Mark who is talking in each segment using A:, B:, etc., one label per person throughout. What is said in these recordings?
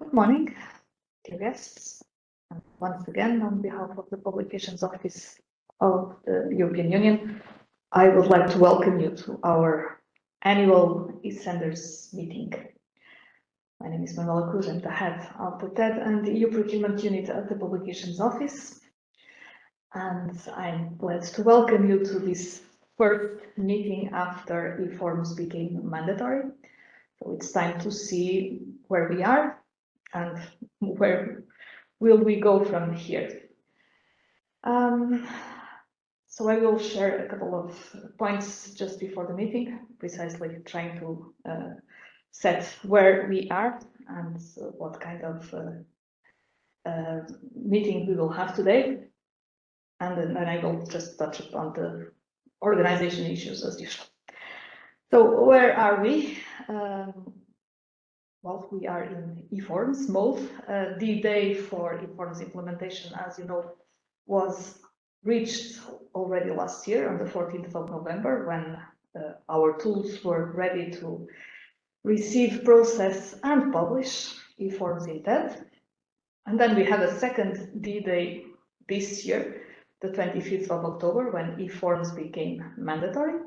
A: Good morning, dear guests. And once again, on behalf of the Publications Office of the European Union, I would like to welcome you to our annual eSenders meeting. My name is Manuela Cruz, I'm the head of the TED and the EU Procurement Unit at the Publications Office. And I'm glad to welcome you to this first meeting after eForms became mandatory. So it's time to see where we are and where will we go from here. So I will share a couple of points just before the meeting, precisely trying to set where we are and what kind of meeting we will have today. And then I will just touch upon the organization issues as usual. So where are we? Well, we are in eForms mode. The day for eForms implementation, as you know, was reached already last year on the 14th of November, when our tools were ready to receive, process, and publish eForms in TED. And then we had a second D-Day this year, the 25th of October, when eForms became mandatory.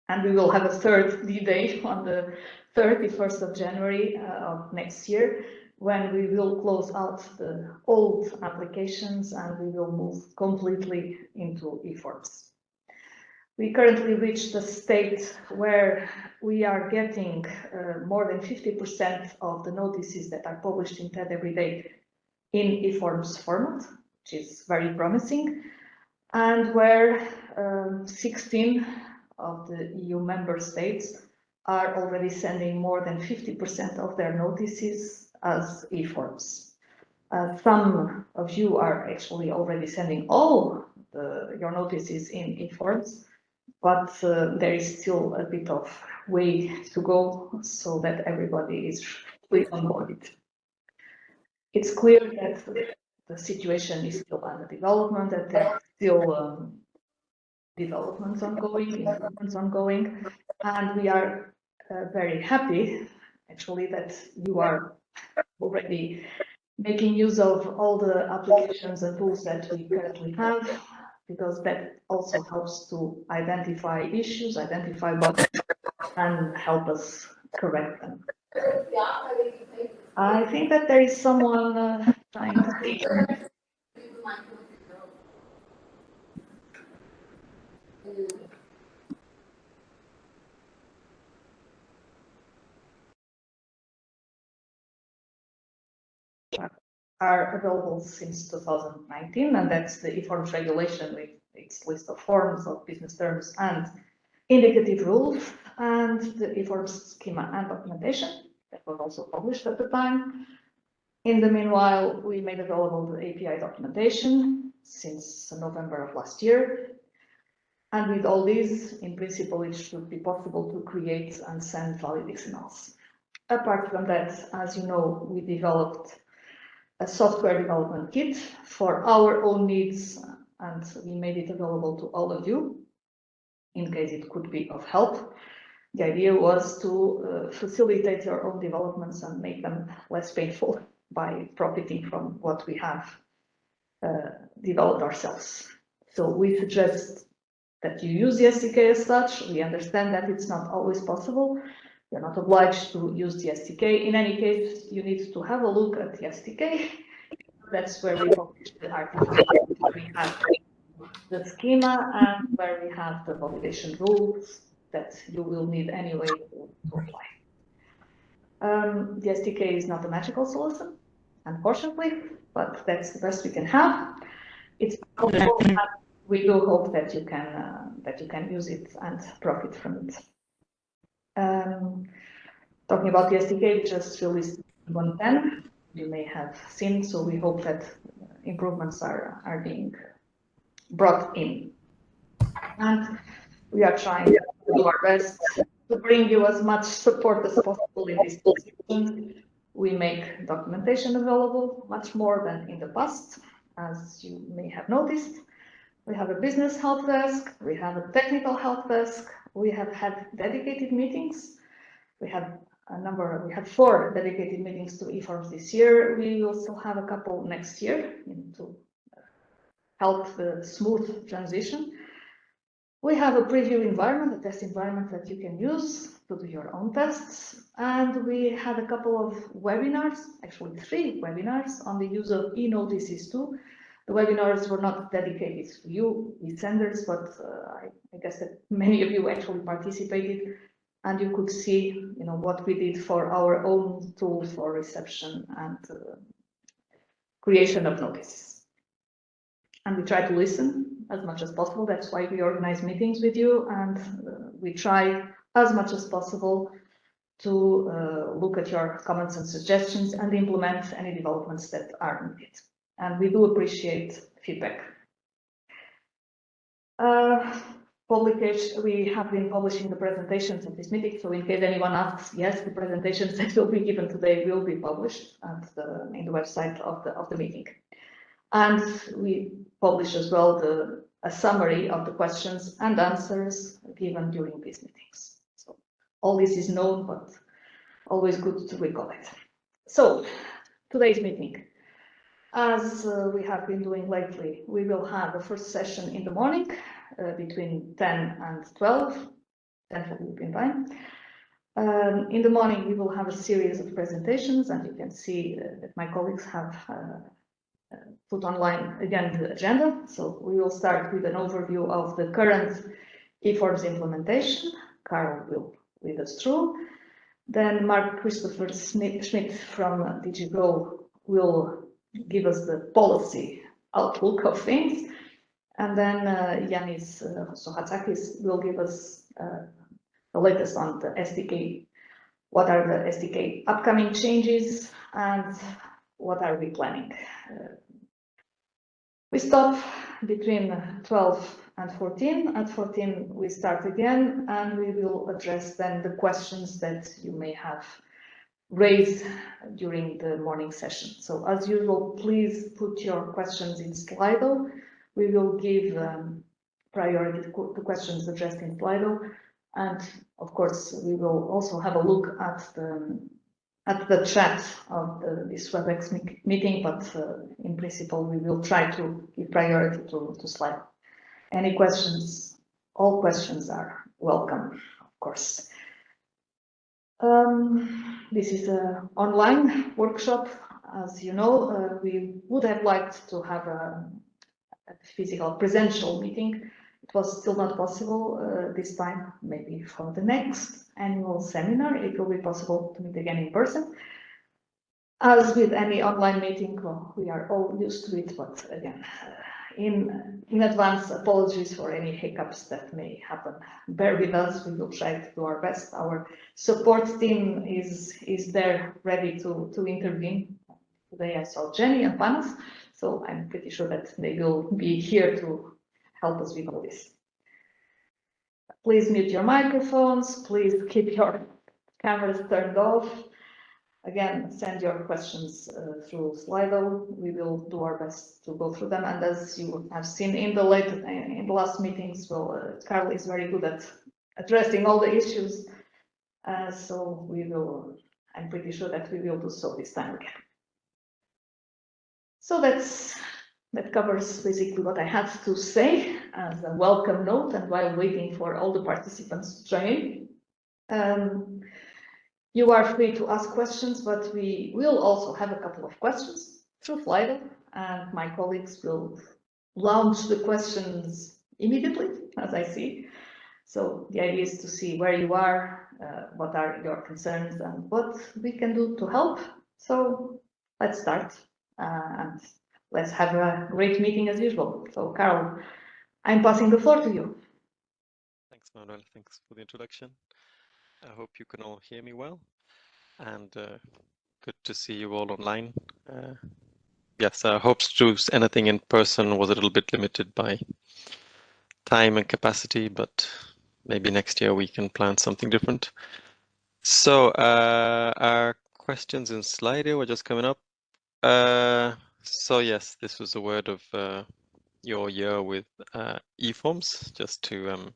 A: And we will have a third D-Day on the 31st of January of next year, when we will close out the old applications and we will move completely into eForms. We currently reached the state where we are getting more than 50% of the notices that are published in TED every day in eForms format, which is very promising, and where 16 of the EU member states are already sending more than 50% of their notices as eForms. Some of you are actually already sending all your notices in eForms, but there is still a bit of way to go so that everybody is fully on board. It's clear that the situation is still under development, that there are still developments ongoing, improvements ongoing, and we are very happy, actually, that you are already making use of all the applications and tools that we currently have, because that also helps to identify issues, identify bugs, and help us correct them. I think that there is someone trying to speak. Are available since 2019, and that's the eForms regulation with its list of forms, of business terms, and indicative rules, and the eForms schema and documentation that was also published at the time. In the meanwhile, we made available the API documentation since November of last year. And with all these, in principle, it should be possible to create and send valid XMLs. Apart from that, as you know, we developed a software development kit for our own needs, and we made it available to all of you in case it could be of help. The idea was to facilitate your own developments and make them less painful by profiting from what we have developed ourselves. So we suggest that you use the SDK as such. We understand that it's not always possible. You're not obliged to use the SDK. In any case, you need to have a look at the SDK. That's where we publish the article. We have the schema and where we have the validation rules that you will need anyway to apply. The SDK is not a magical solution, unfortunately, but that's the best we can have. It's possible, and we do hope that you can use it and profit from it. Talking about the SDK, we just released 1.10. You may have seen, so we hope that improvements are being brought in. And we are trying to do our best to bring you as much support as possible in this position. We make documentation available much more than in the past, as you may have noticed. We have a business help desk, we have a technical help desk, we have had dedicated meetings, we have we had 4 dedicated meetings to eForms this year. We will still have a couple next year to help the smooth transition. We have a preview environment, a test environment that you can use to do your own tests. And we had a couple of webinars, actually 3 webinars on the use of eNotices 2. The webinars were not dedicated to you, eSenders, but I guess that many of you actually participated, and you could see, what we did for our own tool for reception and creation of notices. And we try to listen as much as possible. That's why we organize meetings with you, and we try as much as possible to look at your comments and suggestions and implement any developments that are needed. And we do appreciate feedback. Publication, we have been publishing the presentations of this meeting, so in case anyone asks, yes, the presentations that will be given today will be published in the website of the meeting. And we publish as well a summary of the questions and answers given during these meetings. So all this is known, but always good to recall it. So today's meeting, as we have been doing lately, we will have the first session in the morning between 10 and 12, 10 for European time. In the morning, we will have a series of presentations, and you can see that my colleagues have put online again the agenda. So we will start with an overview of the current eForms implementation. Carl will lead us through. Then Mark Christopher Schmidt from DigiGo will give us the policy outlook of things. And then Yanis Sohatzakis will give us the latest on the SDK. What are the SDK upcoming changes and what are we planning? We stop between 12 and 14. At 14, we start again, and we will address then the questions that you may have raised during the morning session. So as usual, please put your questions in Slido. We will give priority to the questions addressed in Slido. And of course, we will also have a look at the chat of this WebEx meeting, but in principle, we will try to give priority to Slido. Any questions? All questions are welcome, of course. This is an online workshop. As you know, we would have liked to have a physical presential meeting. It was still not possible this time. Maybe for the next annual seminar, it will be possible to meet again in person. As with any online meeting, well, we are all used to it, but again, in advance, apologies for any hiccups that may happen. Bear with us, we will try to do our best. Our support team is there ready to intervene. Today I saw Jenny and Panos, so I'm pretty sure that they will be here to help us with all this. Please mute your microphones, please keep your cameras turned off. Again, send your questions through Slido. We will do our best to go through them. And as you have seen in the last meetings, well, Carl is very good at addressing all the issues. So we will, I'm pretty sure that we will do so this time again. So that covers basically what I had to say as a welcome note, and while waiting for all the participants to join in. You are free to ask questions, but we will also have a couple of questions through Slido, and my colleagues will launch the questions immediately, as I see. So the idea is to see where you are, what are your concerns, and what we can do to help. So let's start, and let's have a great meeting as usual. So Carol, I'm passing the floor to you.
B: Thanks, Manuel. Thanks for the introduction. I hope you can all hear me well, and good to see you all online. Yes, hopes to do anything in person was a little bit limited by time and capacity, but maybe next year we can plan something different. So our questions in Slido are just coming up. So yes, this was a word of your year with eForms, just to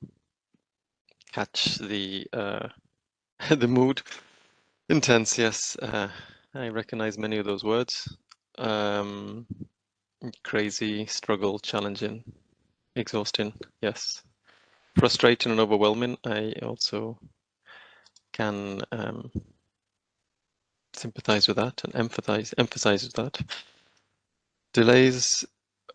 B: catch the the mood. Intense, yes. I recognize many of those words. Crazy, struggle, challenging, exhausting, yes. Frustrating and overwhelming, I also can sympathize with that and emphasize with that. Delays,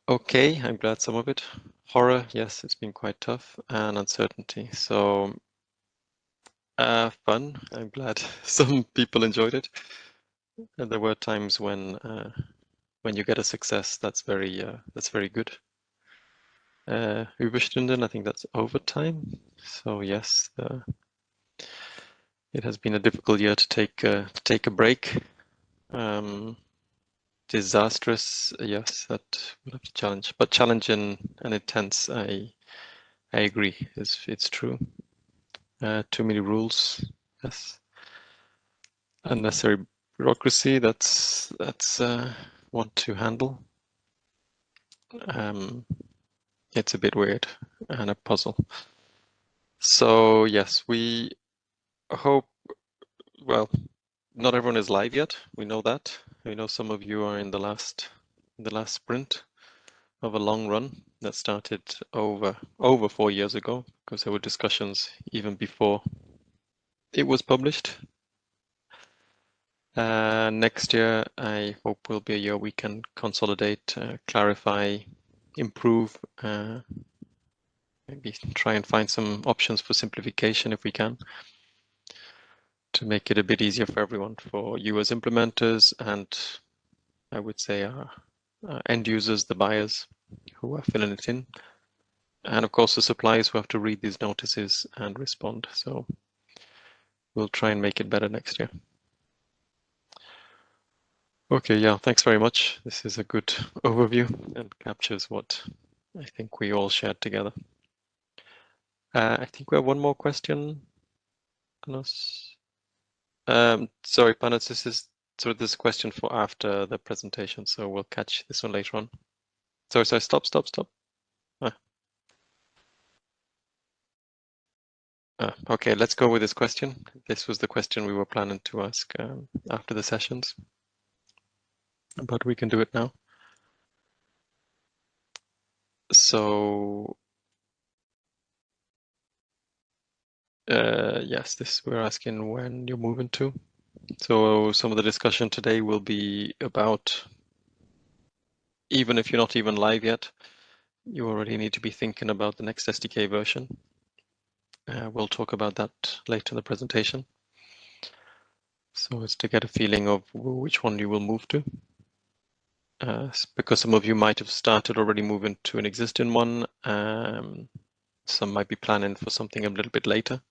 B: okay, I'm glad some of it. Horror, yes, it's been quite tough, and uncertainty. So fun. I'm glad some people enjoyed it. And there were times when you get a success, that's very good. Überstunden, I think that's overtime. So yes, it has been a difficult year to take a break. Disastrous, yes, that would have to challenge, but challenging and intense, I agree. It's true. Too many rules, yes. Unnecessary bureaucracy, that's one to handle. It's a bit weird and a puzzle. So yes, we hope, well, not everyone is live yet. We know that. We know some of you are in the last sprint of a long run that started over 4 years ago, because there were discussions even before it was published. Next year, I hope will be a year we can consolidate, clarify, improve, maybe try and find some options for simplification if we can, to make it a bit easier for everyone, for you as implementers, and I would say our end users, the buyers who are filling it in, and of course the suppliers who have to read these notices and respond. So we'll try and make it better next year. Okay, yeah, thanks very much. This is a good overview and captures what I think we all shared together. I think we have one more question, Panos. Sorry, Panos, this is a question for after the presentation, so we'll catch this one later on. Sorry, stop. Okay, let's go with this question. This was the question we were planning to ask after the sessions, but we can do it now. So yes, we're asking when you're moving to. So some of the discussion today will be about, even if you're not even live yet, you already need to be thinking about the next SDK version. We'll talk about that later in the presentation. So it's to get a feeling of which one you will move to. Because some of you might have started already moving to an existing one. Some might be planning for something a little bit later.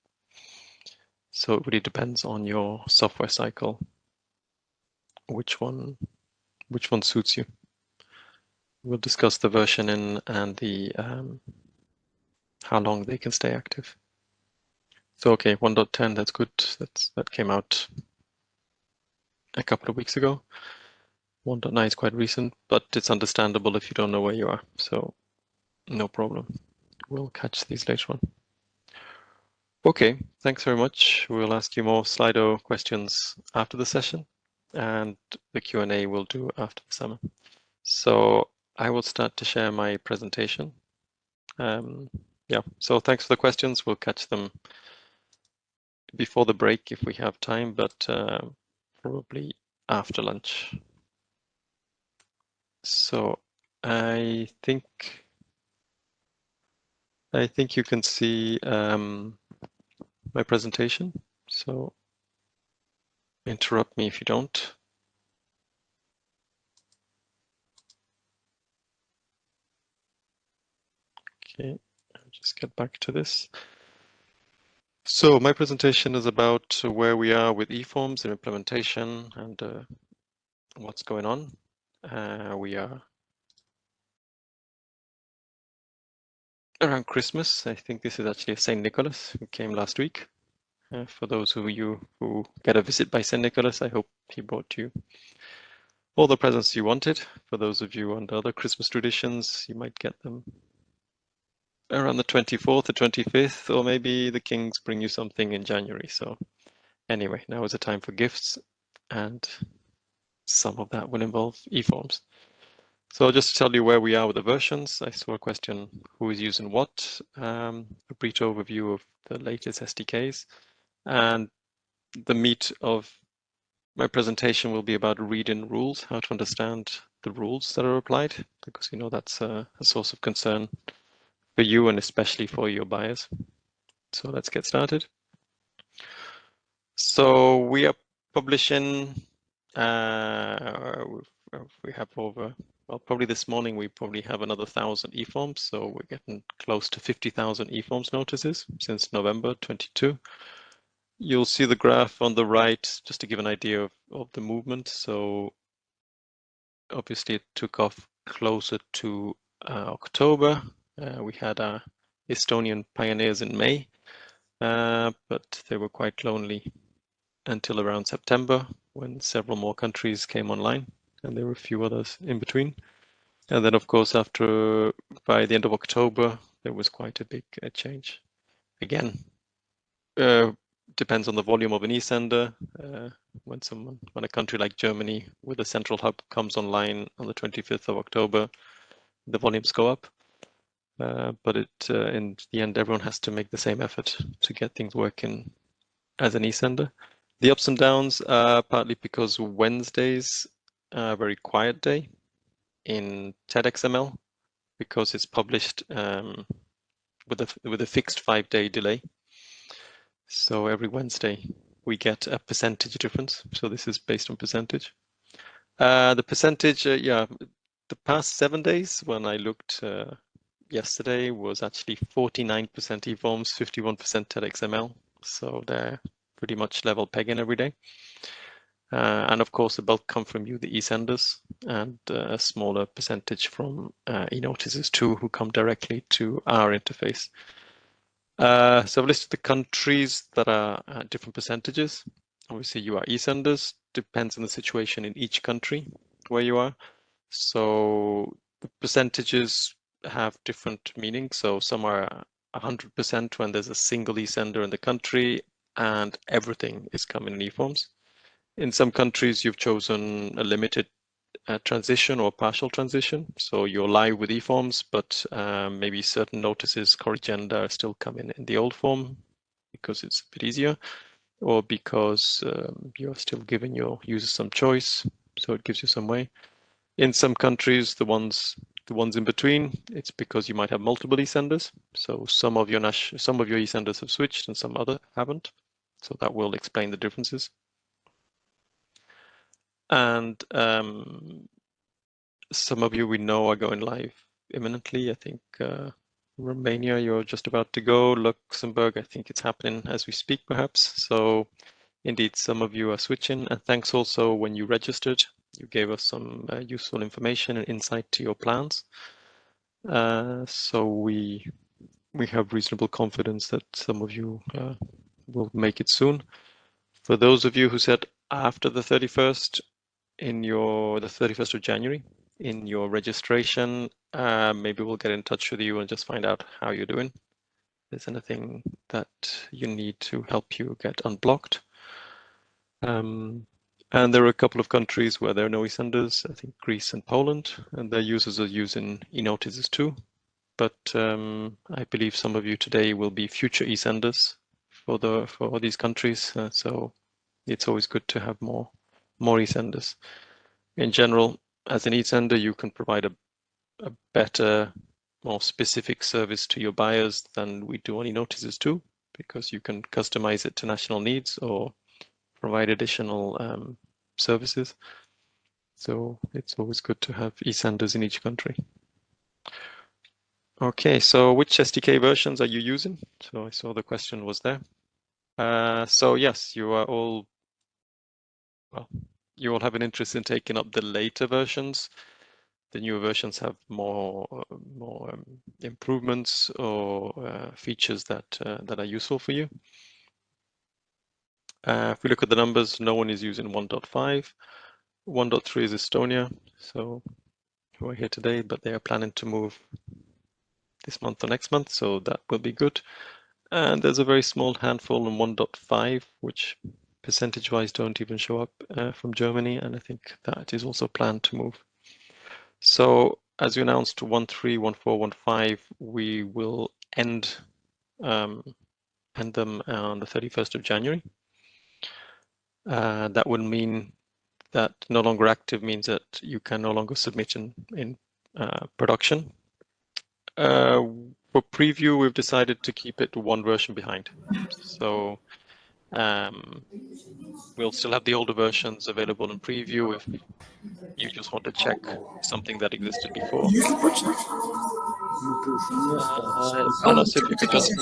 B: So it really depends on your software cycle, which one suits you. We'll discuss the versioning and the how long they can stay active. So okay, 1.10, that's good. That came out a couple of weeks ago. 1.9 is quite recent, but it's understandable if you don't know where you are. So no problem. We'll catch these later on. Okay, thanks very much. We'll ask you more Slido questions after the session, and the Q&A we'll do after the summer. So I will start to share my presentation. Yeah, so thanks for the questions. We'll catch them before the break if we have time, but probably after lunch. So I think you can see my presentation. So interrupt me if you don't. Okay, I'll just get back to this. So my presentation is about where we are with eForms and implementation and what's going on. We are around Christmas. I think this is actually St. Nicholas, who came last week. For those of you who get a visit by St. Nicholas, I hope he brought you all the presents you wanted. For those of you under other Christmas traditions, you might get them around the 24th or 25th, or maybe the Kings bring you something in January. So Anyway, now is the time for gifts, and some of that will involve eForms. So just to tell you where we are with the versions, I saw a question, who is using what, a brief overview of the latest SDKs, and the meat of my presentation will be about reading rules, how to understand the rules that are applied, because you know that's a source of concern for you and especially for your buyers. So let's get started. So we are publishing, we have over, well, probably this morning we probably have another 1,000 eForms. So we're getting close to 50,000 eForms notices since November 22. You'll see the graph on the right, just to give an idea of the movement. So obviously it took off closer to October. We had our Estonian pioneers in May, but they were quite lonely until around September, when several more countries came online, and there were a few others in between. And then, of course, by the end of October, there was quite a big change. Again, depends on the volume of an eSender. When a country like Germany with a central hub comes online on the 25th of October, the volumes go up. But in the end, everyone has to make the same effort to get things working as an eSender. The ups and downs are partly because Wednesdays are a very quiet day in TEDxML, because it's published with a fixed 5-day delay. So every Wednesday we get a percentage difference. So this is based on percentage. The percentage, yeah, the past 7 days when I looked yesterday was actually 49% eForms, 51% TEDxML. So they're pretty much level pegging every day. And of course, the bulk come from you, the eSenders, and a smaller percentage from eNotices too, who come directly to our interface. So I've listed the countries that are at different percentages. Obviously, you are eSenders, depends on the situation in each country where you are. So the percentages have different meanings. So some are 100% when there's a single eSender in the country and everything is coming in eForms. In some countries, you've chosen a limited transition or partial transition. So you're live with eForms, but maybe certain notices, corrigenda, are still coming in the old form because it's a bit easier, or because you're still giving your users some choice, so it gives you some way. In some countries, the ones in between, it's because you might have multiple eSenders. So some of your eSenders have switched and some other haven't. So that will explain the differences. And some of you we know are going live imminently. I think Romania, you're just about to go. Luxembourg, I think it's happening as we speak, perhaps. So indeed, some of you are switching. And thanks also when you registered, you gave us some useful information and insight to your plans. So we have reasonable confidence that some of you will make it soon. For those of you who said after the 31st, the 31st of January, in your registration, maybe we'll get in touch with you and just find out how you're doing. If there's anything that you need to help you get unblocked. And there are a couple of countries where there are no eSenders, I think Greece and Poland, and their users are using eNotices too. But I believe some of you today will be future eSenders for these countries. So it's always good to have more eSenders. In general, as an eSender, you can provide a better, more specific service to your buyers than we do on eNotices too, because you can customize it to national needs or provide additional services. So it's always good to have eSenders in each country. Okay, so which SDK versions are you using? So I saw the question was there. So yes, you all have an interest in taking up the later versions. The newer versions have more improvements or features that are useful for you. If we look at the numbers, no one is using 1.5. 1.3 is Estonia, so who are here today, but they are planning to move this month or next month, so that will be good. And there's a very small handful on 1.5, which percentage-wise don't even show up from Germany, and I think that is also planned to move. So as you announced, 1.3, 1.4, 1.5, we will end them on the 31st of January. That would mean that no longer active means that you can no longer submit in production. For preview, we've decided to keep it one version behind. So we'll still have the older versions available in preview if you just want to check something that existed before. Manos, if you could just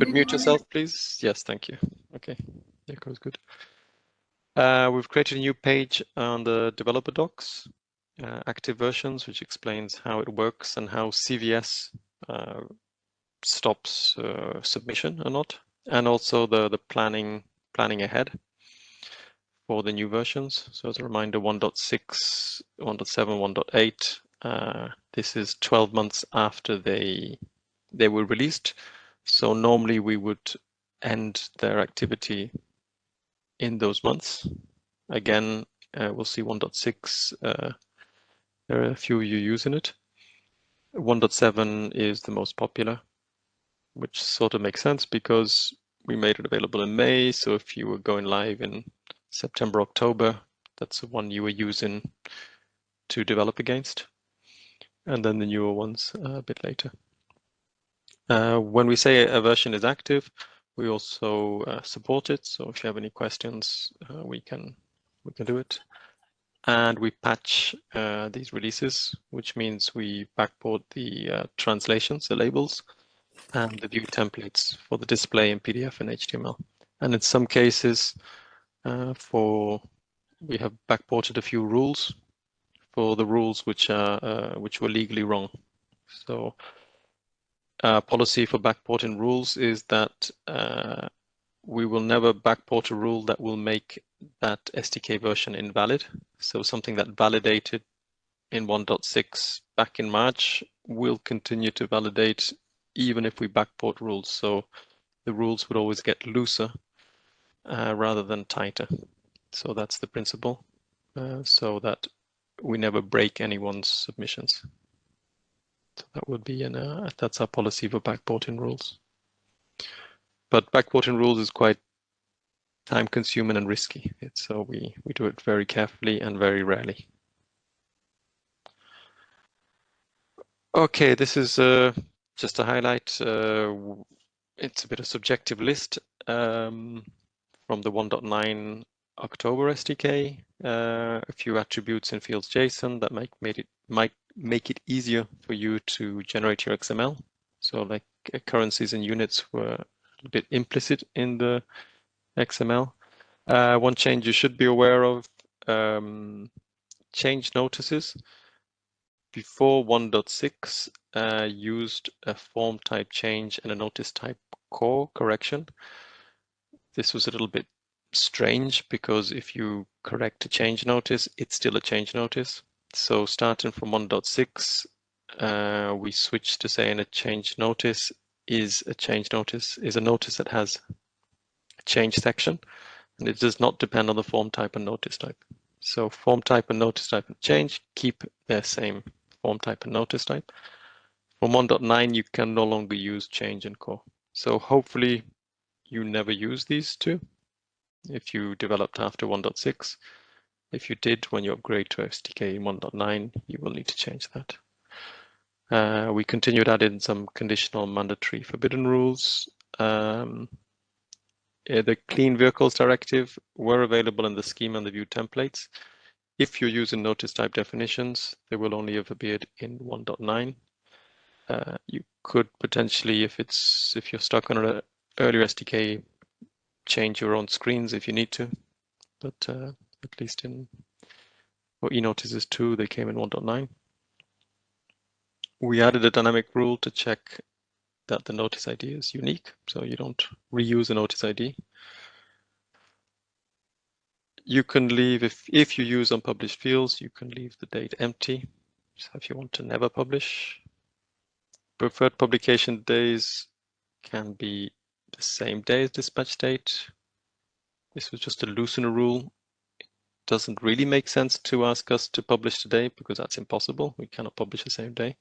B: mute yourself, please. Yes, thank you. Okay, there goes good. We've created a new page on the developer docs, active versions, which explains how it works and how CVS stops submission or not, and also the planning ahead for the new versions. So as a reminder, 1.6, 1.7, 1.8, this is 12 months after they were released. So normally we would end their activity in those months. Again, we'll see 1.6, there are a few you using it. 1.7 is the most popular, which sort of makes sense because we made it available in May. So if you were going live in September, October, that's the one you were using to develop against. And then the newer ones a bit later. When we say a version is active, we also support it. So if you have any questions, we can do it. And we patch these releases, which means we backport the translations, the labels, and the view templates for the display in PDF and HTML. And in some cases, we have backported a few rules for the rules which were legally wrong. So policy for backporting rules is that we will never backport a rule that will make that SDK version invalid. So something that validated in 1.6 back in March will continue to validate even if we backport rules. So the rules would always get looser rather than tighter. So that's the principle, so that we never break anyone's submissions. So that would be that's our policy for backporting rules. But backporting rules is quite time consuming and risky. So we do it very carefully and very rarely. Okay, this is just a highlight. It's a bit of subjective list from the 1.9 October SDK. A few attributes in fields JSON that might make it easier for you to generate your XML. So like currencies and units were a bit implicit in the XML. One change you should be aware of, change notices. Before 1.6 used a form type change and a notice type core correction. This was a little bit strange because if you correct a change notice, it's still a change notice. So starting from 1.6, we switched to saying a change notice is a notice that has a change section, and it does not depend on the form type and notice type. So form type and notice type and change keep their same form type and notice type. From 1.9, you can no longer use change and core. So hopefully you never use these two if you developed after 1.6. If you did, when you upgrade to SDK 1.9, you will need to change that. We continued adding some conditional mandatory forbidden rules. The clean vehicles directive were available in the schema and the view templates. If you're using notice type definitions, they will only have appeared in 1.9. You could potentially, if you're stuck on an earlier SDK, change your own screens if you need to. But at least for eNotices 2, they came in 1.9. We added a dynamic rule to check that the notice ID is unique, so you don't reuse a notice ID. You can leave, if you use unpublished fields, you can leave the date empty. So if you want to never publish. Preferred publication days can be the same day as dispatch date. This was just a loosener rule. It doesn't really make sense to ask us to publish today because that's impossible. We cannot publish the same day.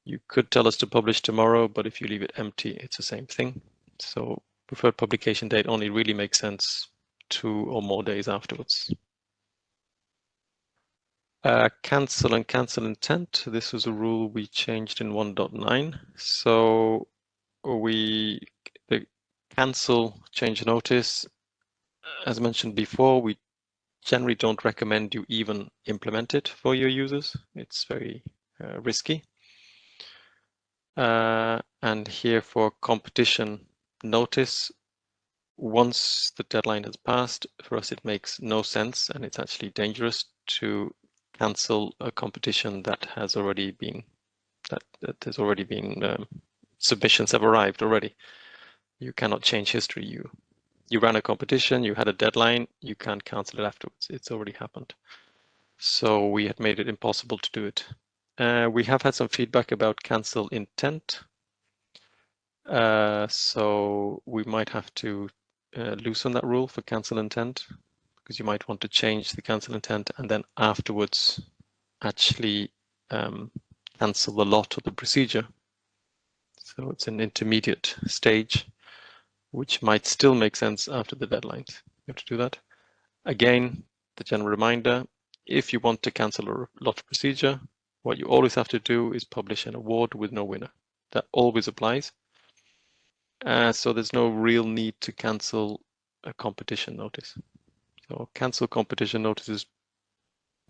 B: You could tell us to publish tomorrow, but if you leave it empty, it's the same thing. So preferred publication date only really makes sense 2 or more days afterwards. Cancel and cancel intent. This was a rule we changed in 1.9. So the cancel change notice, as mentioned before, we generally don't recommend you even implement it for your users. It's very risky. And here for competition notice, once the deadline has passed, for us it makes no sense, and it's actually dangerous to cancel a competition that has already been submissions have arrived already. You cannot change history. You ran a competition, you had a deadline, you can't cancel it afterwards. It's already happened. So we had made it impossible to do it. We have had some feedback about cancel intent. So we might have to loosen that rule for cancel intent, because you might want to change the cancel intent and then afterwards actually cancel the lot of the procedure. So it's an intermediate stage, which might still make sense after the deadlines. You have to do that. Again, the general reminder, if you want to cancel a lot procedure, what you always have to do is publish an award with no winner. That always applies. So there's no real need to cancel a competition notice. So cancel competition notices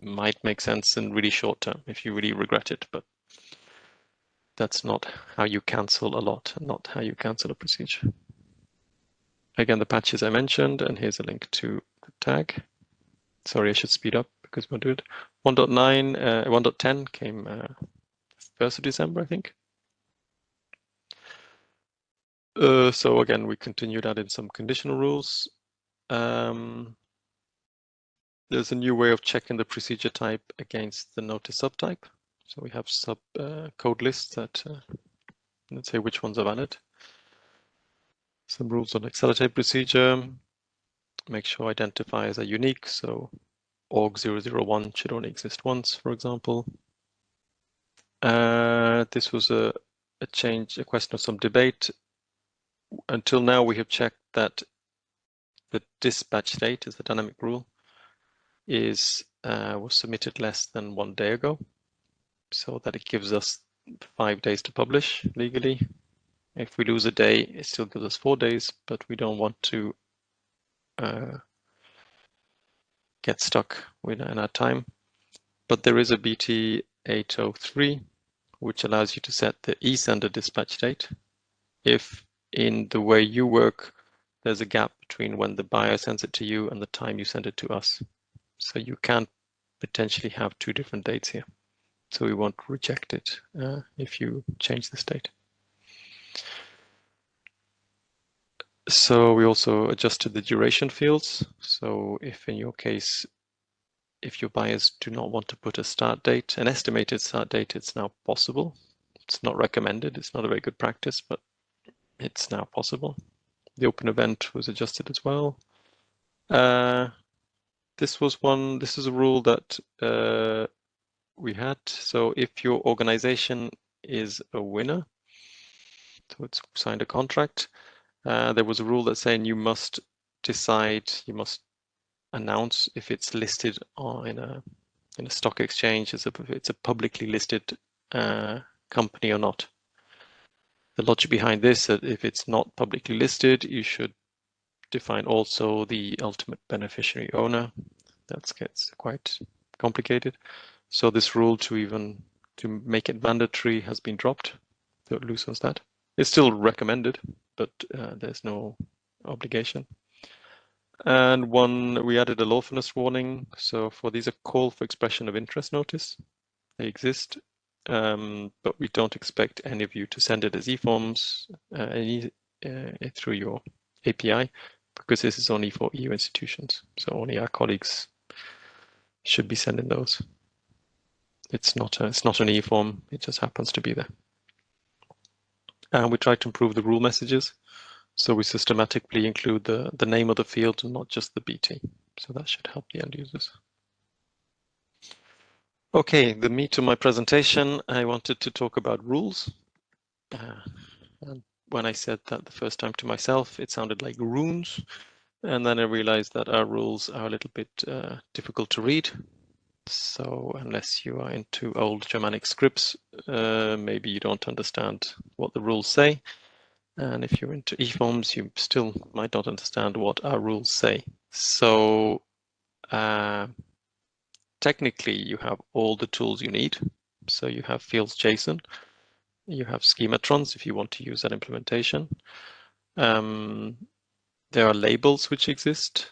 B: might make sense in really short term if you really regret it, but that's not how you cancel a lot, not how you cancel a procedure. Again, the patches I mentioned, and here's a link to the tag. Sorry, I should speed up because we'll do it. 1.10 came 1st of December, I think. So again, we continued adding some conditional rules. There's a new way of checking the procedure type against the notice subtype. So we have sub code lists that let's say which ones are valid. Some rules on accelerate procedure. Make sure identifiers are unique. So org001 should only exist once, for example. This was a change, a question of some debate. Until now, we have checked that the dispatch date is the dynamic rule was submitted less than 1 day ago, so that it gives us 5 days to publish legally. If we lose a day, it still gives us 4 days, but we don't want to get stuck in our time. But there is a BT 803, which allows you to set the eSender dispatch date. If in the way you work, there's a gap between when the buyer sends it to you and the time you send it to us. So you can potentially have 2 different dates here. So we won't reject it if you change this date. So we also adjusted the duration fields. So if in your case, if your buyers do not want to put a start date, an estimated start date, it's now possible. It's not recommended. It's not a very good practice, but it's now possible. The open event was adjusted as well. This is a rule that we had. So if your organization is a winner, so it's signed a contract, there was a rule that saying you must announce if it's listed in a stock exchange, it's a publicly listed company or not. The logic behind this, that if it's not publicly listed, you should define also the ultimate beneficiary owner. That gets quite complicated. So this rule to make it mandatory has been dropped. So it loosens that. It's still recommended, but there's no obligation. And we added a lawfulness warning. So for these are call for expression of interest notice. They exist, but we don't expect any of you to send it as eForms through your API, because this is only for EU institutions. So only our colleagues should be sending those. It's not an eForm, it just happens to be there. And we try to improve the rule messages. So we systematically include the name of the field and not just the BT. So that should help the end users. Okay, the meat of my presentation, I wanted to talk about rules. And when I said that the first time to myself, it sounded like runes. And then I realized that our rules are a little bit difficult to read. So unless you are into old Germanic scripts, maybe you don't understand what the rules say. And if you're into eForms, you still might not understand what our rules say. So technically, you have all the tools you need. So you have fields JSON, you have schematrons if you want to use that implementation. There are labels which exist,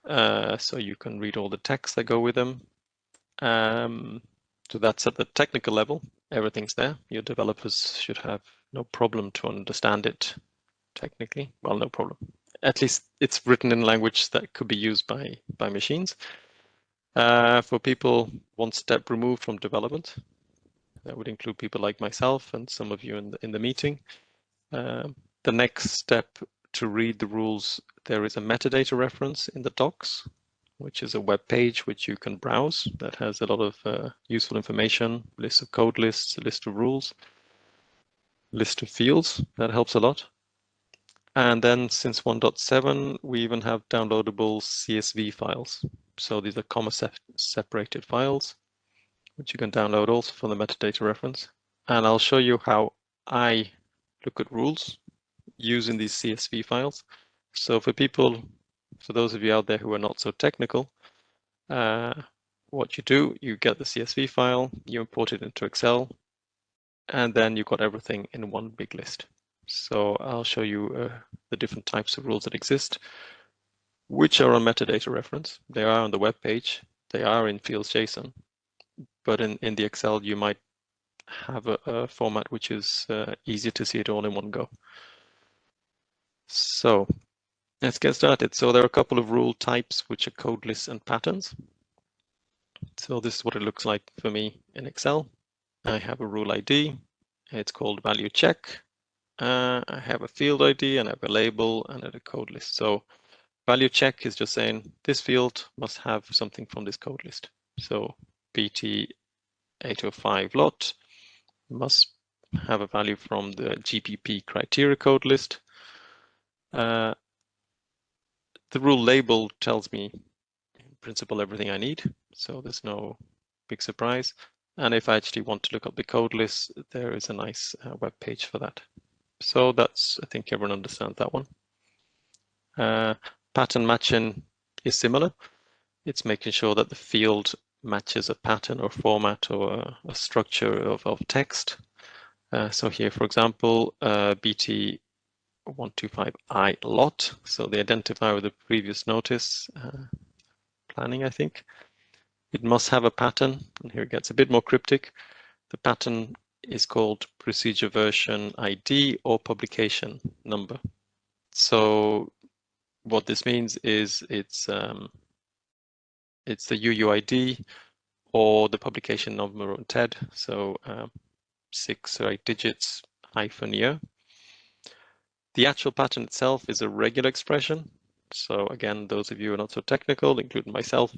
B: so you can read all the text that go with them. So that's at the technical level. Everything's there. Your developers should have no problem to understand it technically. Well, no problem. At least it's written in language that could be used by machines. For people one step removed from development, that would include people like myself and some of you in the meeting. The next step to read the rules, there is a metadata reference in the docs, which is a web page which you can browse that has a lot of useful information, list of code lists, a list of rules, list of fields. That helps a lot. And then since 1.7, we even have downloadable CSV files. So these are comma separated files, which you can download also from the metadata reference. And I'll show you how I look at rules using these CSV files. So for those of you out there who are not so technical, what you do, you get the CSV file, you import it into Excel, and then you've got everything in one big list. So I'll show you the different types of rules that exist, which are on metadata reference. They are on the web page. They are in fields JSON, but in the Excel, you might have a format which is easier to see it all in one go. So let's get started. So there are a couple of rule types, which are code lists and patterns. So this is what it looks like for me in Excel. I have a rule ID. It's called value check. I have a field ID and I have a label and a code list. So value check is just saying this field must have something from this code list. So BT 805 lot must have a value from the GPP criteria code list. The rule label tells me in principle everything I need. So there's no big surprise. And if I actually want to look up the code list, there is a nice web page for that. So that's, I think everyone understands that one. Pattern matching is similar. It's making sure that the field matches a pattern or format or a structure of text. So here, for example, BT 125I lot. So the identifier with the previous notice planning, I think. It must have a pattern, and here it gets a bit more cryptic. The pattern is called procedure version ID or publication number. So what this means is it's the UUID or the publication number on TED. So 6 or 8 digits -year. The actual pattern itself is a regular expression. So again, those of you who are not so technical, including myself,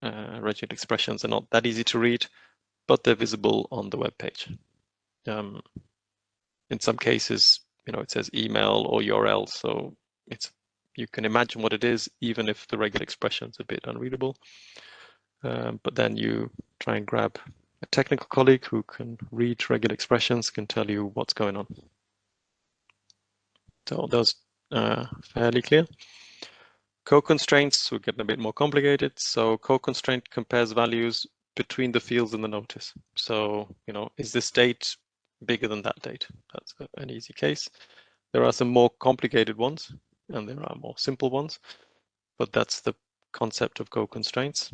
B: regular expressions are not that easy to read, but they're visible on the web page. In some cases, it says email or URL, so you can imagine what it is, even if the regular expression is a bit unreadable. But then you try and grab a technical colleague who can read regular expressions, can tell you what's going on. So those are fairly clear. Co-constraints, we're getting a bit more complicated. So co-constraint compares values between the fields in the notice. So, is this date bigger than that date? That's an easy case. There are some more complicated ones and there are more simple ones, but that's the concept of co-constraints.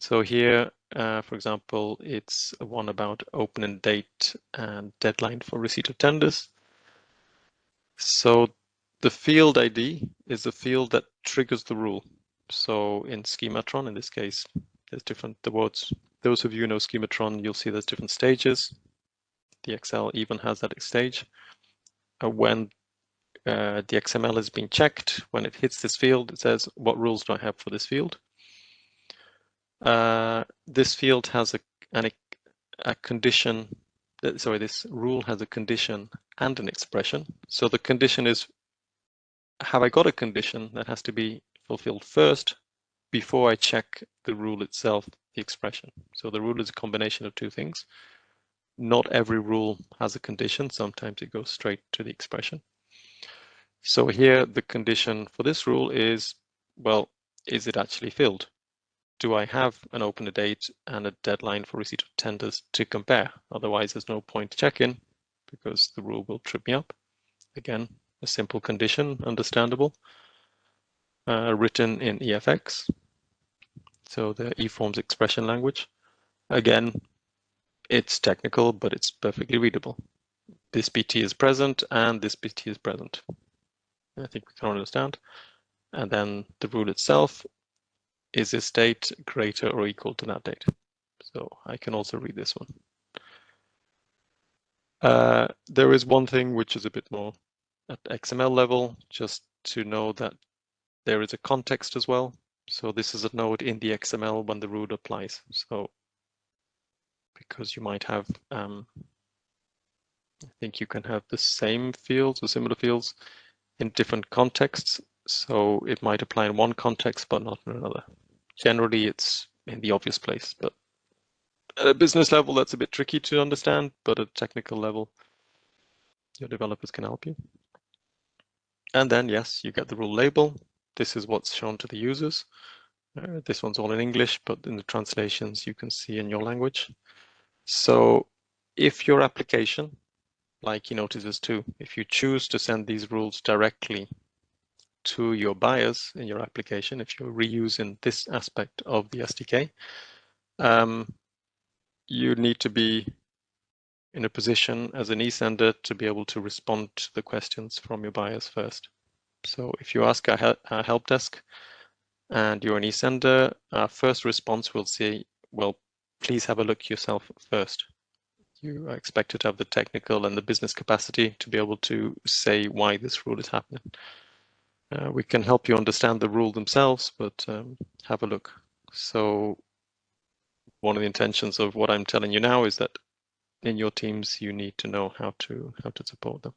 B: So here, for example, it's one about opening date and deadline for receipt of tenders. So the field ID is a field that triggers the rule. So in Schematron, in this case, there's the words. Those of you who know Schematron, you'll see there's different stages. The Excel even has that stage. When the XML is being checked. When it hits this field, it says, what rules do I have for this field? This field has a condition, sorry, this rule has a condition and an expression. So the condition is, have I got a condition that has to be fulfilled first before I check the rule itself, the expression? So the rule is a combination of two things. Not every rule has a condition. Sometimes it goes straight to the expression. So here the condition for this rule is, well, is it actually filled? Do I have an open date and a deadline for receipt of tenders to compare? Otherwise, there's no point checking because the rule will trip me up. Again, a simple condition, understandable, written in EFX. So the eForms expression language. Again, it's technical, but it's perfectly readable. This BT is present and this BT is present. I think we can understand. And then the rule itself, is this date greater or equal to that date? So I can also read this one. There is one thing which is a bit more at XML level, just to know that there is a context as well. So this is a node in the XML when the rule applies. So because you might have, I think you can have the same fields or similar fields in different contexts. So it might apply in one context, but not in another. Generally, it's in the obvious place, but at a business level, that's a bit tricky to understand, but at a technical level, your developers can help you. And then, yes, you get the rule label. This is what's shown to the users. This one's all in English, but in the translations, you can see in your language. So if your application, like eNotices 2, if you choose to send these rules directly to your buyers in your application, if you're reusing this aspect of the SDK, you need to be in a position as an eSender to be able to respond to the questions from your buyers first. So if you ask our help desk and you're an eSender, our first response will say, well, please have a look yourself first. You are expected to have the technical and the business capacity to be able to say why this rule is happening. We can help you understand the rule themselves, but have a look. So one of the intentions of what I'm telling you now is that in your teams, you need to know how to support them.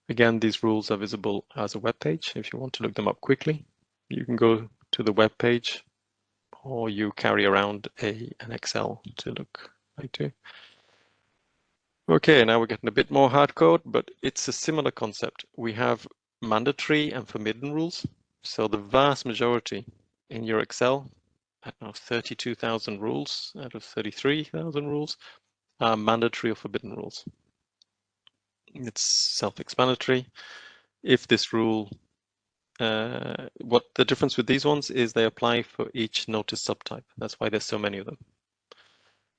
B: Again, these rules are visible as a web page. If you want to look them up quickly, you can go to the web page, or you carry around an Excel to look into. Okay, now we're getting a bit more hard code, but it's a similar concept. We have mandatory and forbidden rules. So the vast majority in your Excel, I don't know, 32,000 rules out of 33,000 rules are mandatory or forbidden rules. It's self-explanatory. If this rule, what the difference with these ones is they apply for each notice subtype. That's why there's so many of them.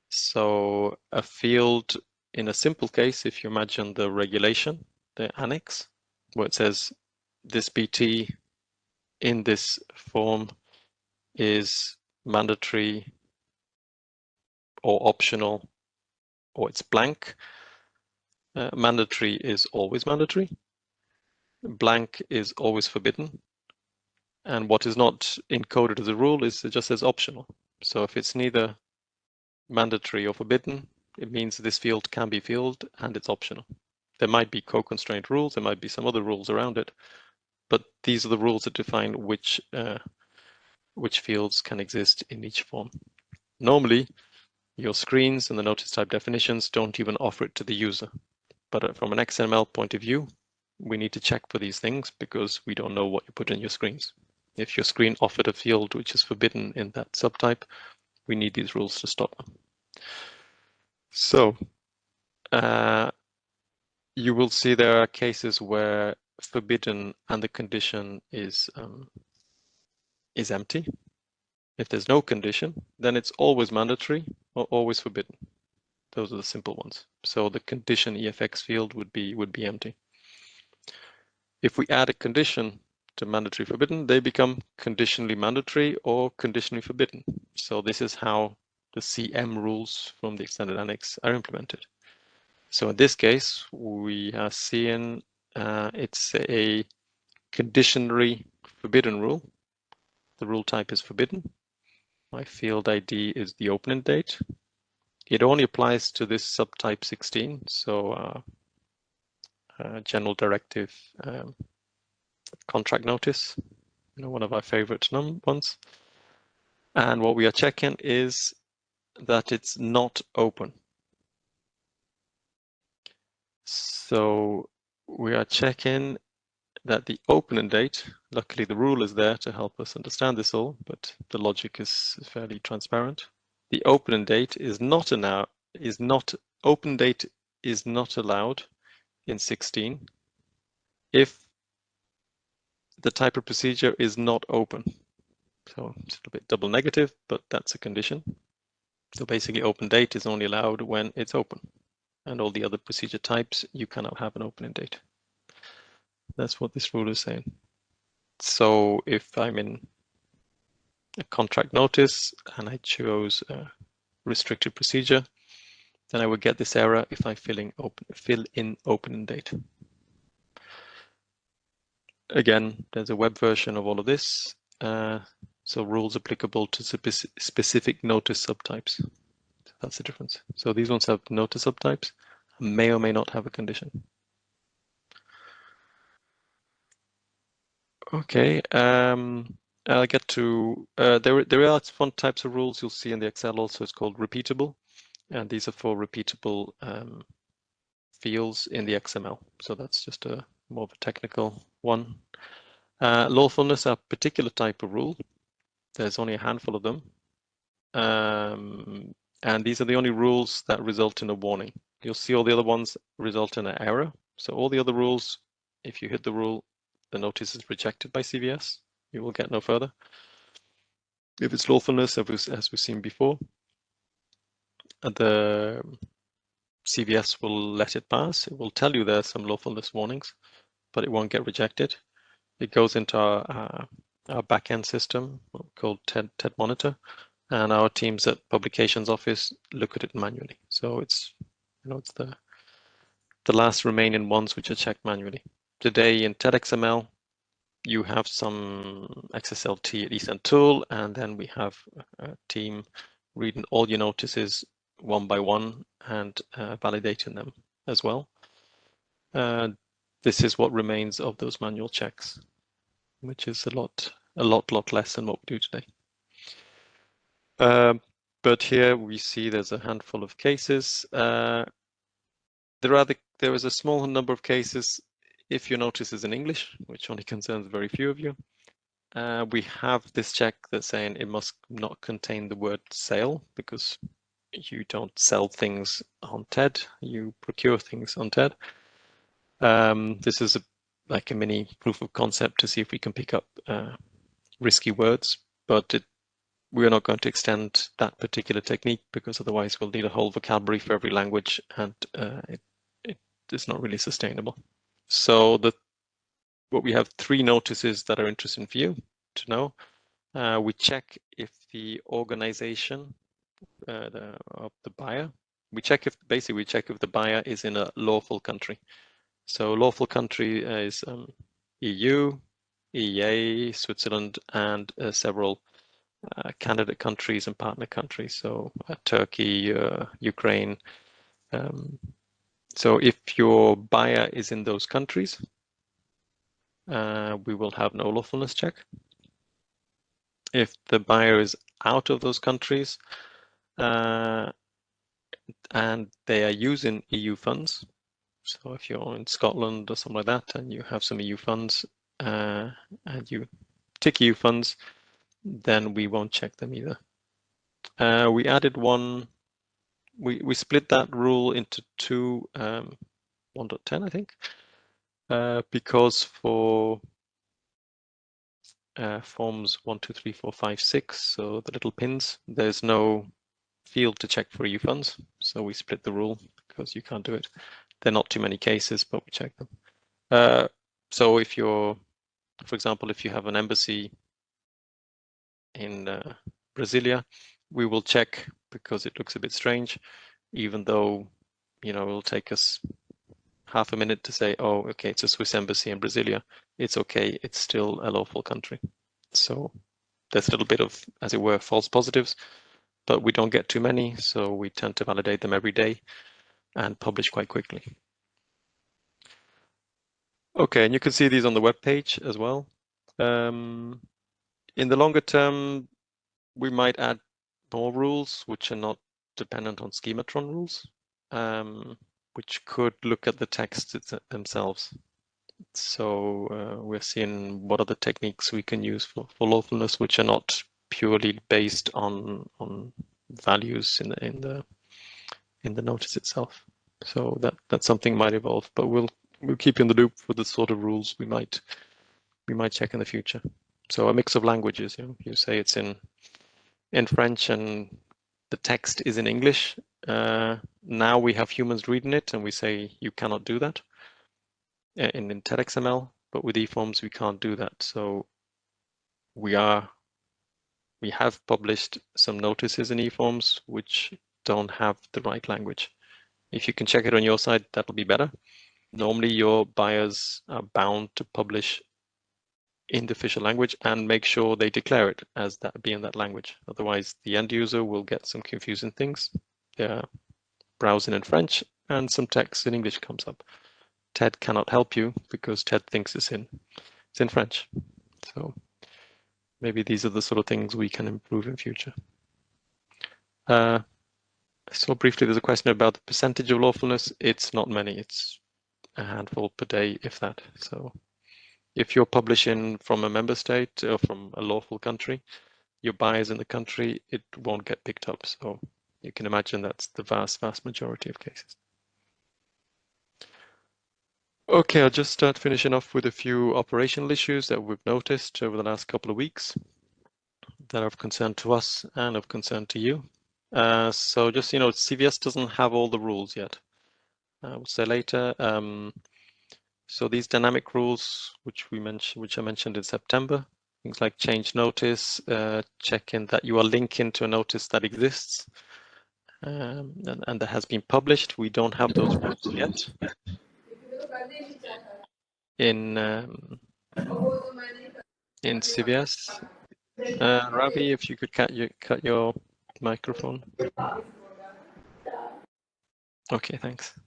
B: So a field in a simple case, if you imagine the regulation, the annex, where it says this BT in this form is mandatory or optional, or it's blank. Mandatory is always mandatory. Blank is always forbidden. And what is not encoded as a rule is it just says optional. So if it's neither mandatory or forbidden, it means this field can be filled and it's optional. There might be co-constraint rules, there might be some other rules around it, but these are the rules that define which fields can exist in each form. Normally, your screens and the notice type definitions don't even offer it to the user. But from an XML point of view, we need to check for these things because we don't know what you put in your screens. If your screen offered a field which is forbidden in that subtype, we need these rules to stop them. So you will see there are cases where forbidden and the condition is empty. If there's no condition, then it's always mandatory or always forbidden. Those are the simple ones. So the condition EFX field would be empty. If we add a condition to mandatory forbidden, they become conditionally mandatory or conditionally forbidden. So this is how the CM rules from the extended annex are implemented. So in this case, we are seeing It's a conditionally forbidden rule. The rule type is forbidden. My field ID is the opening date. It only applies to this subtype 16, so general directive contract notice, one of our favorite ones. And what we are checking is that it's not open. So we are checking that the opening date, luckily the rule is there to help us understand this all, but the logic is fairly transparent. The opening date is not allowed in 16 if the type of procedure is not open. So it's a little bit double negative, but that's a condition. So basically open date is only allowed when it's open, and all the other procedure types you cannot have an opening date. That's what this rule is saying. So if I'm in a contract notice and I chose a restricted procedure, then I would get this error if I fill in opening date. Again, there's a web version of all of this. So rules applicable to specific notice subtypes. That's the difference. So these ones have notice subtypes, may or may not have a condition. Okay, I'll get to, there are fun types of rules you'll see in the Excel also. It's called repeatable, and these are for repeatable fields in the XML. So that's just a more of a technical one. Lawfulness, a particular type of rule. There's only a handful of them. And these are the only rules that result in a warning. You'll see all the other ones result in an error. So all the other rules, if you hit the rule, the notice is rejected by CVS. You will get no further. If it's lawfulness, as we've seen before, the CVS will let it pass. It will tell you there's some lawfulness warnings, but it won't get rejected. It goes into our backend system called TED Monitor, and our teams at Publications Office look at it manually. So it's it's the last remaining ones which are checked manually. Today in TED-XML, you have some XSLT at eSendTool, and then we have a team reading all your notices one by one and validating them as well. This is what remains of those manual checks, which is a lot less than what we do today. But here we see there's a handful of cases. There is a small number of cases if your notice is in English, which only concerns very few of you. We have this check that's saying it must not contain the word sale, because you don't sell things on TED, you procure things on TED. This is like a mini proof of concept to see if we can pick up risky words, but we're not going to extend that particular technique, because otherwise we'll need a whole vocabulary for every language, and it is not really sustainable. So we have three notices that are interesting for you to know. We check if the organization of the buyer, we check if the buyer is in a lawful country. So lawful country is EU, EEA, Switzerland, and several candidate countries and partner countries, so Turkey, Ukraine. So if your buyer is in those countries, we will have no lawfulness check. If the buyer is out of those countries and they are using EU funds, so if you're in Scotland or something like that and you have some EU funds and you tick EU funds, then we won't check them either. We added one, we split that rule into two, 1.10, I think, because for forms 1, 2, 3, 4, 5, 6, so the little pins, there's no field to check for EU funds. So we split the rule because you can't do it. There are not too many cases, but we check them. So if you're, for example, if you have an embassy in Brasilia, we will check because it looks a bit strange, even though, it'll take us half a minute to say, oh, okay, it's a Swiss embassy in Brasilia. It's okay. It's still a lawful country. So there's a little bit of, as it were, false positives, but we don't get too many. So we tend to validate them every day and publish quite quickly. Okay, and you can see these on the web page as well. In the longer term, we might add more rules which are not dependent on schematron rules, which could look at the texts themselves. So we're seeing what are the techniques we can use for lawfulness, which are not purely based on values in the notice itself. So that's something might evolve, but we'll keep you in the loop for the sort of rules we might check in the future. So a mix of languages. You say it's in French and the text is in English. Now we have humans reading it, and we say you cannot do that in TEDxML, but with eForms we can't do that. So we have published some notices in eForms which don't have the right language. If you can check it on your side, that'll be better. Normally your buyers are bound to publish in the official language and make sure they declare it as that being that language. Otherwise the end user will get some confusing things. They're browsing in French and some text in English comes up. TED cannot help you because TED thinks it's in French. So maybe these are the sort of things we can improve in future. So briefly, there's a question about the percentage of lawfulness. It's not many. It's a handful per day, if that. So if you're publishing from a member state or from a lawful country, your buyers in the country, it won't get picked up. So you can imagine that's the vast majority of cases. Okay, I'll just start finishing off with a few operational issues that we've noticed over the last couple of weeks that are of concern to us and of concern to you. So just, CVS doesn't have all the rules yet. We'll say later. So these dynamic rules, which I mentioned in September, things like change notice, checking that you are linking to a notice that exists and that has been published. We don't have those rules yet. In CVS. Ravi, if you could cut your microphone. Okay, thanks.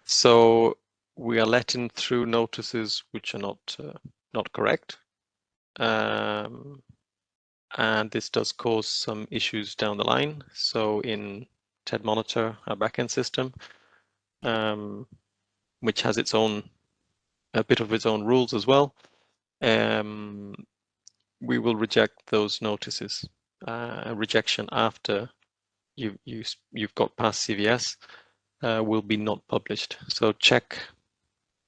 B: So we are letting through notices which are not correct, and this does cause some issues down the line. So in TED Monitor, our backend system, which has a bit of its own rules as well, we will reject those notices. Rejection after you've got past CVS will be not published. So check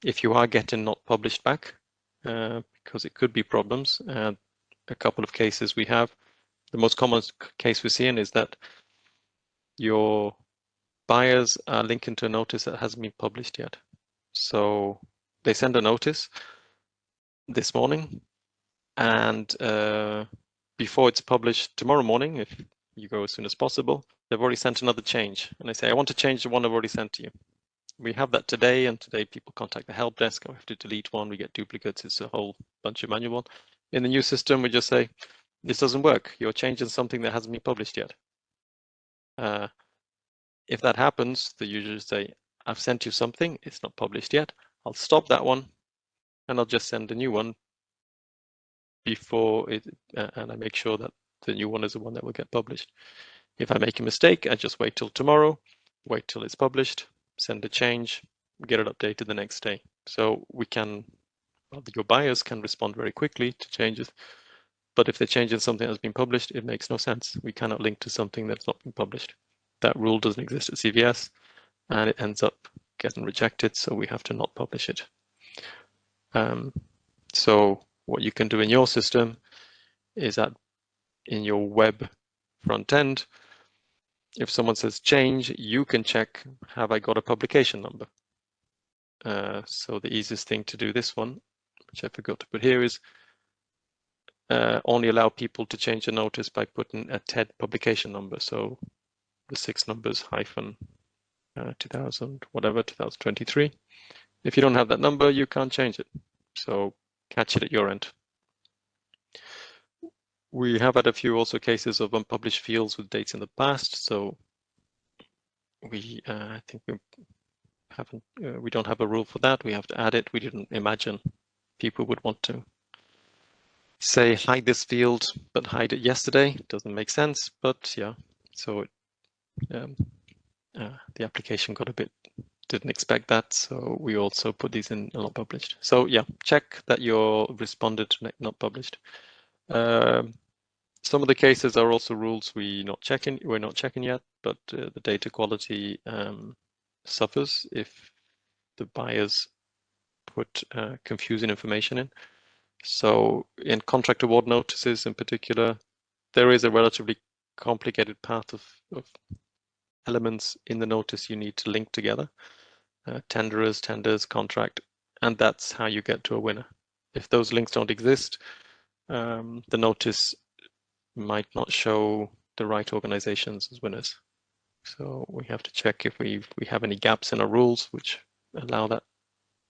B: if you are getting not published back, because it could be problems. A couple of cases we have. The most common case we're seeing is that your buyers are linking to a notice that hasn't been published yet. So they send a notice this morning, and before it's published tomorrow morning, if you go as soon as possible, they've already sent another change. And they say, I want to change the one I've already sent to you. We have that today, and today people contact the help desk. We have to delete one. We get duplicates. It's a whole bunch of manual. In the new system, we just say, this doesn't work. You're changing something that hasn't been published yet. If that happens, the user say, I've sent you something. It's not published yet. I'll stop that one, and I'll just send a new one before it, and I make sure that the new one is the one that will get published. If I make a mistake, I just wait till tomorrow, wait till it's published, send a change, get it updated the next day. So we can, well, your buyers can respond very quickly to changes, but if they change in something that's been published, it makes no sense. We cannot link to something that's not been published. That rule doesn't exist at CVS, and it ends up getting rejected, so we have to not publish it. So what you can do in your system is that in your web front end, if someone says change, you can check, have I got a publication number? So the easiest thing to do this one, which I forgot to put here, is only allow people to change a notice by putting a TED publication number. So the 6 numbers hyphen 2023. If you don't have that number, you can't change it. So catch it at your end. We have had a few also cases of unpublished fields with dates in the past. So we I think we don't have a rule for that. We have to add it. We didn't imagine people would want to say hide this field, but hide it yesterday. Doesn't make sense. But yeah, so the application got a bit, didn't expect that. So we also put these in not published. So yeah, check that you're responded to not published. Some of the cases are also rules we're not checking yet, but the data quality suffers if the buyers put confusing information in. So in contract award notices in particular, there is a relatively complicated path of elements in the notice you need to link together. Tenderers, tenders, contract, and that's how you get to a winner. If those links don't exist, the notice might not show the right organizations as winners. So we have to check if we have any gaps in our rules which allow that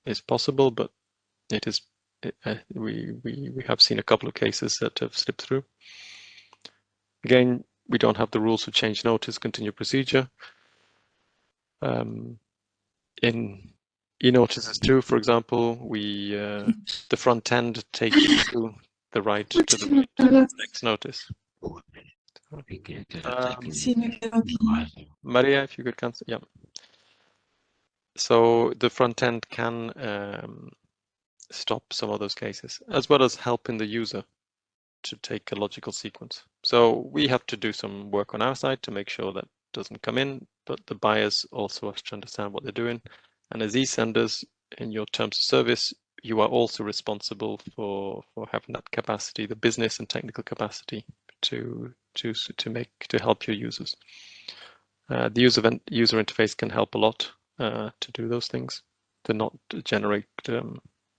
B: is possible, but it is we have seen a couple of cases that have slipped through. Again, we don't have the rules for change notice, continue procedure. In e-notices too, for example, we the front end takes you to the right next notice. Maria, if you could cancel, yeah. So the front end can stop some of those cases, as well as helping the user to take a logical sequence. So we have to do some work on our side to make sure that doesn't come in, but the buyers also have to understand what they're doing. And as eSenders, in your terms of service, you are also responsible for having that capacity, the business and technical capacity to help your users. The user interface can help a lot to do those things, to not generate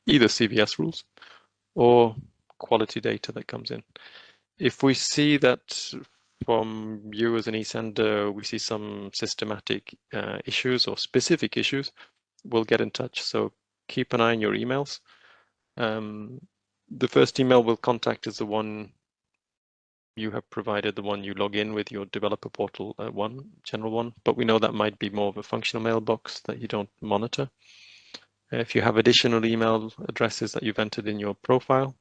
B: either CVS rules or quality data that comes in. If we see that from you as an eSender, we see some systematic issues or specific issues, we'll get in touch. So keep an eye on your emails. The first email we'll contact is the one you have provided, the one you log in with your developer portal general one, but we know that might be more of a functional mailbox that you don't monitor. If you have additional email addresses that you've entered in your profile,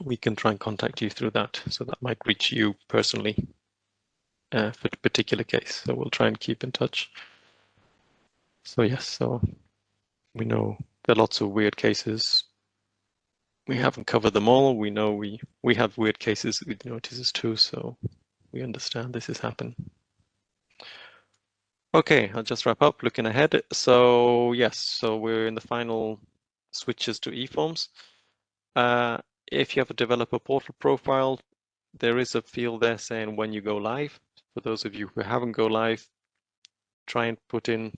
B: we can try and contact you through that. So that might reach you personally for a particular case. So we'll try and keep in touch. So yes, so we know there are lots of weird cases. We haven't covered them all. We know we have weird cases with notices too, so we understand this has happened. Okay, I'll just wrap up looking ahead. So yes, so we're in the final switches to eForms. If you have a developer portal profile, there is a field there saying when you go live. For those of you who haven't go live, try and put in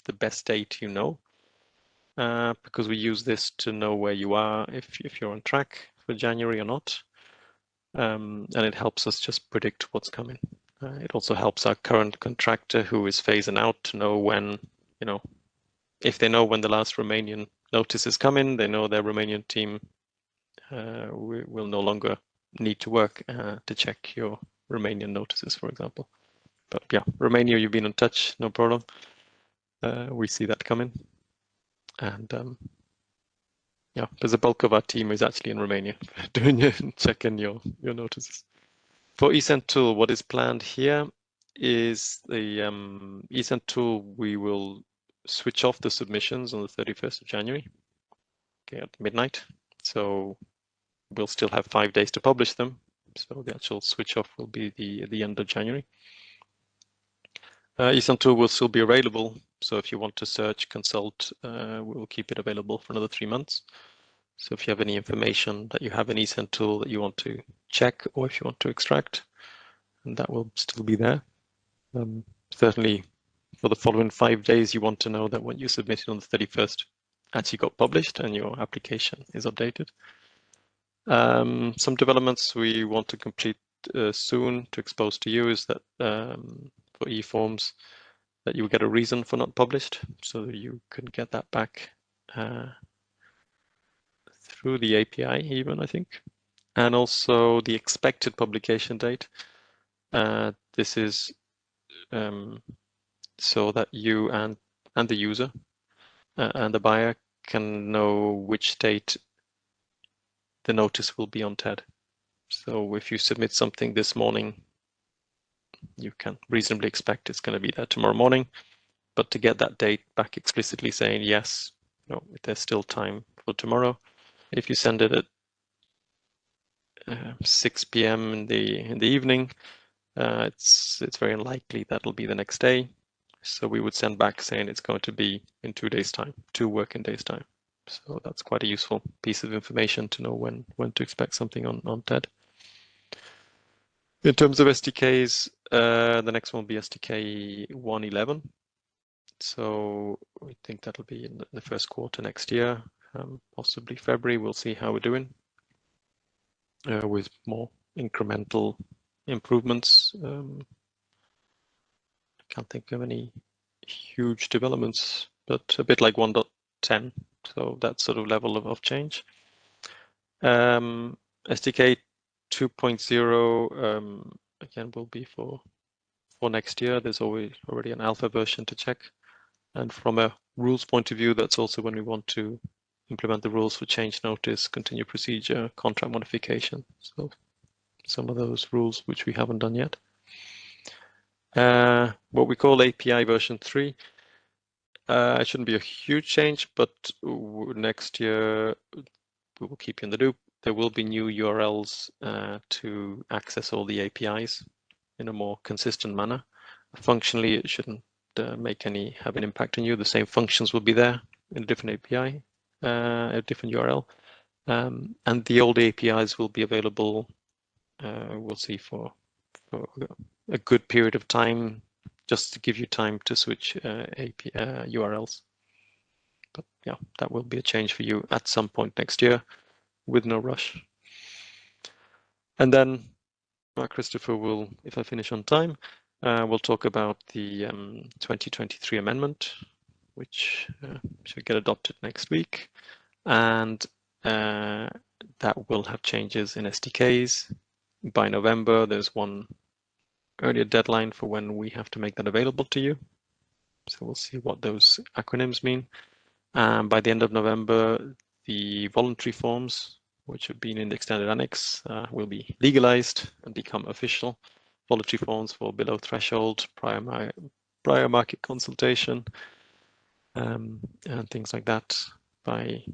B: the best date you know, because we use this to know where you are, if you're on track for January or not. And it helps us just predict what's coming. It also helps our current contractor who is phasing out to know when, if they know when the last Romanian notice is coming, they know their Romanian team will no longer need to work to check your Romanian notices, for example. But yeah, Romania, you've been in touch, no problem. We see that coming. And yeah, there's a bulk of our team is actually in Romania checking your notices. For eSend tool, what is planned here is the eSend tool, we will switch off the submissions on the 31st of January, okay, at midnight. So we'll still have 5 days to publish them. So the actual switch off will be the end of January. eSend tool will still be available. So if you want to search, consult, we'll keep it available for another 3 months. So if you have any information that you have an eSend tool that you want to check, or if you want to extract, and that will still be there. Certainly for the following 5 days, you want to know that what you submitted on the 31st actually got published and your application is updated. Some developments we want to complete soon to expose to you is that for eForms, that you get a reason for not published, so you can get that back through the API even, I think. And also the expected publication date. This is so that you and the user and the buyer can know which date the notice will be on TED. So if you submit something this morning, you can reasonably expect it's going to be there tomorrow morning. But to get that date back explicitly saying, yes, no, there's still time for tomorrow. If you send it at 6 p.m. in the evening, it's very unlikely that'll be the next day. So we would send back saying it's going to be in 2 days' time, 2 working days' time. So that's quite a useful piece of information to know when to expect something on TED. In terms of SDKs, the next one will be SDK 1.11. So we think that'll be in the first quarter next year, possibly February. We'll see how we're doing with more incremental improvements. I can't think of any huge developments, but a bit like 1.10. So that sort of level of change. SDK 2.0 again will be for next year. There's already an alpha version to check. And from a rules point of view, that's also when we want to implement the rules for change notice, continue procedure, contract modification. So some of those rules which we haven't done yet. What we call API version 3. It shouldn't be a huge change, but next year we will keep you in the loop. There will be new URLs to access all the APIs in a more consistent manner. Functionally, it shouldn't have an impact on you. The same functions will be there in a different API, a different URL, and the old APIs will be available. We'll see for a good period of time, just to give you time to switch URLs. But yeah, that will be a change for you at some point next year, with no rush. And then Christopher will, if I finish on time, we'll talk about the 2023 amendment, which should get adopted next week. And that will have changes in SDKs. By November, there's one earlier deadline for when we have to make that available to you. So we'll see what those acronyms mean. By the end of November, the voluntary forms, which have been in the extended annex, will be legalized and become official. Voluntary forms for below threshold, prior market consultation, and things like that by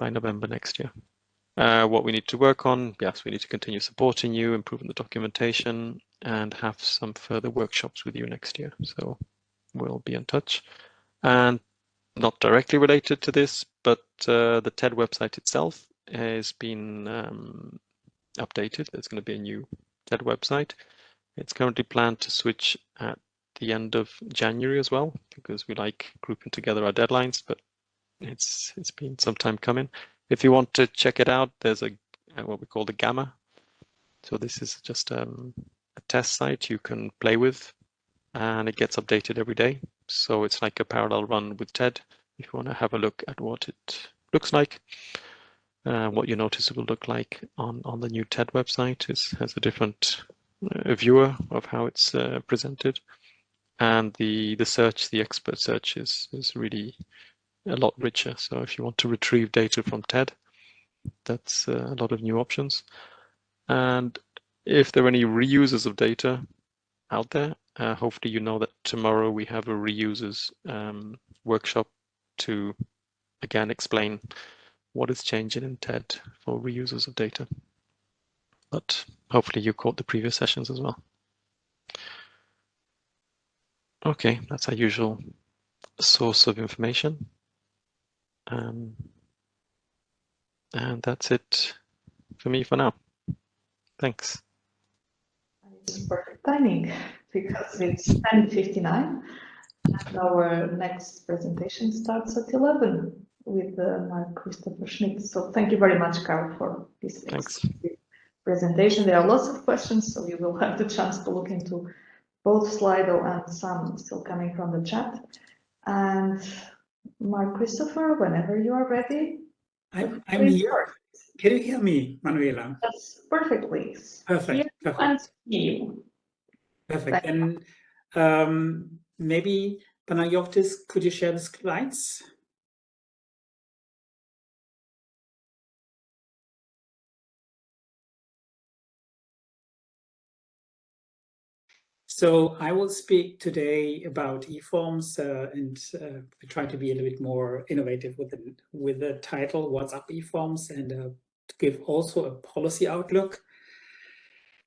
B: November next year. What we need to work on, yes, we need to continue supporting you, improving the documentation, and have some further workshops with you next year. So we'll be in touch. And not directly related to this, but the TED website itself has been updated. There's going to be a new TED website. It's currently planned to switch at the end of January as well, because we like grouping together our deadlines, but it's been some time coming. If you want to check it out, there's what we call the Gamma. So this is just a test site you can play with, and it gets updated every day. So it's like a parallel run with TED. If you want to have a look at what it looks like, what your notice will look like on the new TED website, has a different viewer of how it's presented. And the search, the expert search is really a lot richer. So if you want to retrieve data from TED, that's a lot of new options. And if there are any reusers of data out there, hopefully you know that tomorrow we have a reusers workshop to again explain what is changing in TED for reusers of data. But hopefully you caught the previous sessions as well. Okay, that's our usual source of information. And that's it for me for now. Thanks.
A: It's perfect timing because it's 10:59 and our next presentation starts at 11 with Mark Christopher Schmidt. So thank you very much, Carl, for this presentation. There are lots of questions, so you will have the chance to look into both Slido and some still coming from the chat. And Mark Christopher, whenever you are ready.
C: I'm here. Can you hear me, Manuela?
A: That's perfectly.
C: Perfect.
A: Perfect. And you.
C: Perfect. And maybe Panagiotis, could you share the slides? So I will speak today about eForms and try to be a little bit more innovative with the title "What's Up eForms" and to give also a policy outlook.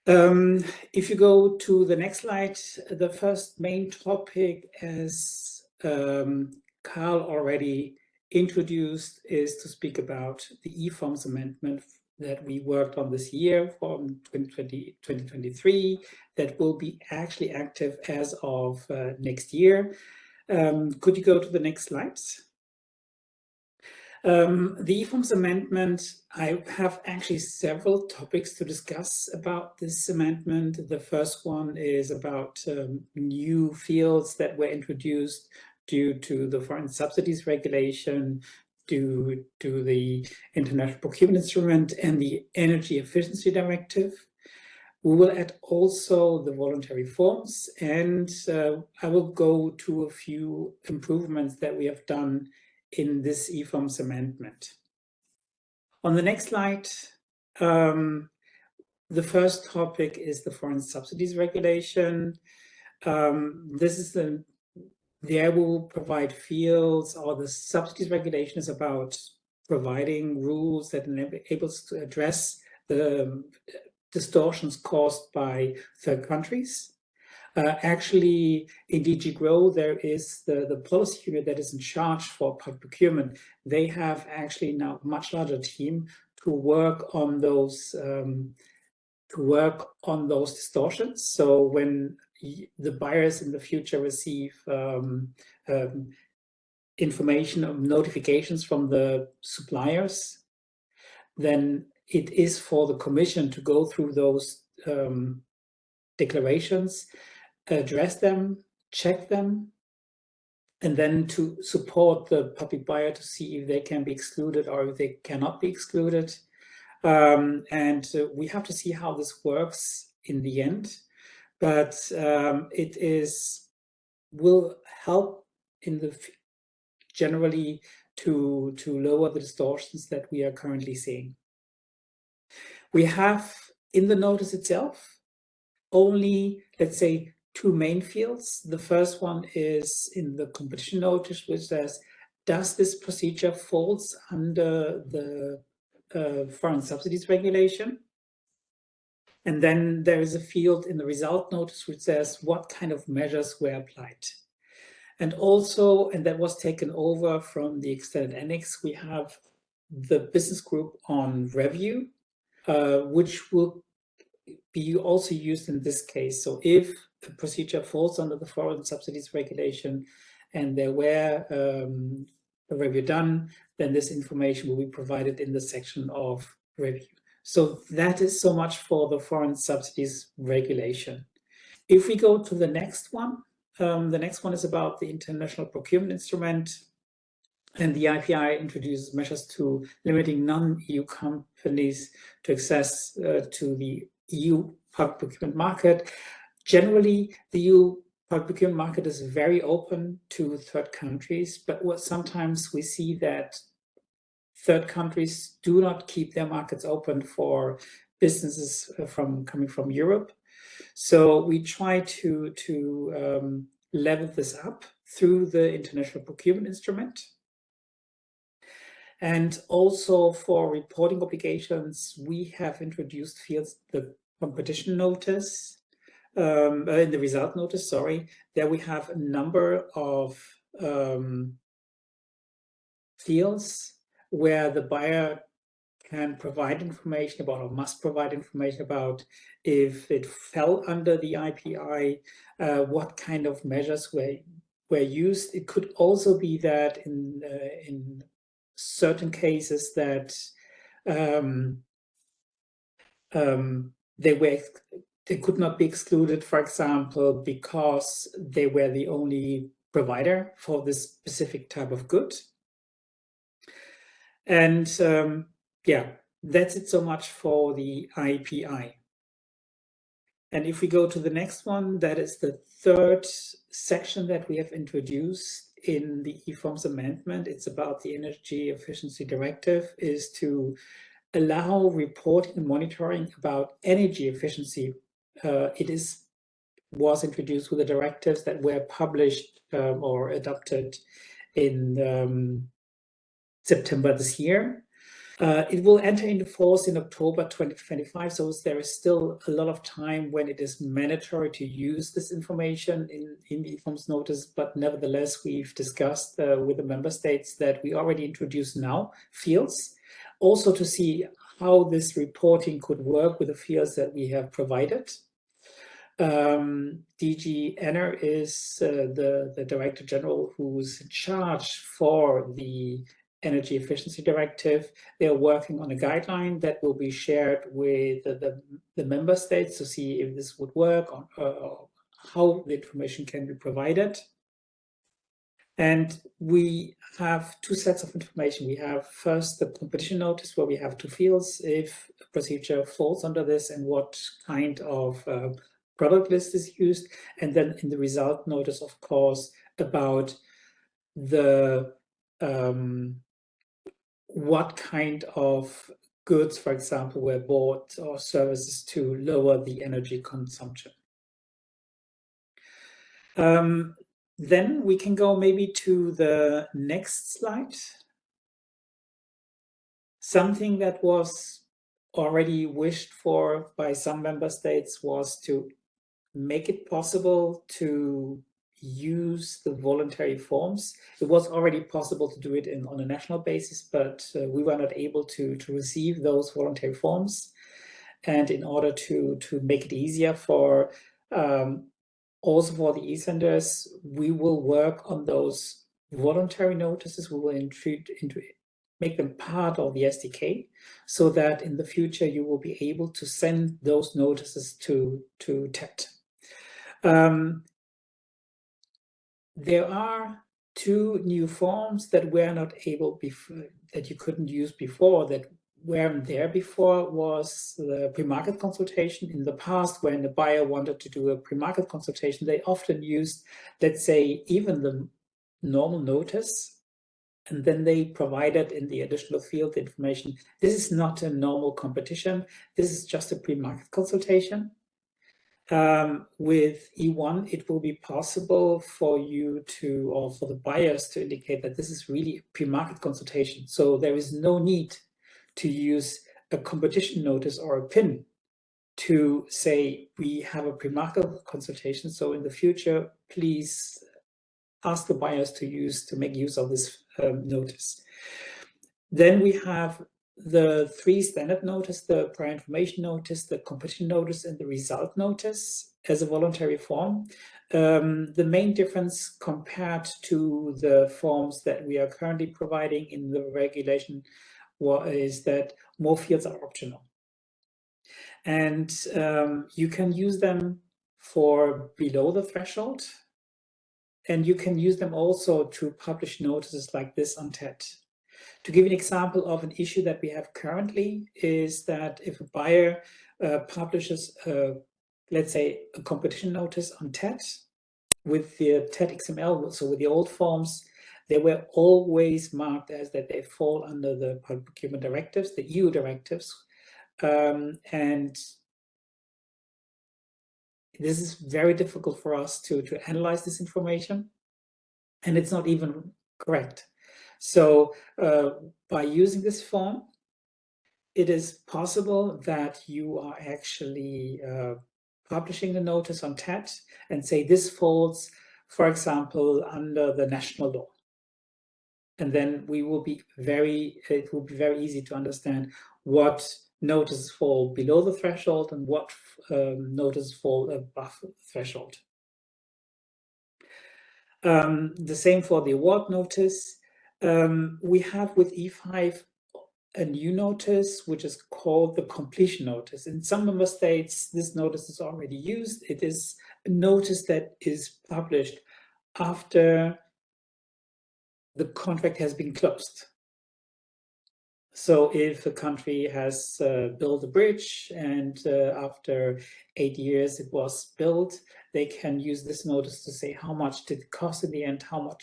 C: If you go to the next slide, the first main topic, as Carl already introduced, is to speak about the eForms amendment that we worked on this year from 2023 that will be actually active as of next year. Could you go to the next slides? The eForms amendment, I have actually several topics to discuss about this amendment. The first one is about new fields that were introduced due to the foreign subsidies regulation, due to the International Procurement Instrument and the Energy Efficiency Directive. We will add also the voluntary forms, and I will go to a few improvements that we have done in this eForms amendment. On the next slide, the first topic is the foreign subsidies regulation. This is there we will provide fields, or the subsidies regulation is about providing rules that enable us to address the distortions caused by third countries. Actually, in DG GROW, there is the policy unit that is in charge for public procurement. They have actually now a much larger team to work on those distortions. So when the buyers in the future receive information or notifications from the suppliers, then it is for the Commission to go through those declarations, address them, check them, and then to support the public buyer to see if they can be excluded or if they cannot be excluded. And we have to see how this works in the end, but will help in generally to lower the distortions that we are currently seeing. We have in the notice itself only, let's say, two main fields. The first one is in the competition notice, which says, does this procedure falls under the foreign subsidies regulation? And then there is a field in the result notice which says what kind of measures were applied. And also, and that was taken over from the extended annex, we have the business group on review, which will be also used in this case. So if a procedure falls under the foreign subsidies regulation and there were a review done, then this information will be provided in the section of review. So that is so much for the foreign subsidies regulation. If we go to the next one is about the International Procurement Instrument. And the IPI introduces measures to limiting non-EU companies to access to the EU public procurement market. Generally, the EU public procurement market is very open to third countries, but sometimes we see that third countries do not keep their markets open for businesses coming from Europe. So we try to level this up through the International Procurement Instrument. And also for reporting obligations, we have introduced fields, the competition notice, in the result notice, sorry, there we have a number of fields where the buyer can provide information about, or must provide information about, if it fell under the IPI, what kind of measures were used. It could also be that in certain cases that they were they could not be excluded, for example, because they were the only provider for this specific type of good. And yeah, that's it so much for the IPI. And if we go to the next one, that is the third section that we have introduced in the eForms amendment. It's about the Energy Efficiency Directive, is to allow reporting and monitoring about energy efficiency. It was introduced with the directives that were published or adopted in September this year. It will enter into force in October 2025, so there is still a lot of time when it is mandatory to use this information in the eForms notice, but nevertheless, we've discussed with the member states that we already introduced now fields, also to see how this reporting could work with the fields that we have provided. DG Enner is the Director General who's in charge for the Energy Efficiency Directive. They are working on a guideline that will be shared with the member states to see if this would work, or how the information can be provided. And we have two sets of information. We have first the competition notice, where we have two fields, if a procedure falls under this and what kind of product list is used. And then in the result notice, of course, about the what kind of goods, for example, were bought or services to lower the energy consumption. Then we can go maybe to the next slide. Something that was already wished for by some member states was to make it possible to use the voluntary forms. It was already possible to do it on a national basis, but we were not able to receive those voluntary forms. And in order to make it easier for also for the eSenders, we will work on those voluntary notices. We will make them part of the SDK, so that in the future you will be able to send those notices to TET. There are two new forms that were not able before, that you couldn't use before, that weren't there before, was the pre-market consultation. In the past, when the buyer wanted to do a pre-market consultation, they often used, let's say, even the normal notice, and then they provided in the additional field the information. This is not a normal competition. This is just a pre-market consultation. With E1, it will be possible for you to, or for the buyers to indicate that this is really a pre-market consultation. So there is no need to use a competition notice or a PIN to say, we have a pre-market consultation. So in the future, please ask the buyers to make use of this notice. Then we have the three standard notice, the prior information notice, the competition notice, and the result notice as a voluntary form. The main difference compared to the forms that we are currently providing in the regulation is that more fields are optional. And you can use them for below the threshold, and you can use them also to publish notices like this on TET. To give an example of an issue that we have currently is that if a buyer publishes, let's say, a competition notice on TET with the TET XML, so with the old forms, they were always marked as that they fall under the public procurement directives, the EU directives. And this is very difficult for us to analyze this information, and it's not even correct. So by using this form, it is possible that you are actually publishing the notice on TET and say this falls, for example, under the national law. And then it will be very easy to understand what notices fall below the threshold and what notices fall above the threshold. The same for the award notice. We have with E5 a new notice, which is called the completion notice. In some member states, this notice is already used. It is a notice that is published after the contract has been closed. So if a country has built a bridge and after 8 years it was built, they can use this notice to say how much did it cost in the end, how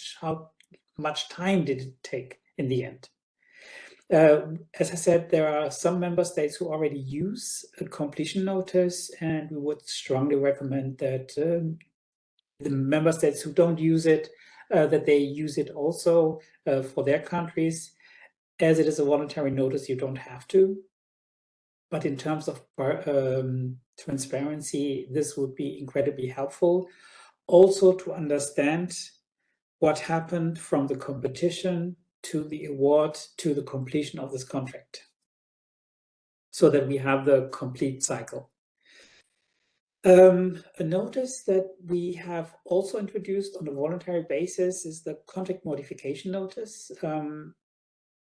C: much time did it take in the end. As I said, there are some member states who already use a completion notice, and we would strongly recommend that the member states who don't use it, that they use it also for their countries. As it is a voluntary notice, you don't have to. But in terms of transparency, this would be incredibly helpful. Also to understand what happened from the competition to the award to the completion of this contract, so that we have the complete cycle. A notice that we have also introduced on a voluntary basis is the contract modification notice.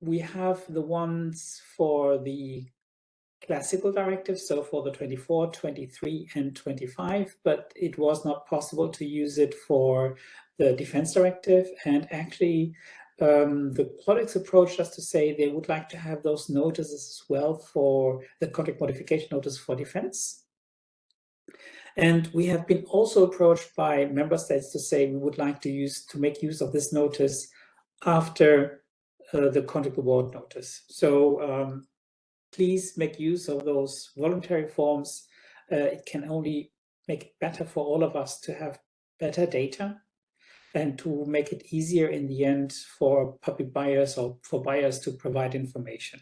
C: We have the ones for the classical directives, so for the 24, 23, and 25, but it was not possible to use it for the defense directive. And actually, the colleagues approached us to say they would like to have those notices as well for the contract modification notice for defense. And we have been also approached by member states to say we would like to make use of this notice after the contract award notice. So please make use of those voluntary forms. It can only make it better for all of us to have better data and to make it easier in the end for public buyers or for buyers to provide information.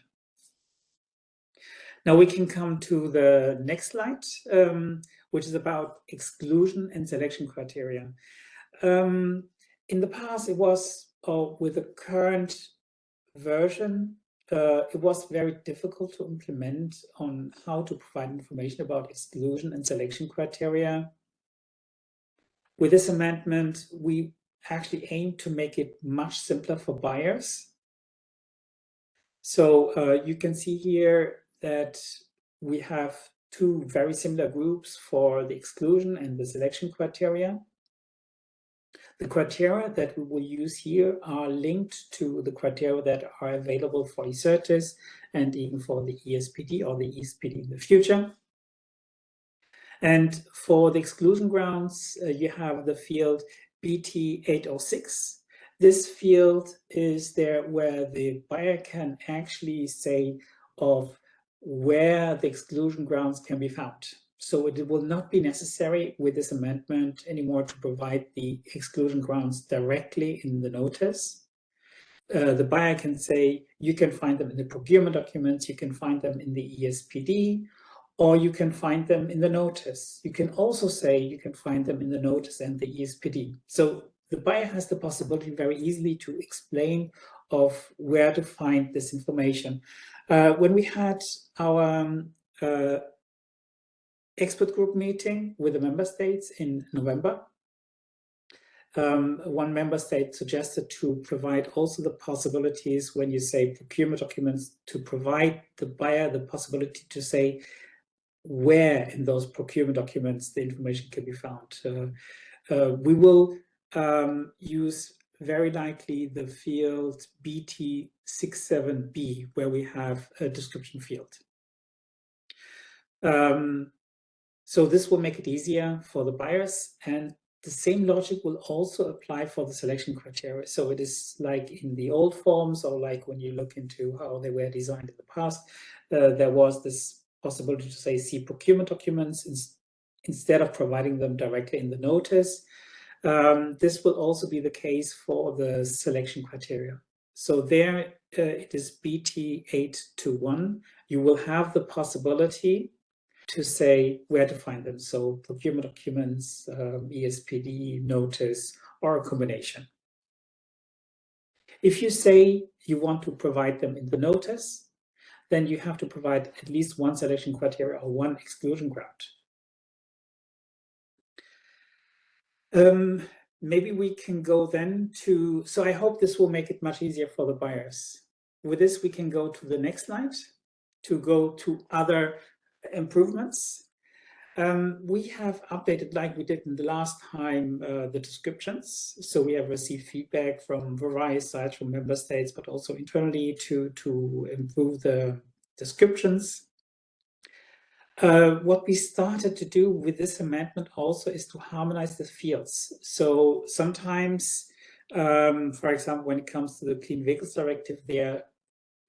C: Now we can come to the next slide, which is about exclusion and selection criteria. In the past, it was with the current version, it was very difficult to implement on how to provide information about exclusion and selection criteria. With this amendment, we actually aim to make it much simpler for buyers. So you can see here that we have two very similar groups for the exclusion and the selection criteria. The criteria that we will use here are linked to the criteria that are available for eSenders and even for the ESPD or the ESPD in the future. And for the exclusion grounds, you have the field BT806. This field is there where the buyer can actually say of where the exclusion grounds can be found. So it will not be necessary with this amendment anymore to provide the exclusion grounds directly in the notice. The buyer can say you can find them in the procurement documents, you can find them in the ESPD, or you can find them in the notice. You can also say you can find them in the notice and the ESPD. So the buyer has the possibility very easily to explain of where to find this information. When we had our expert group meeting with the member states in November, one member state suggested to provide also the possibilities when you say procurement documents to provide the buyer the possibility to say where in those procurement documents the information can be found. We will use very likely the field BT67B, where we have a description field. So this will make it easier for the buyers, and the same logic will also apply for the selection criteria. So it is like in the old forms, or like when you look into how they were designed in the past, there was this possibility to say see procurement documents instead of providing them directly in the notice. This will also be the case for the selection criteria. So there it is BT821. You will have the possibility to say where to find them. So procurement documents, ESPD, notice, or a combination. If you say you want to provide them in the notice, then you have to provide at least one selection criteria or one exclusion ground. Maybe we can go then to, so I hope this will make it much easier for the buyers. with this, we can go to the next slide to go to other improvements. We have updated, like we did in the last time, the descriptions. So we have received feedback from various sites, from member states, but also internally to improve the descriptions. What we started to do with this amendment also is to harmonize the fields. So sometimes, for example, when it comes to the Clean Vehicles Directive, they are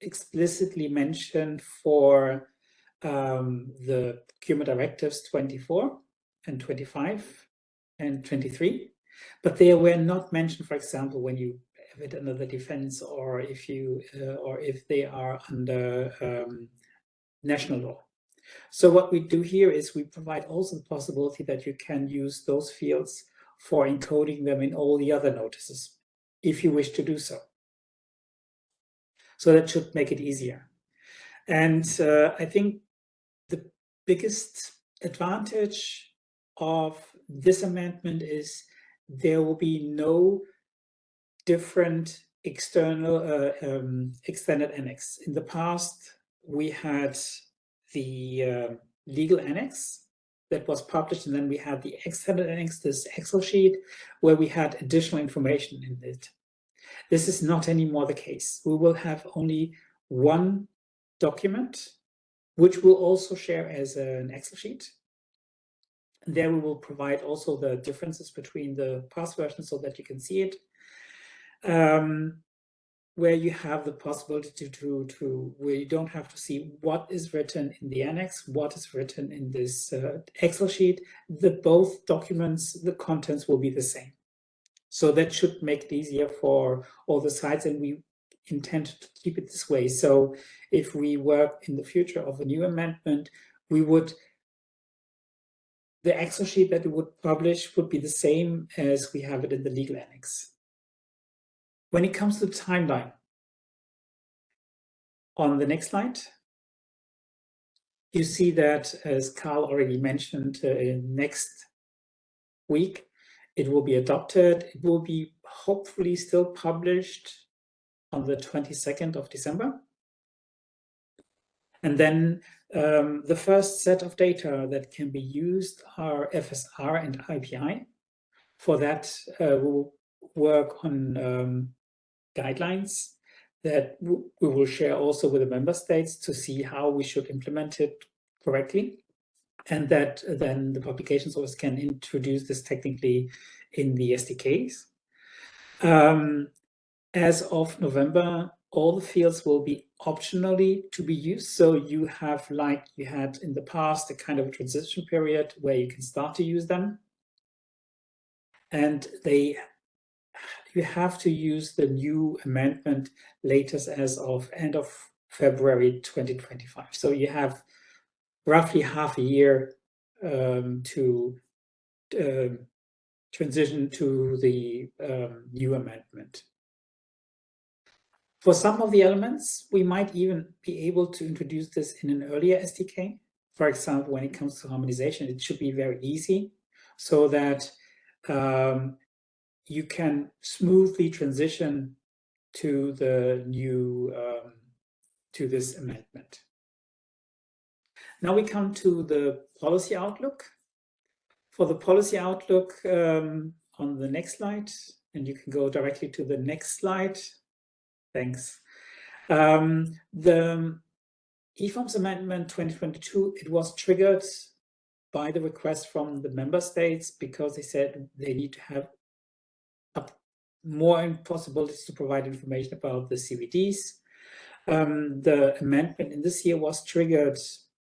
C: explicitly mentioned for the procurement directives 24 and 25 and 23, but they were not mentioned, for example, when you have it under the defense, or if you or if they are under national law. So what we do here is we provide also the possibility that you can use those fields for encoding them in all the other notices, if you wish to do so. So that should make it easier. And I think the biggest advantage of this amendment is there will be no different external extended annex. In the past, we had the legal annex that was published, and then we had the extended annex, this Excel sheet, where we had additional information in it. This is not anymore the case. We will have only one document, which we'll also share as an Excel sheet. There we will provide also the differences between the past versions so that you can see it. Where you have the possibility to where you don't have to see what is written in the annex, what is written in this Excel sheet. Both documents, the contents will be the same. So that should make it easier for all the sites, and we intend to keep it this way. So if we work in the future of a new amendment, the Excel sheet that we would publish would be the same as we have it in the legal annex. When it comes to the timeline, on the next slide, you see that, as Carl already mentioned, next week it will be adopted. It will be hopefully still published on the 22nd of December. And then the first set of data that can be used are FSR and IPI. For that, we'll work on guidelines that we will share also with the member states to see how we should implement it correctly. And that then the publications office can introduce this technically in the SDKs. As of November, all the fields will be optionally to be used. So you have, like you had in the past, a kind of a transition period where you can start to use them. And you have to use the new amendment latest as of end of February 2025. So you have roughly half a year to transition to the new amendment. For some of the elements, we might even be able to introduce this in an earlier SDK. For example, when it comes to harmonization, it should be very easy so that you can smoothly transition to the new, to this amendment. Now we come to the policy outlook. For the policy outlook on the next slide, and you can go directly to the next slide. Thanks. The eForms Amendment 2022, it was triggered by the request from the member states because they said they need to have more possibilities to provide information about the CVDs. The amendment in this year was triggered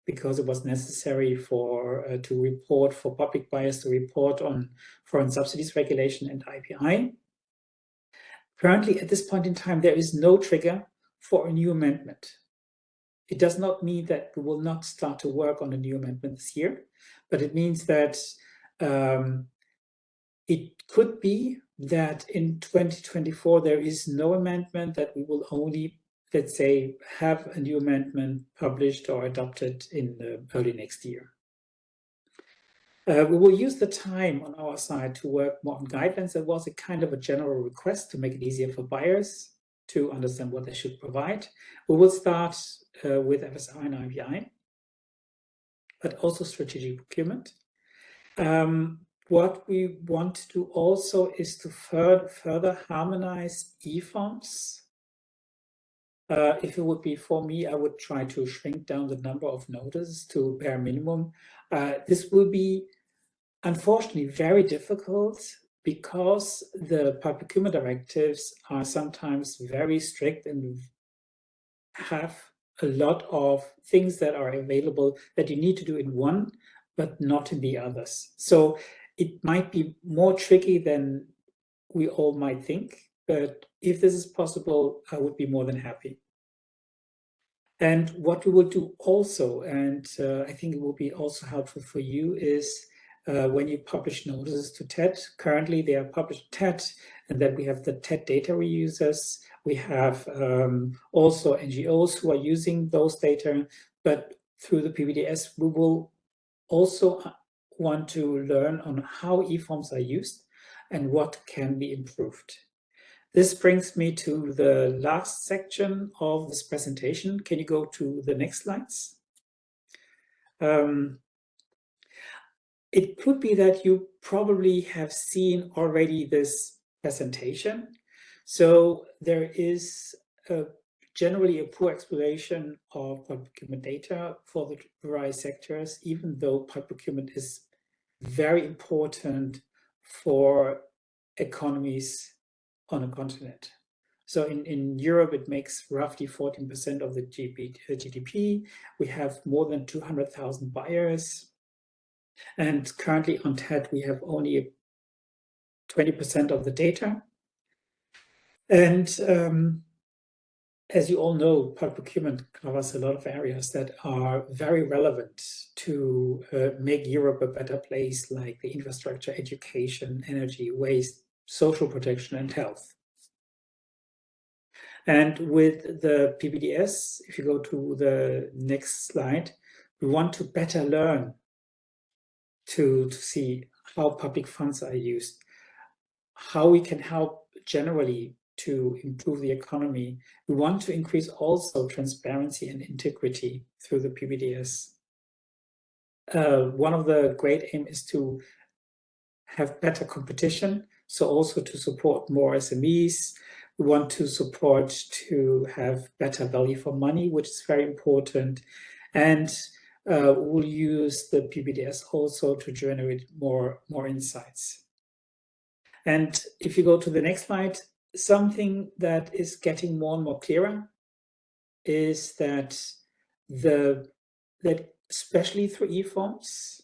C: because it was necessary for to report for public buyers to report on foreign subsidies regulation and IPI. Currently, at this point in time, there is no trigger for a new amendment. It does not mean that we will not start to work on a new amendment this year, but it means that it could be that in 2024 there is no amendment, that we will only, let's say, have a new amendment published or adopted in early next year. We will use the time on our side to work more on guidelines. There was a kind of a general request to make it easier for buyers to understand what they should provide. We will start with FSI and IVI, but also strategic procurement. What we want to do also is to further harmonize eForms. If it would be for me, I would try to shrink down the number of notices to bare minimum. This will be, unfortunately, very difficult because the public procurement directives are sometimes very strict and have a lot of things that are available that you need to do in one, but not in the others. So it might be more tricky than we all might think, but if this is possible, I would be more than happy. And what we will do also, and I think it will be also helpful for you, is when you publish notices to TED, currently they are published to TED, and then we have the TED data reusers. We have also NGOs who are using those data, but through the PBDS, we will also want to learn on how eForms are used and what can be improved. This brings me to the last section of this presentation. Can you go to the next slides? It could be that you probably have seen already this presentation. So there is generally a poor exploration of public procurement data for the various sectors, even though public procurement is very important for economies on a continent. So in Europe, it makes roughly 14% of the GDP. We have more than 200,000 buyers. And currently on TED, we have only 20% of the data. And as you all know, public procurement covers a lot of areas that are very relevant to make Europe a better place, like the infrastructure, education, energy, waste, social protection, and health. And with the PBDS, if you go to the next slide, we want to better learn to see how public funds are used, how we can help generally to improve the economy. We want to increase also transparency and integrity through the PBDS. One of the great aims is to have better competition, so also to support more SMEs. We want to support to have better value for money, which is very important. And we'll use the PBDS also to generate more insights. And if you go to the next slide, something that is getting more and more clearer is that especially through eForms,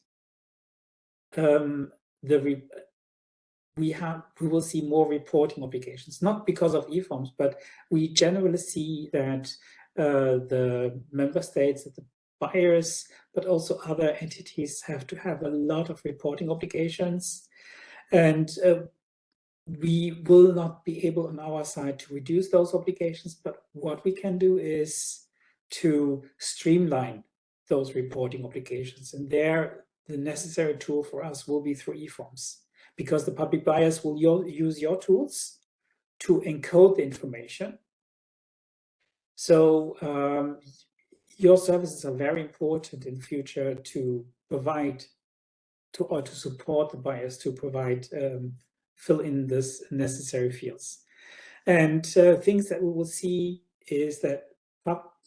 C: we will see more reporting obligations, not because of eForms, but we generally see that the member states, the buyers, but also other entities have to have a lot of reporting obligations. And we will not be able on our side to reduce those obligations, but what we can do is to streamline those reporting obligations. And there, the necessary tool for us will be through eForms, because the public buyers will use your tools to encode the information. So your services are very important in future to provide or to support the buyers to provide fill in this necessary fields. And things that we will see is that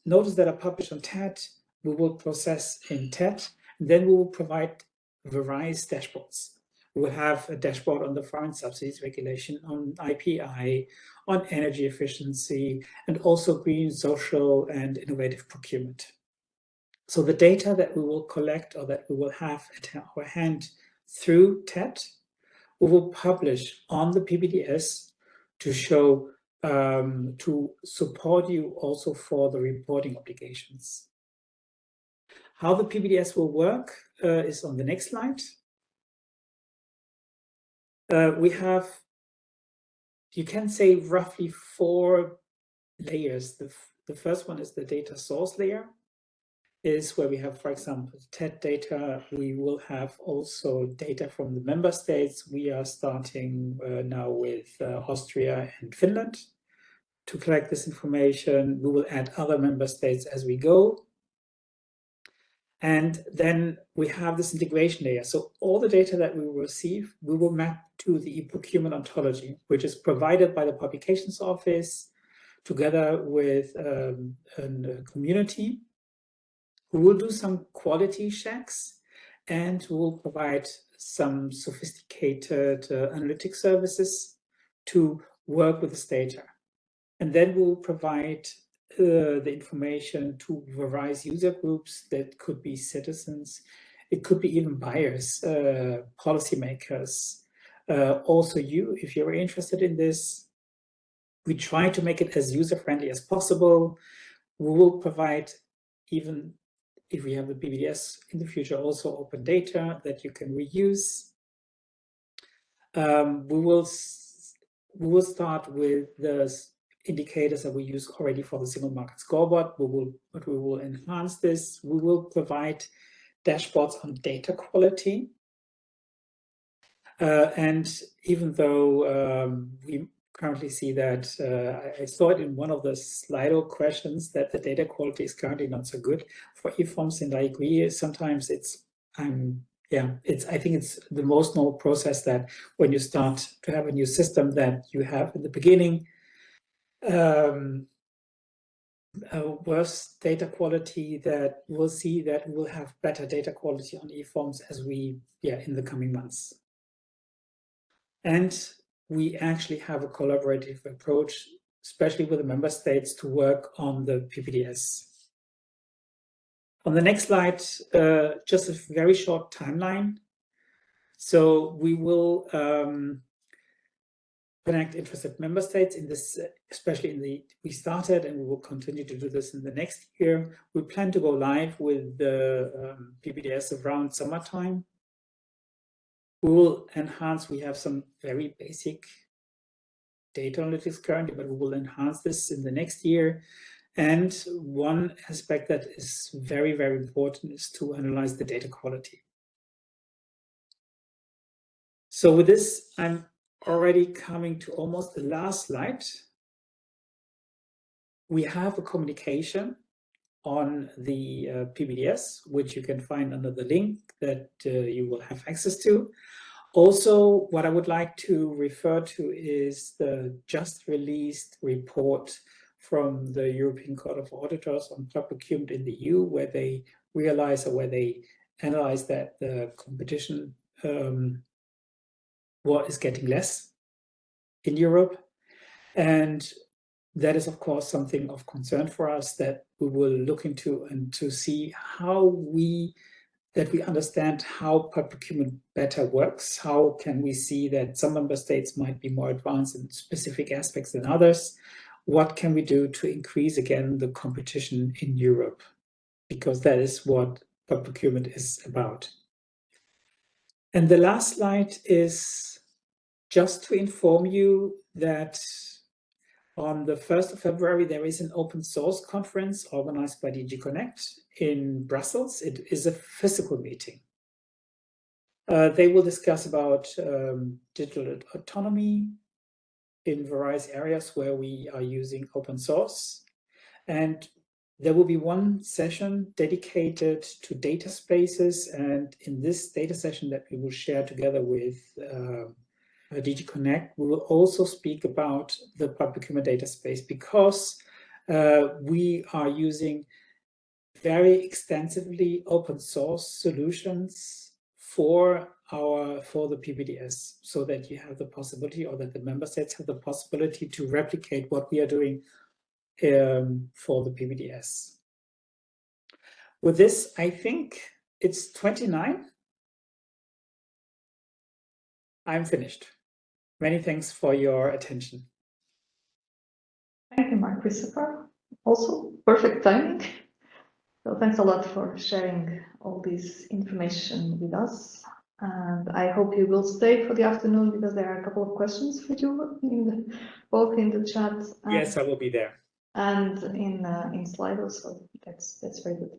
C: notices that are published on TED, we will process in TED, and then we will provide various dashboards. We will have a dashboard on the foreign subsidies regulation, on IPI, on energy efficiency, and also green, social, and innovative procurement. So the data that we will collect or that we will have at our hand through TED, we will publish on the PBDS to show, to support you also for the reporting obligations. How the PBDS will work is on the next slide. We have, you can say, roughly 4 layers. The first one is the data source layer, is where we have, for example, TED data. We will have also data from the member states. We are starting now with Austria and Finland to collect this information. We will add other member states as we go. And then we have this integration layer. So all the data that we will receive, we will map to the e-procurement ontology, which is provided by the Publications Office together with a community who will do some quality checks and who will provide some sophisticated analytic services to work with this data. And then we'll provide the information to various user groups that could be citizens, it could be even buyers, policymakers, also you, if you're interested in this. We try to make it as user-friendly as possible. We will provide, even if we have the PBDS in the future, also open data that you can reuse. We will start with the indicators that we use already for the single market scoreboard. But we will enhance this. We will provide dashboards on data quality. And even though we currently see that, I saw it in one of the Slido questions that the data quality is currently not so good for eForms, and I agree. Sometimes I think it's the most normal process that when you start to have a new system that you have in the beginning worse data quality, that we'll see that we'll have better data quality on eForms as in the coming months. And we actually have a collaborative approach, especially with the member states, to work on the PPDS. On the next slide, just a very short timeline. So we will connect interested member states in this, especially we started and we will continue to do this in the next year. We plan to go live with the PPDS around summertime. We will enhance, we have some very basic data analytics currently, but we will enhance this in the next year. And one aspect that is very, very important is to analyze the data quality. So with this, I'm already coming to almost the last slide. We have a communication on the PBDS, which you can find under the link that you will have access to. Also, what I would like to refer to is the just released report from the European Court of Auditors on public procurement in the EU, where they realize, or where they analyze that the competition is getting less in Europe. And that is, of course, something of concern for us that we will look into, and to see how we understand how public procurement better works. How can we see that some member states might be more advanced in specific aspects than others? What can we do to increase, again, the competition in Europe? Because that is what public procurement is about. And the last slide is just to inform you that on the 1st of February, there is an open source conference organized by DG Connect in Brussels. It is a physical meeting. They will discuss about digital autonomy in various areas where we are using open source. And there will be one session dedicated to data spaces. And in this data session that we will share together with DG Connect, we will also speak about the public procurement data space, because we are using very extensively open source solutions for the PPDS, so that you have the possibility, or that the member states have the possibility, to replicate what we are doing for the PPDS. With this, I think it's 29. I'm finished. Many thanks for your attention.
A: Thank you, Mark Christopher. Also, perfect timing. So thanks a lot for sharing all this information with us. And I hope you will stay for the afternoon, because there are a couple of questions for you, both in the chat.
C: Yes, I will be there.
A: And in Slido, so that's very good.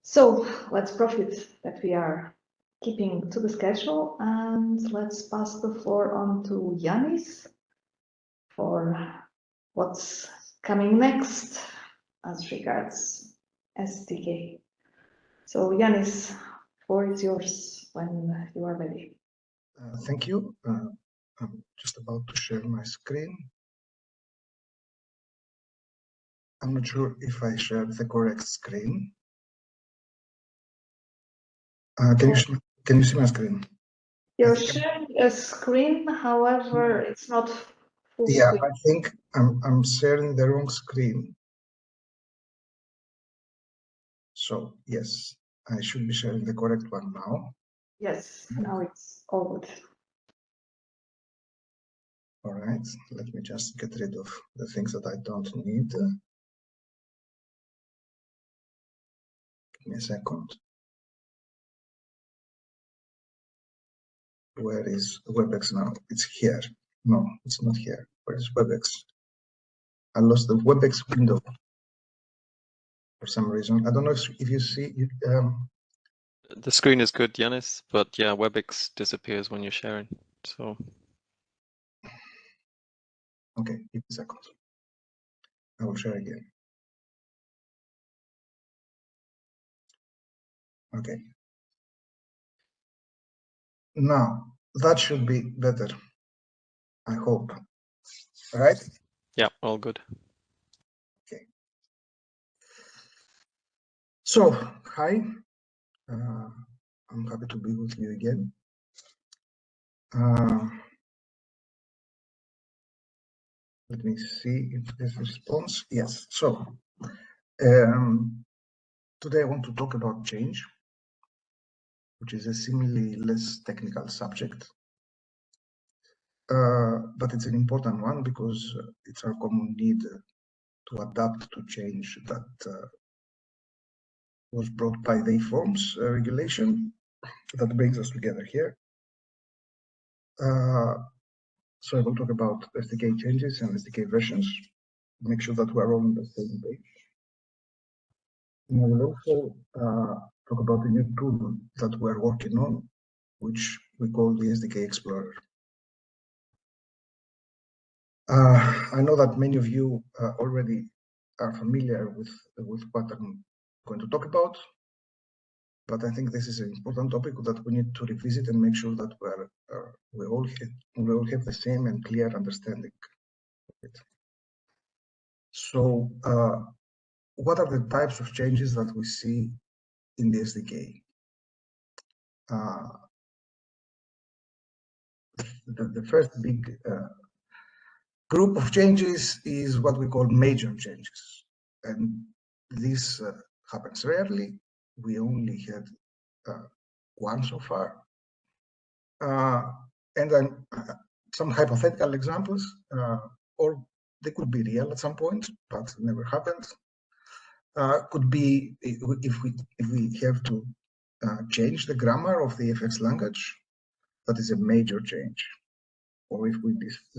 A: So let's profit that we are keeping to the schedule, and let's pass the floor on to Yanis for what's coming next as regards SDK. So Yanis, floor is yours when you are ready.
D: Thank you. I'm just about to share my screen. I'm not sure if I shared the correct screen. Can you see my screen?
A: You're sharing a screen, however, it's not full
D: Yeah,
A: screen.
D: I think I'm sharing the wrong screen. So yes, I should be sharing the correct one now.
A: Yes, now it's all good.
D: All right, let me just get rid of the things that I don't need. Give me a second. Where is WebEx now? It's here. No, it's not here. Where is WebEx? I lost the WebEx window for some reason. I don't know if you see it.
B: The screen is good, Yanis, but yeah, WebEx disappears when you're sharing. So
D: Okay, give me a second. I will share again. Okay. Now that should be better. I hope. All right.
B: yeah, all good.
D: Okay. So hi. I'm happy to be with you again. Let me see if there's a response. Yes. So today I want to talk about change, which is a seemingly less technical subject, but it's an important one because it's our common need to adapt to change that was brought by the eForms regulation that brings us together here. So I will talk about SDK changes and SDK versions, make sure that we're all on the same page. And I will also talk about the new tool that we're working on, which we call the SDK Explorer. I know that many of you already are familiar with what I'm going to talk about, but I think this is an important topic that we need to revisit and make sure that we all have the same and clear understanding of it. So, what are the types of changes that we see in the SDK? The first big group of changes is what we call major changes, and this happens rarely. We only had one so far, and then some hypothetical examples, or they could be real at some point, but never happened. Could be if we have to change the grammar of the FX language, that is a major change. Or if we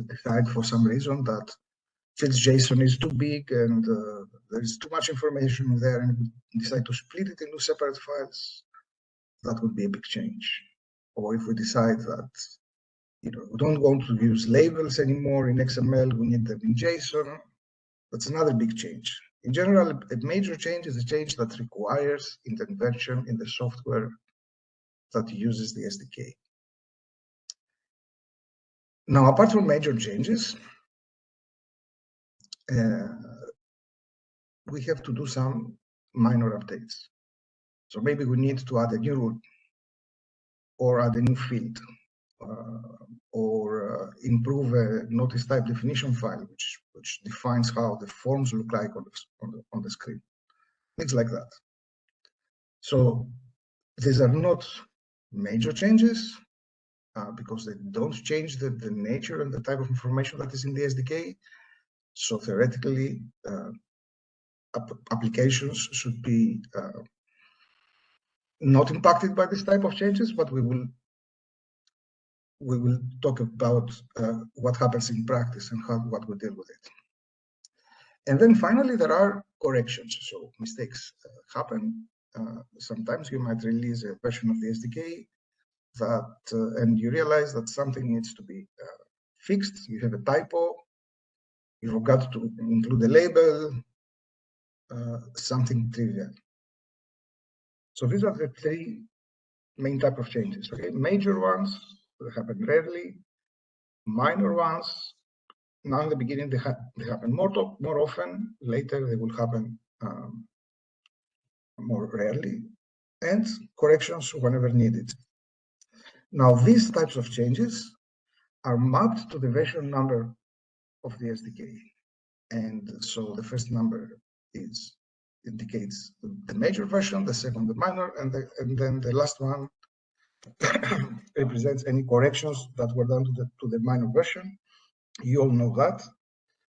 D: decide for some reason that JSON is too big and there is too much information there, and we decide to split it into separate files, that would be a big change. Or if we decide that we don't want to use labels anymore in XML, we need them in JSON, that's another big change. In general, a major change is a change that requires intervention in the software that uses the SDK. Now, apart from major changes, we have to do some minor updates. So maybe we need to add a new rule, or add a new field, or improve a notice type definition file, which defines how the forms look like on the screen, things like that. So these are not major changes because they don't change the nature and the type of information that is in the SDK. So theoretically, applications should be not impacted by this type of changes, but we will talk about what happens in practice and what we deal with it. And then finally, there are corrections. So mistakes happen. Sometimes you might release a version of the SDK and you realize that something needs to be fixed. You have a typo, you forgot to include a label, something trivial. So these are the three main type of changes. Okay, major ones they happen rarely, minor ones now in the beginning they happen more often. Later they will happen more rarely, and corrections whenever needed. Now these types of changes are mapped to the version number of the SDK, and so the first number indicates the major version, the second the minor, and then the last one represents any corrections that were done to the minor version. You all know that,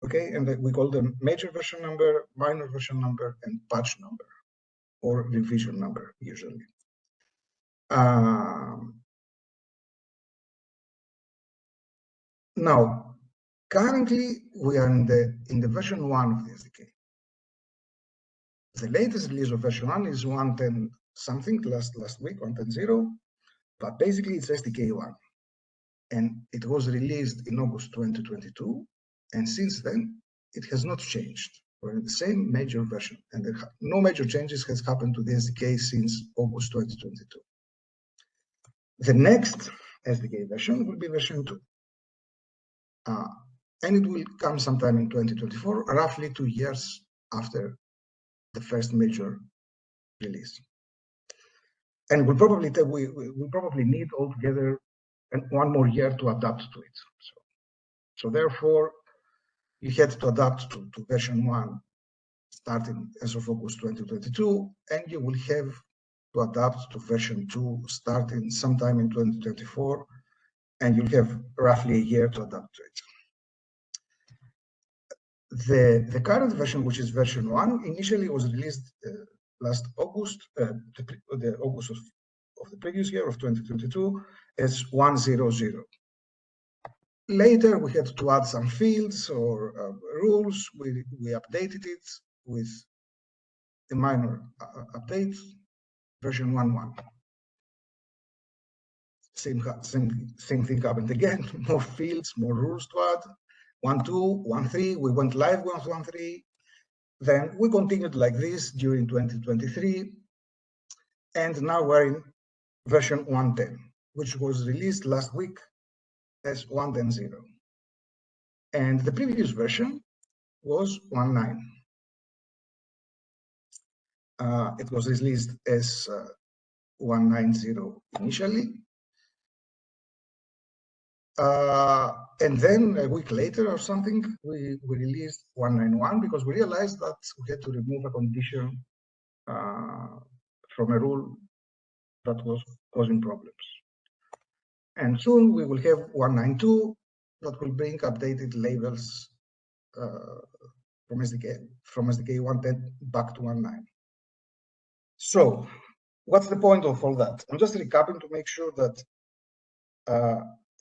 D: okay? And we call them major version number, minor version number, and patch number, or revision number usually. Now, currently we are in the version 1 of the SDK. The latest release of version 1 is 1.10 something, last week, 1.10.0, but basically it's SDK 1. And it was released in August 2022, and since then it has not changed. We're in the same major version, and no major changes has happened to the SDK since August 2022. The next SDK version will be version 2, and it will come sometime in 2024, roughly 2 years after the first major release. And we'll probably need altogether one more year to adapt to it. So therefore, you had to adapt to version 1 starting as of August 2022, and you will have to adapt to version 2 starting sometime in 2024, and you'll have roughly a year to adapt to it. The current version, which is version 1, initially was released last August, the August of the previous year of 2022, as 1.0.0. Later, we had to add some fields or rules. We updated it with a minor update, version 1.1. Same thing happened again, more fields, more rules to add. 1.2, 1.3, we went live with 1.3. Then we continued like this during 2023. And now we're in version 1.10, which was released last week as 1.10.0. And the previous version was 1.9. It was released as 1.9.0 initially. And then a week later or something, we released 1.9.1 because we realized that we had to remove a condition from a rule that was causing problems. And soon we will have 1.9.2 that will bring updated labels from SDK 1.10 back to 1.9. So what's the point of all that? I'm just recapping to make sure that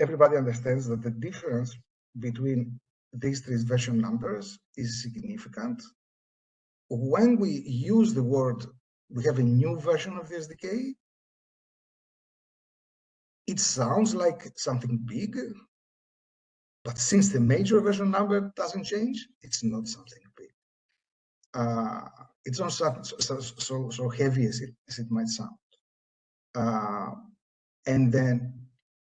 D: everybody understands that the difference between these three version numbers is significant. When we use the word, we have a new version of the SDK, it sounds like something big, but since the major version number doesn't change, it's not something big. It's not so heavy as it might sound. And then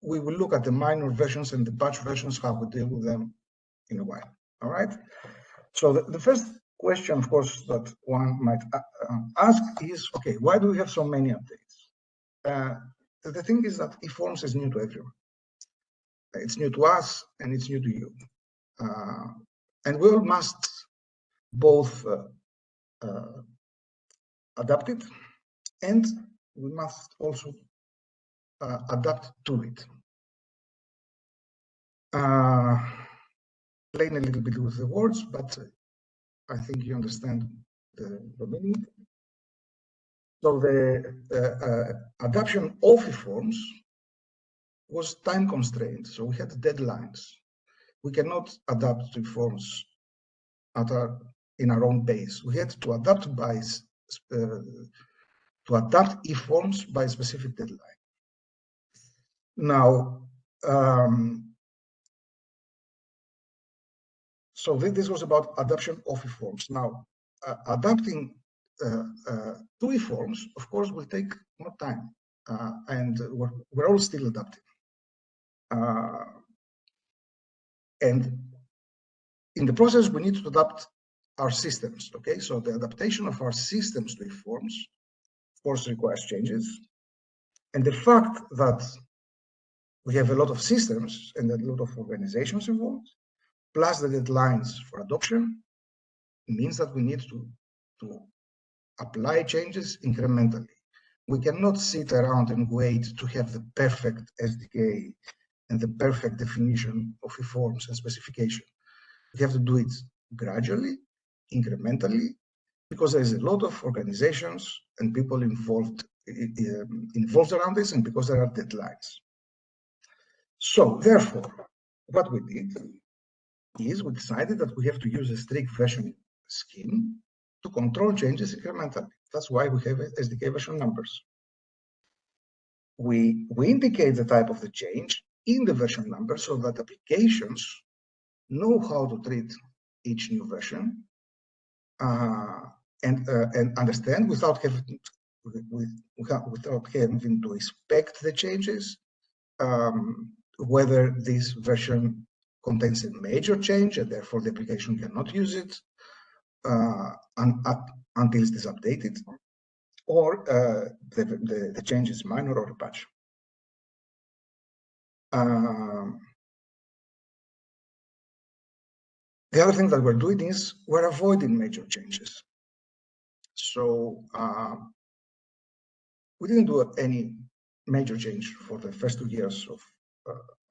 D: we will look at the minor versions and the patch versions, how we deal with them in a while. All right. So the first question, of course, that one might ask is, okay, why do we have so many updates? The thing is that eForms is new to everyone. It's new to us and it's new to you. And we all must both adapt it, and we must also adapt to it. Playing a little bit with the words, but I think you understand the meaning. So the adoption of eForms was time constrained, so we had deadlines. We cannot adapt to eForms in our own pace. We had to adapt eForms by a specific deadline. Now, So this was about adoption of eForms. Now, adapting to eForms, of course, will take more time, and we're all still adapting. And in the process, we need to adapt our systems, okay? So the adaptation of our systems to eForms, of course, requires changes. And the fact that we have a lot of systems and a lot of organizations involved, plus the deadlines for adoption, means that we need to apply changes incrementally. We cannot sit around and wait to have the perfect SDK and the perfect definition of eForms and specification. We have to do it gradually, incrementally, because there is a lot of organizations and people involved around this, and because there are deadlines. So therefore, what we did is we decided that we have to use a strict version scheme to control changes incrementally. That's why we have SDK version numbers. We indicate the type of the change in the version number so that applications know how to treat each new version and understand without having to inspect the changes, whether this version contains a major change and therefore the application cannot use it until it is updated, or the change is minor or a patch. The other thing that we're doing is we're avoiding major changes. So we didn't do any major change for the first 2 years of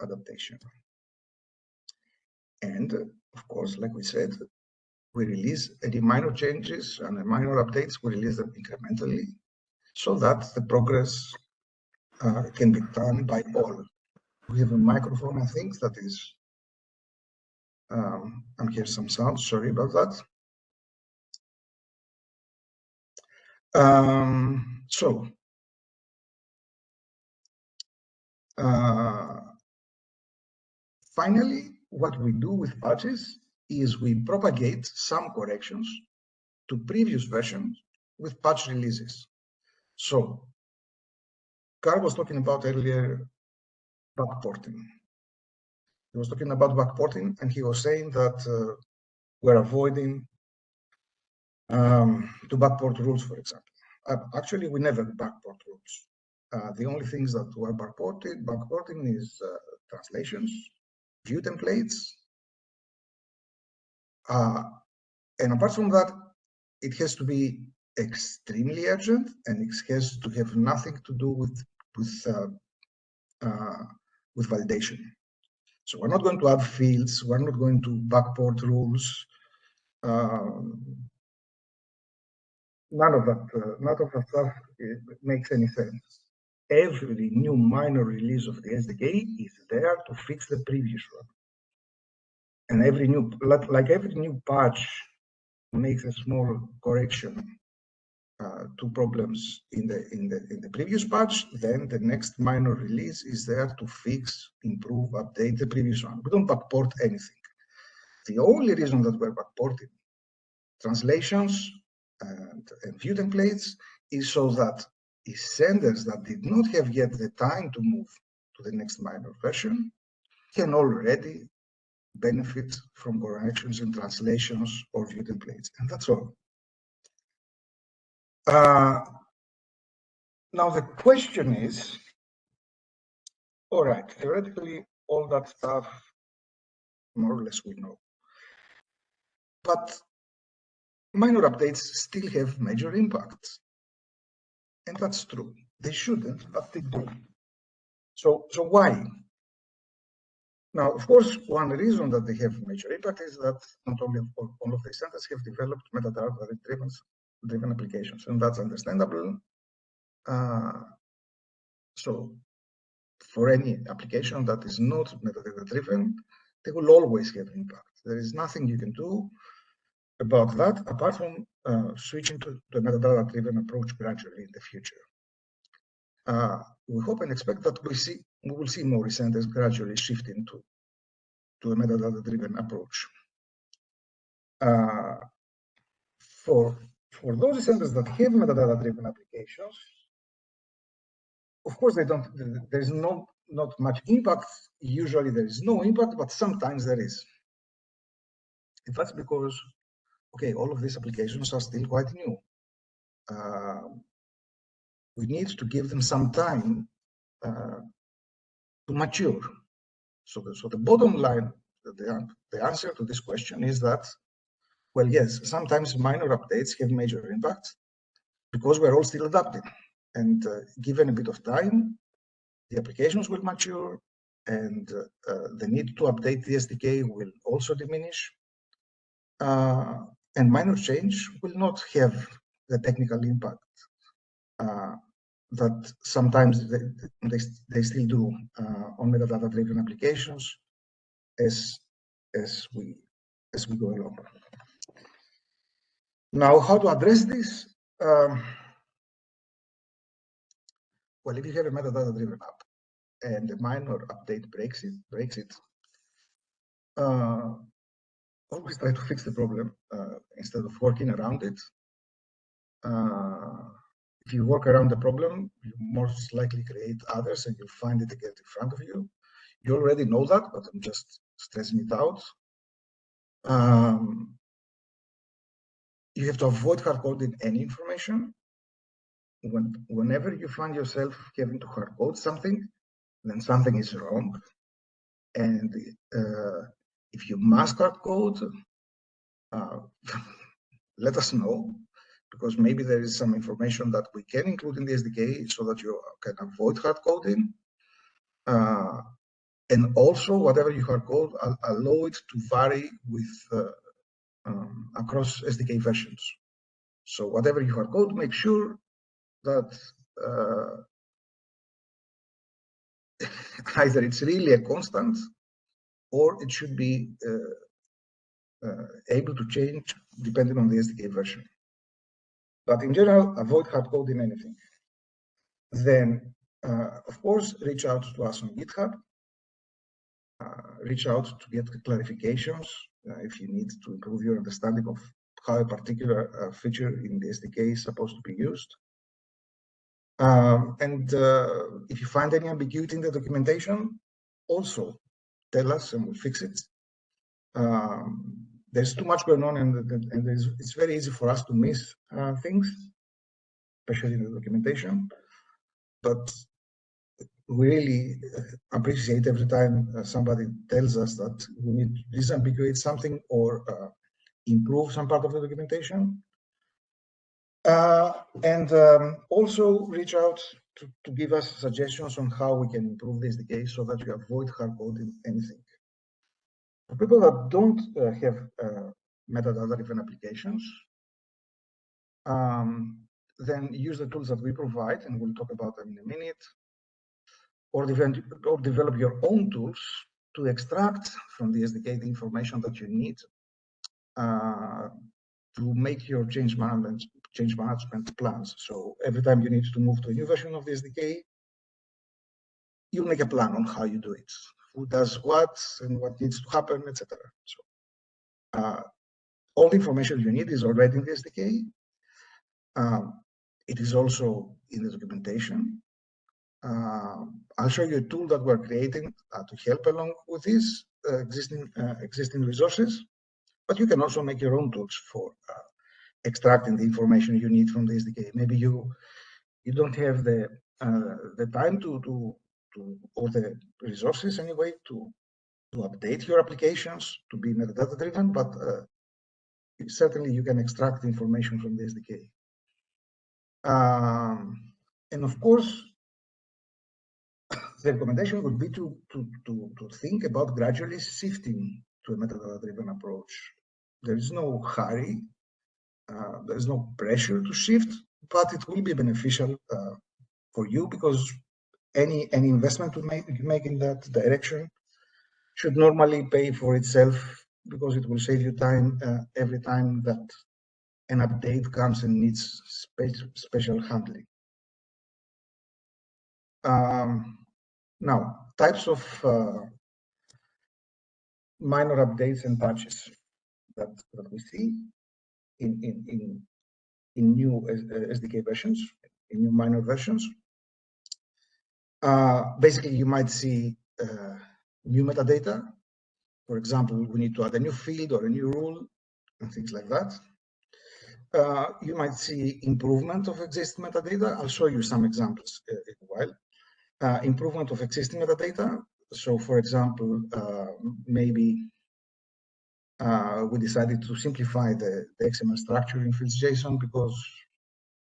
D: adaptation. And of course, like we said, we release any minor changes and minor updates, we release them incrementally so that the progress can be done by all. We have a microphone, I think, that is, I'm hearing some sound, sorry about that. Finally, what we do with patches is we propagate some corrections to previous versions with patch releases. So, Carl was talking about earlier backporting. He was talking about backporting, and he was saying that we're avoiding to backport rules, for example. Actually, we never backport rules. The only things that were backporting is translations, view templates, and apart from that, it has to be extremely urgent, and it has to have nothing to do with validation. So we're not going to add fields. We're not going to backport rules. None of that stuff makes any sense. Every new minor release of the SDK is there to fix the previous one. And every new, like every new patch makes a small correction to problems in the previous patch, then the next minor release is there to fix, improve, update the previous one. We don't backport anything. The only reason that we're backporting translations and view templates is so that eSenders that did not have yet the time to move to the next minor version can already benefit from corrections in translations or view templates, and that's all. Now the question is, all right, theoretically, all that stuff, more or less we know. But minor updates still have major impacts. And that's true. They shouldn't, but they do. So why? Now, of course, one reason that they have major impact is that not only all of the centers have developed metadata-driven applications, and that's understandable. So for any application that is not metadata-driven, they will always have impact. There is nothing you can do about that apart from switching to a metadata-driven approach gradually in the future. We hope and expect that we will see more eSenders gradually shifting to a metadata-driven approach. For those eSenders that have metadata-driven applications, of course, there's not much impact. Usually there is no impact, but sometimes there is. And that's because, okay, all of these applications are still quite new. We need to give them some time to mature. So the bottom line, the answer to this question is that, well, yes, sometimes minor updates have major impact because we're all still adapting. And given a bit of time, the applications will mature, and the need to update the SDK will also diminish. And minor change will not have the technical impact that sometimes they still do on metadata-driven applications as we go along. Now, how to address this? Well, if you have a metadata-driven app and a minor update breaks it, always try to fix the problem instead of working around it. If you work around the problem, you most likely create others and you'll find it again in front of you. You already know that, but I'm just stressing it out. You have to avoid hard-coding any information. Whenever you find yourself having to hard-code something, then something is wrong. And if you must hard-code, let us know, because maybe there is some information that we can include in the SDK so that you can avoid hard-coding. And also, whatever you hard-code, allow it to vary with across SDK versions. So whatever you hard-code, make sure that either it's really a constant or it should be able to change depending on the SDK version. But in general, avoid hard-coding anything. Then, of course, reach out to us on GitHub. Reach out to get clarifications if you need to improve your understanding of how a particular feature in the SDK is supposed to be used. And if you find any ambiguity in the documentation, also tell us and we'll fix it. There's too much going on, and it's very easy for us to miss things, especially in the documentation. But we really appreciate every time somebody tells us that we need to disambiguate something or improve some part of the documentation. And also reach out to give us suggestions on how we can improve the SDK so that you avoid hard-coding anything. For people that don't have metadata-driven applications, then use the tools that we provide, and we'll talk about them in a minute, or develop your own tools to extract from the SDK the information that you need to make your change management plans. So every time you need to move to a new version of the SDK, you make a plan on how you do it, who does what and what needs to happen, etc. So all the information you need is already in the SDK. It is also in the documentation. I'll show you a tool that we're creating to help along with these existing resources, but you can also make your own tools for extracting the information you need from the SDK. Maybe you don't have the time to or the resources anyway to update your applications to be metadata driven, but certainly you can extract information from the SDK. And of course, the recommendation would be to think about gradually shifting to a metadata-driven approach. There is no hurry, there is no pressure to shift, but it will be beneficial for you because any investment you make in that direction should normally pay for itself because it will save you time every time that an update comes and needs special handling. Now, types of minor updates and patches. that we see in new SDK versions, in new minor versions. Basically, you might see new metadata. For example, we need to add a new field or a new rule and things like that. You might see improvement of existing metadata. I'll show you some examples in a while. Improvement of existing metadata. So, for example, maybe we decided to simplify the XML structure in fields.json because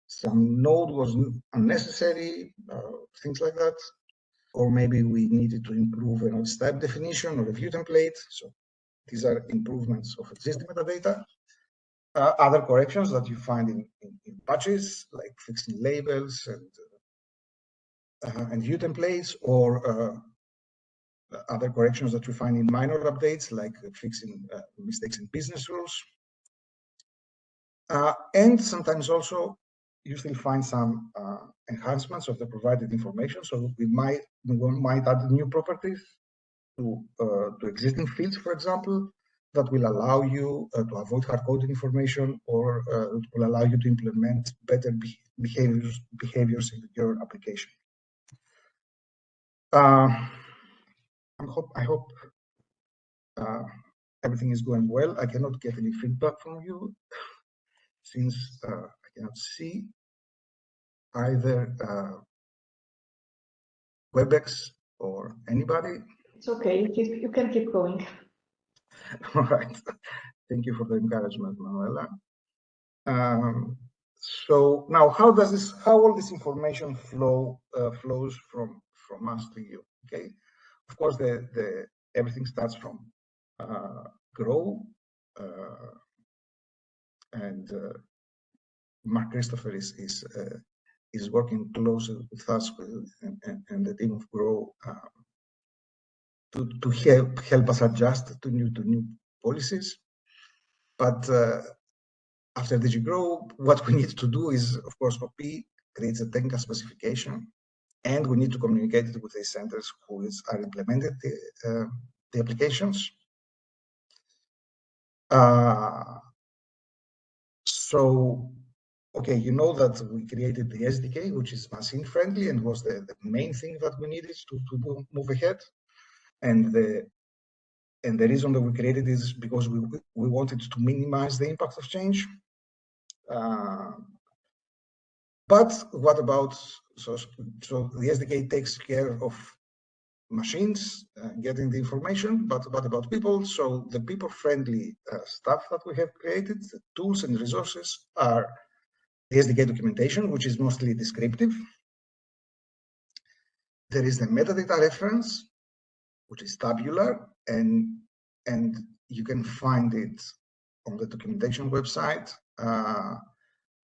D: some node was unnecessary, things like that. Or maybe we needed to improve an type definition or a view template. So these are improvements of existing metadata. Other corrections that you find in patches, like fixing labels and view templates, or other corrections that you find in minor updates, like fixing mistakes in business rules. And sometimes also you still find some enhancements of the provided information. So we might add new properties to existing fields, for example, that will allow you to avoid hard-coded information, or will allow you to implement better behaviors in your application. I hope everything is going well. I cannot get any feedback from you since I cannot see either WebEx or anybody.
A: It's okay. You can keep going.
D: All right. Thank you for the encouragement, Manuela. So now, how all this information flows from us to you? Okay. Of course, everything starts from Grow, and Mark Christopher is working closely with us and the team of Grow to help us adjust to new policies. But after DG Grow, what we need to do is, of course, create a technical specification, and we need to communicate it with the eSenders who are implemented the applications. So, okay, you know that we created the SDK, which is machine friendly and was the main thing that we needed to move ahead. And the reason that we created is because we wanted to minimize the impact of change. But what about, so the SDK takes care of machines getting the information, but what about people? So the people-friendly stuff that we have created, the tools and resources, are the SDK documentation, which is mostly descriptive. There is the metadata reference, which is tabular, and you can find it on the documentation website,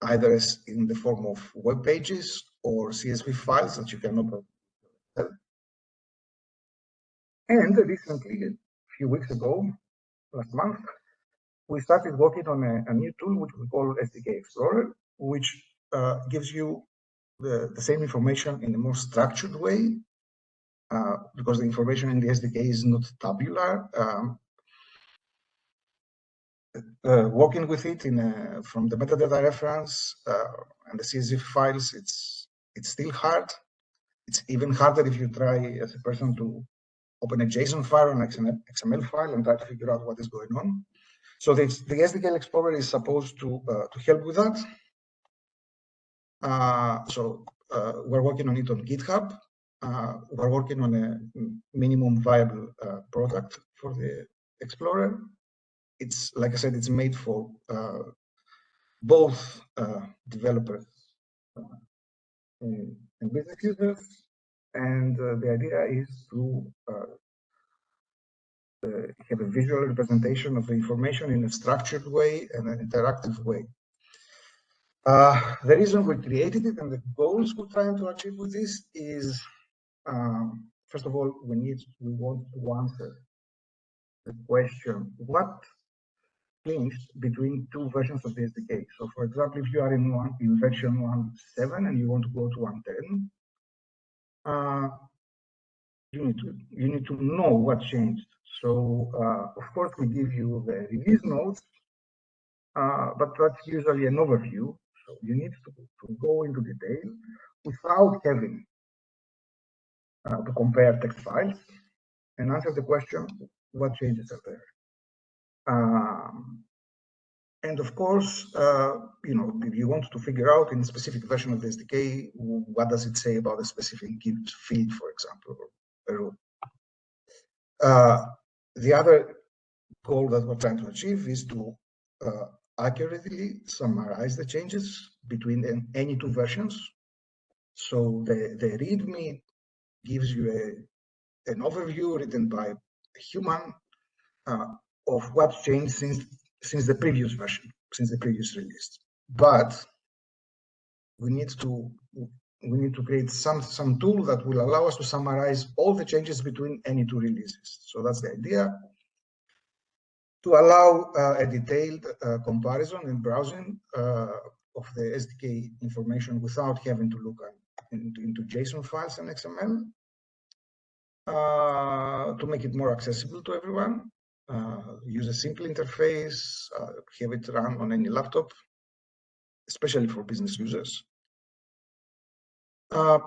D: either as in the form of web pages or CSV files that you can open. And recently, a few weeks ago, last month, we started working on a new tool which we call SDK Explorer, which gives you the same information in a more structured way, because the information in the SDK is not tabular. Working with it from the metadata reference and the CSV files, it's still hard. It's even harder if you try as a person to open a JSON file or an XML file and try to figure out what is going on. So the SDK Explorer is supposed to help with that. So we're working on it on GitHub. We're working on a minimum viable product for the Explorer. It's, like I said, it's made for both developers and business users. And the idea is to have a visual representation of the information in a structured way and an interactive way. The reason we created it and the goals we're trying to achieve with this is, first of all, we want to answer the question, what changed between two versions of the SDK? So, for example, if you are in version 1.7 and you want to go to 1.10, you need to know what changed. So of course we give you the release notes, but that's usually an overview. So you need to go into detail without having to compare text files and answer the question, what changes are there? And of course, you know, if you want to figure out in a specific version of the SDK, what does it say about a specific field, for example, or a rule. The other goal that we're trying to achieve is to accurately summarize the changes between any two versions. So the README gives you an overview written by a human of what's changed since the previous version, since the previous release. But we need to create some tool that will allow us to summarize all the changes between any two releases. So that's the idea, to allow a detailed comparison and browsing of the SDK information without having to look into JSON files and XML, to make it more accessible to everyone. Use a simple interface, have it run on any laptop, especially for business users. Part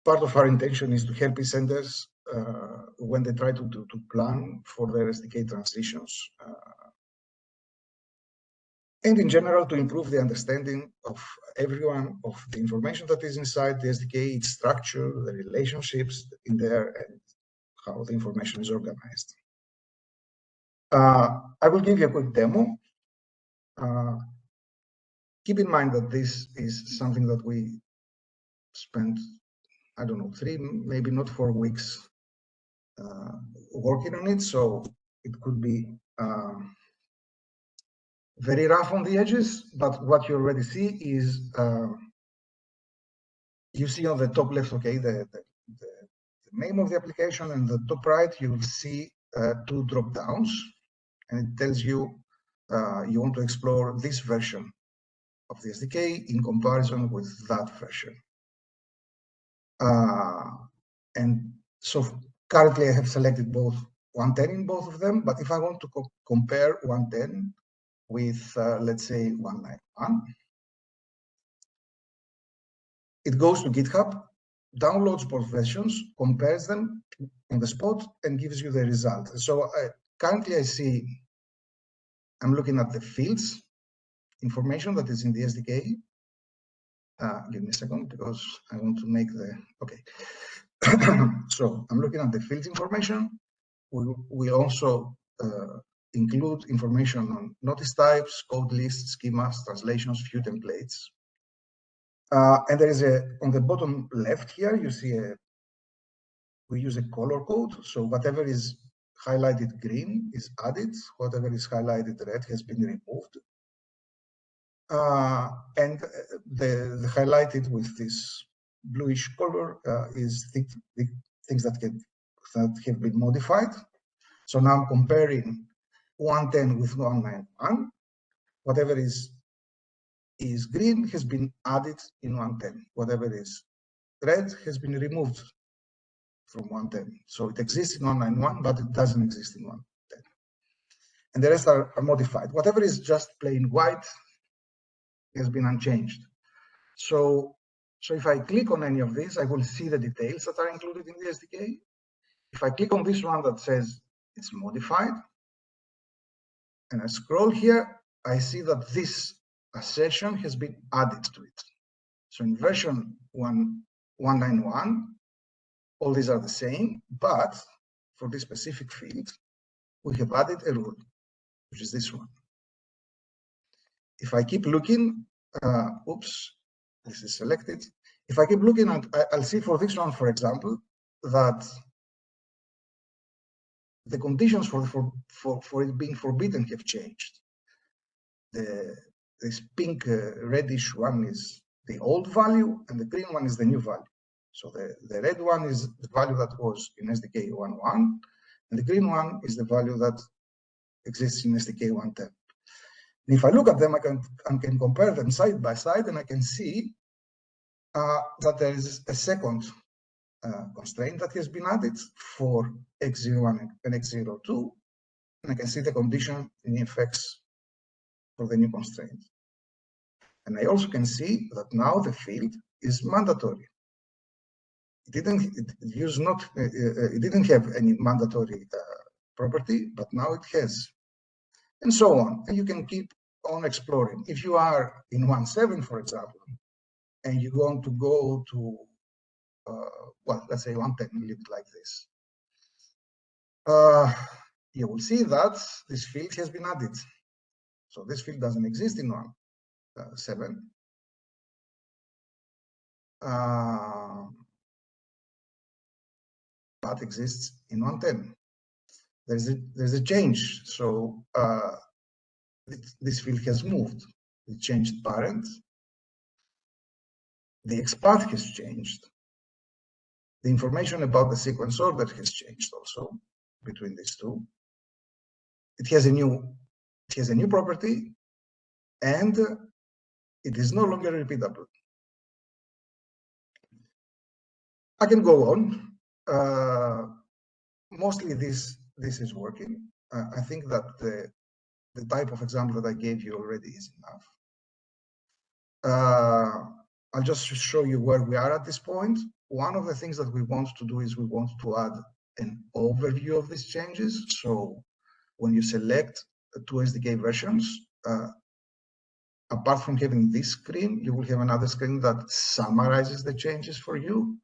D: of our intention is to help eSenders when they try to plan for their SDK transitions, and in general to improve the understanding of everyone of the information that is inside the SDK, its structure, the relationships in there, and how the information is organized. I will give you a quick demo. Keep in mind that this is something that we spent, I don't know, 3, maybe not 4 weeks working on it, so it could be very rough on the edges, but what you already see is, you see on the top left, okay, the name of the application, and the top right, you will see 2 drop downs, and it tells you you want to explore this version of the SDK in comparison with that version. And so currently I have selected both 110 in both of them, but if I want to compare 110 with, let's say, 191, it goes to GitHub, downloads both versions, compares them on the spot, and gives you the result. So currently I'm looking at the fields information that is in the SDK. Give me a second because I want to make the, okay. So I'm looking at the fields information. We also include information on notice types, code lists, schemas, translations, view templates. And there is on the bottom left here, you see we use a color code. So whatever is highlighted green is added, whatever is highlighted red has been removed. And the highlighted with this bluish color is things that have been modified. So now I'm comparing 110 with 191. Whatever is green has been added in 110. Whatever is red has been removed from 110. So it exists in 191, but it doesn't exist in 110. And the rest are modified. Whatever is just plain white has been unchanged. So if I click on any of these, I will see the details that are included in the SDK. If I click on this one that says it's modified, and I scroll here, I see that this assertion has been added to it. So in version 191, all these are the same, but for this specific field, we have added a rule, which is this one. If I keep looking, oops, this is selected. If I keep looking, I'll see for this one, for example, that the conditions for it being forbidden have changed. This pink reddish one is the old value, and the green one is the new value. So the red one is the value that was in SDK 1.1, and the green one is the value that exists in SDK 1.10. And if I look at them, I can compare them side by side, and I can see that there is a second constraint that has been added for x01 and x02, and I can see the condition in effects for the new constraint. And I also can see that now the field is mandatory. It didn't have any mandatory property, but now it has, and so on. And you can keep on exploring. If you are in 1.7, for example, and you want to go to, well, let's say 1.10, leave it like this, you will see that this field has been added. So this field doesn't exist in 1.7. But exists in 1.10. There's a change. So this field has moved. It changed parent. The XPath has changed. The information about the sequence order has changed also between these two. It has a new property, and it is no longer repeatable. I can go on. Mostly this is working. I think that the type of example that I gave you already is enough. I'll just show you where we are at this point. One of the things that we want to do is we want to add an overview of these changes. So when you select two SDK versions, apart from having this screen, you will have another screen that summarizes the changes for you.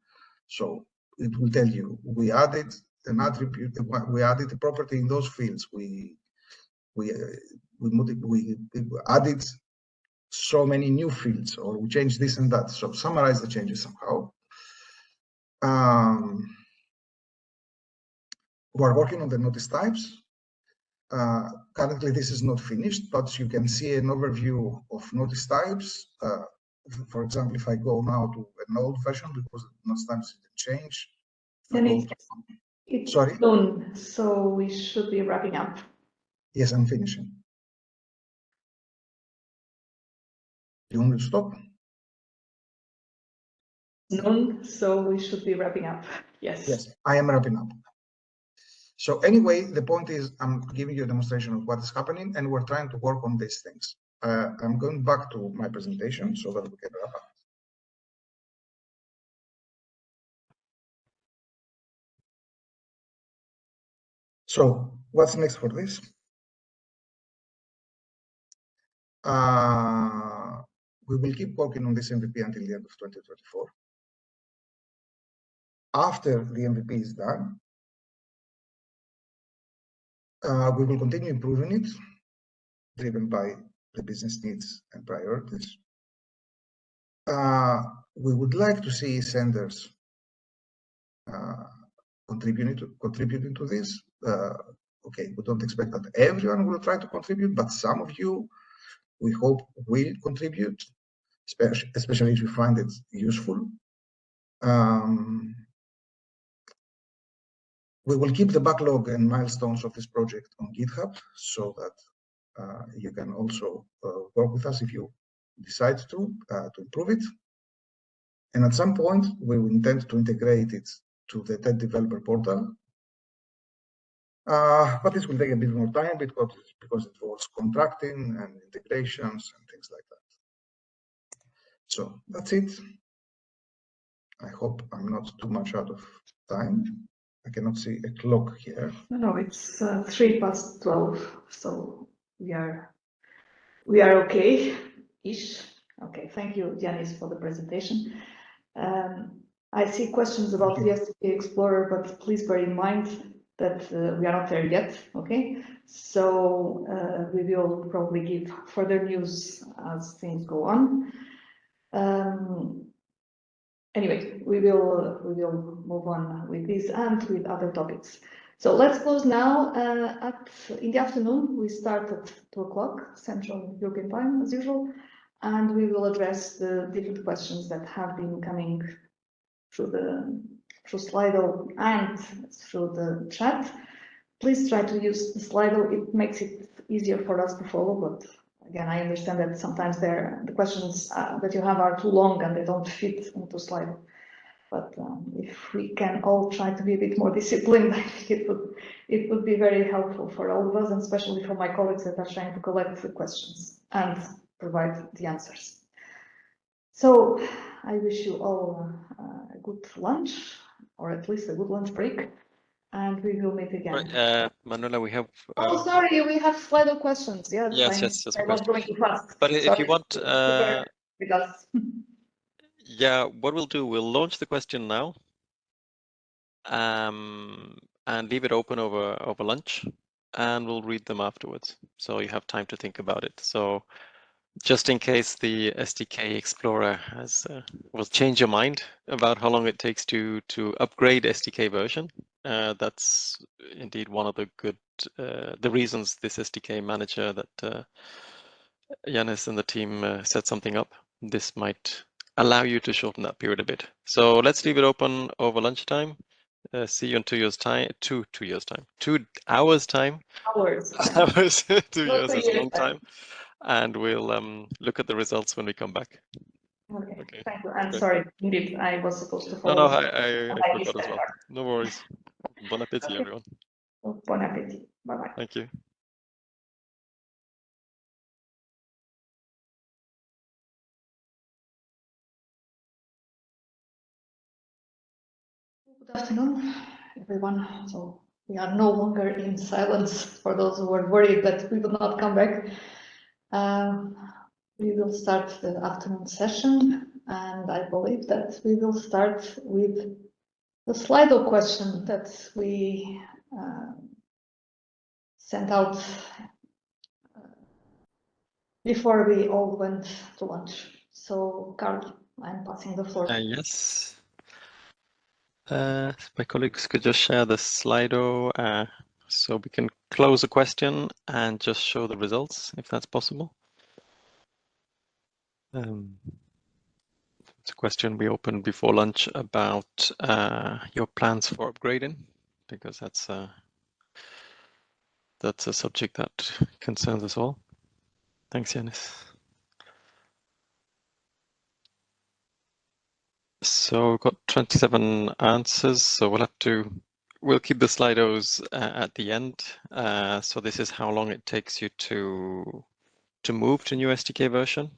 D: So it will tell you, we added an attribute, we added a property in those fields, we added so many new fields, or we changed this and that. So summarize the changes somehow. We're working on the notice types. Currently, this is not finished, but you can see an overview of notice types. For example, if I go now to an old version, because notice types didn't change.
A: It's
D: Sorry?
A: done, so we should be wrapping up.
D: Yes, I'm finishing. You want me to stop?
A: None, so we should be wrapping up. Yes.
D: Yes, I am wrapping up. So anyway, the point is I'm giving you a demonstration of what is happening, and we're trying to work on these things. I'm going back to my presentation so that we can wrap up. So what's next for this? We will keep working on this MVP until the end of 2024. After the MVP is done, we will continue improving it, driven by the business needs and priorities. We would like to see eSenders contributing to this. Okay, we don't expect that everyone will try to contribute, but some of you, we hope, will contribute, especially if you find it useful. We will keep the backlog and milestones of this project on GitHub so that you can also work with us if you decide to improve it. And at some point, we will intend to integrate it to the TED developer portal. But this will take a bit more time because it involves contracting and integrations and things like that. So that's it. I hope I'm not too much out of time. I cannot see a clock here.
A: No, it's 12:03, so we are okay-ish. Okay, thank you, Giannis, for the presentation. I see questions about the SDK Explorer, but please bear in mind that we are not there yet, okay? So we will probably give further news as things go on. Anyway, we will move on with this and with other topics. So let's close now. In the afternoon, we start at 2 o'clock Central European Time, as usual, and we will address the different questions that have been coming through Slido and through the chat. Please try to use the Slido. It makes it easier for us to follow, but again, I understand that sometimes the questions that you have are too long and they don't fit into Slido. But if we can all try to be a bit more disciplined, I think it would be very helpful for all of us, and especially for my colleagues that are trying to collect the questions and provide the answers. So I wish you all a good lunch, or at least a good lunch break, and we will meet again.
B: Right, Manuela, we have.
A: Oh, sorry, we have Slido questions. Yes,
B: Yes,
A: I was going too fast.
B: But if
A: Sorry.
B: you want,
A: With us.
B: yeah, what we'll do, we'll launch the question now, and leave it open over lunch, and we'll read them afterwards. So you have time to think about it. So just in case the SDK Explorer will change your mind about how long it takes to upgrade SDK version. That's indeed one of the the reasons this SDK manager that Yanis and the team set something up. This might allow you to shorten that period a bit. So let's leave it open over lunchtime. See you in 2 years' time. 2 years' time. 2 hours' time.
A: Hours.
B: 2 years is a long time. And we'll look at the results when we come back.
A: Okay. Thank you. I'm sorry, indeed, I was supposed to follow.
B: No, I forgot as well. No worries. Bon appétit, everyone.
A: Bon appétit. Bye-bye.
B: Thank you.
A: Good afternoon, everyone. So we are no longer in silence for those who were worried that we will not come back. We will start the afternoon session, and I believe that we will start with the Slido question that we sent out before we all went to lunch. So, Carl, I'm passing the floor.
B: Yes. My colleagues could just share the Slido so we can close the question and just show the results, if that's possible. It's a question we opened before lunch about your plans for upgrading, because that's a subject that concerns us all. Thanks, Yanis. So we've got 27 answers, so we'll keep the Slidos at the end. So this is how long it takes you to move to new SDK version.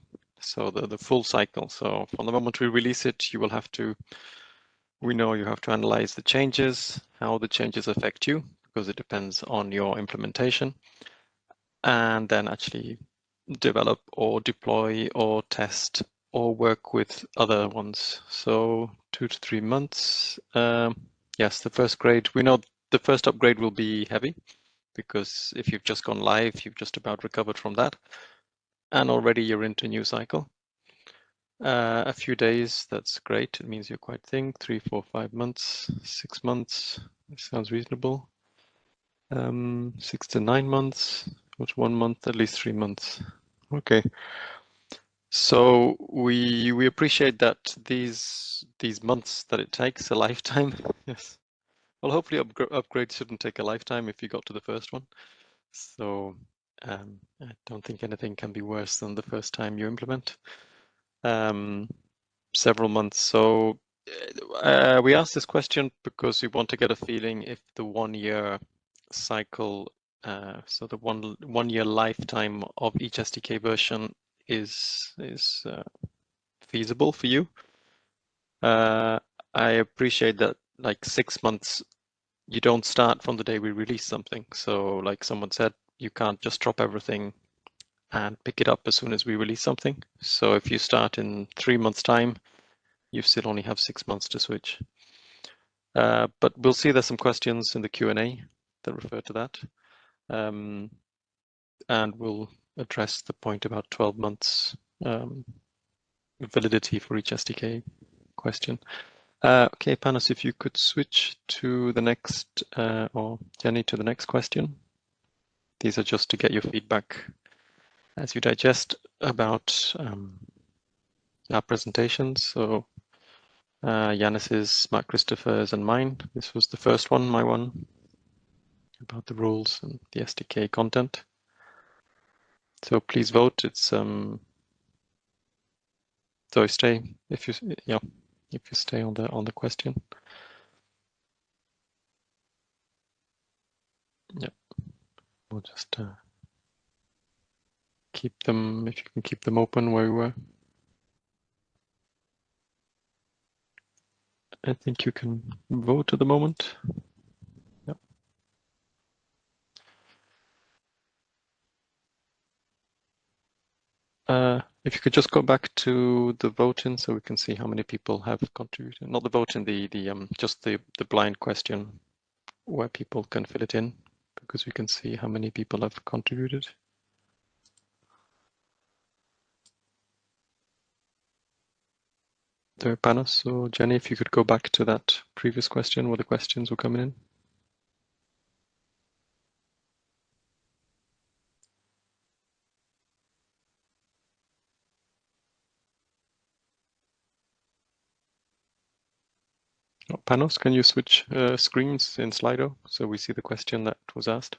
B: So the full cycle. So from the moment we release it, we know you have to analyze the changes, how the changes affect you, because it depends on your implementation, and then actually develop or deploy or test or work with other ones. So 2 to 3 months. Yes, the first grade, we know the first upgrade will be heavy, because if you've just gone live, you've just about recovered from that, and already you're into a new cycle. A few days, that's great. It means you're quite thin. 3, 4, 5 months, 6 months. Sounds reasonable. 6 to 9 months. What's 1 month? At least 3 months. Okay. So we appreciate that these months that it takes, a lifetime. Yes. Well, hopefully upgrades shouldn't take a lifetime if you got to the first one. So I don't think anything can be worse than the first time you implement. Several months. So we asked this question because we want to get a feeling if the 1 year cycle, so the one year lifetime of each SDK version is feasible for you. I appreciate that, like 6 months, you don't start from the day we release something. So like someone said, you can't just drop everything and pick it up as soon as we release something. So if you start in 3 months' time, you still only have 6 months to switch. But we'll see there's some questions in the Q&A that refer to that. And we'll address the point about 12 months validity for each SDK question. Okay, Panos, if you could switch to the next, or Jenny, to the next question. These are just to get your feedback as you digest about our presentations. So Yanis's, Mark Christopher's, and mine. This was the first one, my one, about the rules and the SDK content. So please vote. It's so stay if you, yeah. if you stay on the question. Yeah, we'll just keep them, if you can keep them open where we were. I think you can vote at the moment. Yep. If you could just go back to the voting so we can see how many people have contributed. Not the voting, just the blind question where people can fill it in, because we can see how many people have contributed. There, Panos. So Jenny, if you could go back to that previous question where the questions were coming in. Oh, Panos, can you switch screens in Slido so we see the question that was asked?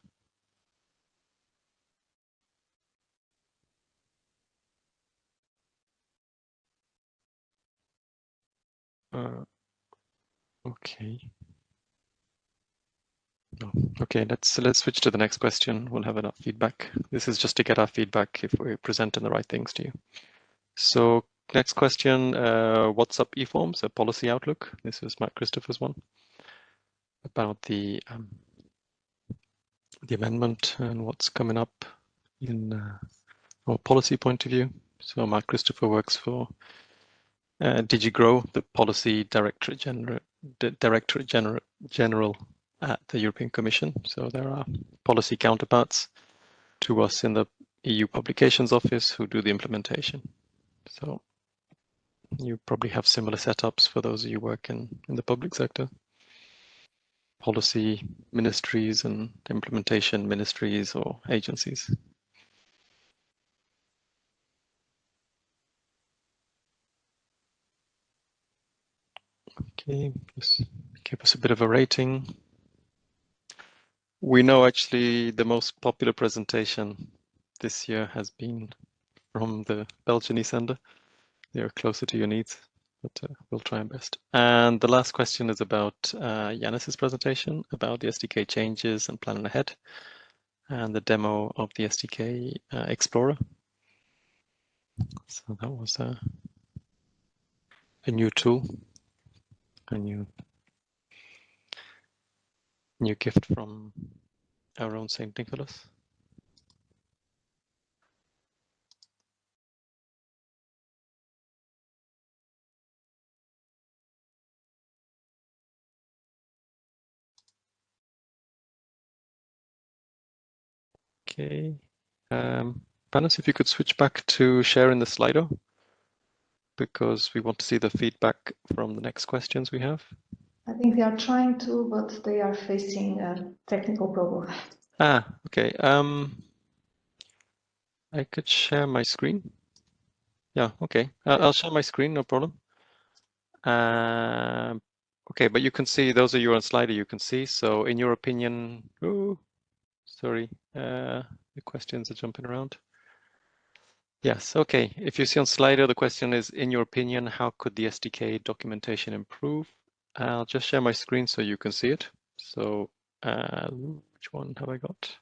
B: Okay. No. Okay, let's switch to the next question. We'll have enough feedback. This is just to get our feedback if we're presenting the right things to you. So next question, what's up eForms, a policy outlook? This is Matt Christopher's one about the amendment and what's coming up in our policy point of view. So Matt Christopher works for DG GROW, the Policy Directorate General at the European Commission. So there are policy counterparts to us in the EU Publications Office who do the implementation. So you probably have similar setups for those of you who work in the public sector. Policy ministries and implementation ministries or agencies. Okay, just give us a bit of a rating. We know actually the most popular presentation this year has been from the Belgian eSender. They're closer to your needs, but we'll try our best. And the last question is about Yanis's presentation about the SDK changes and planning ahead, and the demo of the SDK Explorer. So that was a new tool, a new gift from our own St. Nicholas. Okay, Panos, if you could switch back to sharing the Slido, because we want to see the feedback from the next questions we have.
A: I think they are trying to, but they are facing a technical problem.
B: Ah, okay. I could share my screen. Yeah, okay. I'll share my screen, no problem. Okay, but you can see, those of you on Slido, you can see. So in your opinion, oh, sorry, the questions are jumping around. Yes, okay. If you see on Slido, the question is, in your opinion, how could the SDK documentation improve? I'll just share my screen so you can see it. So which one have I got?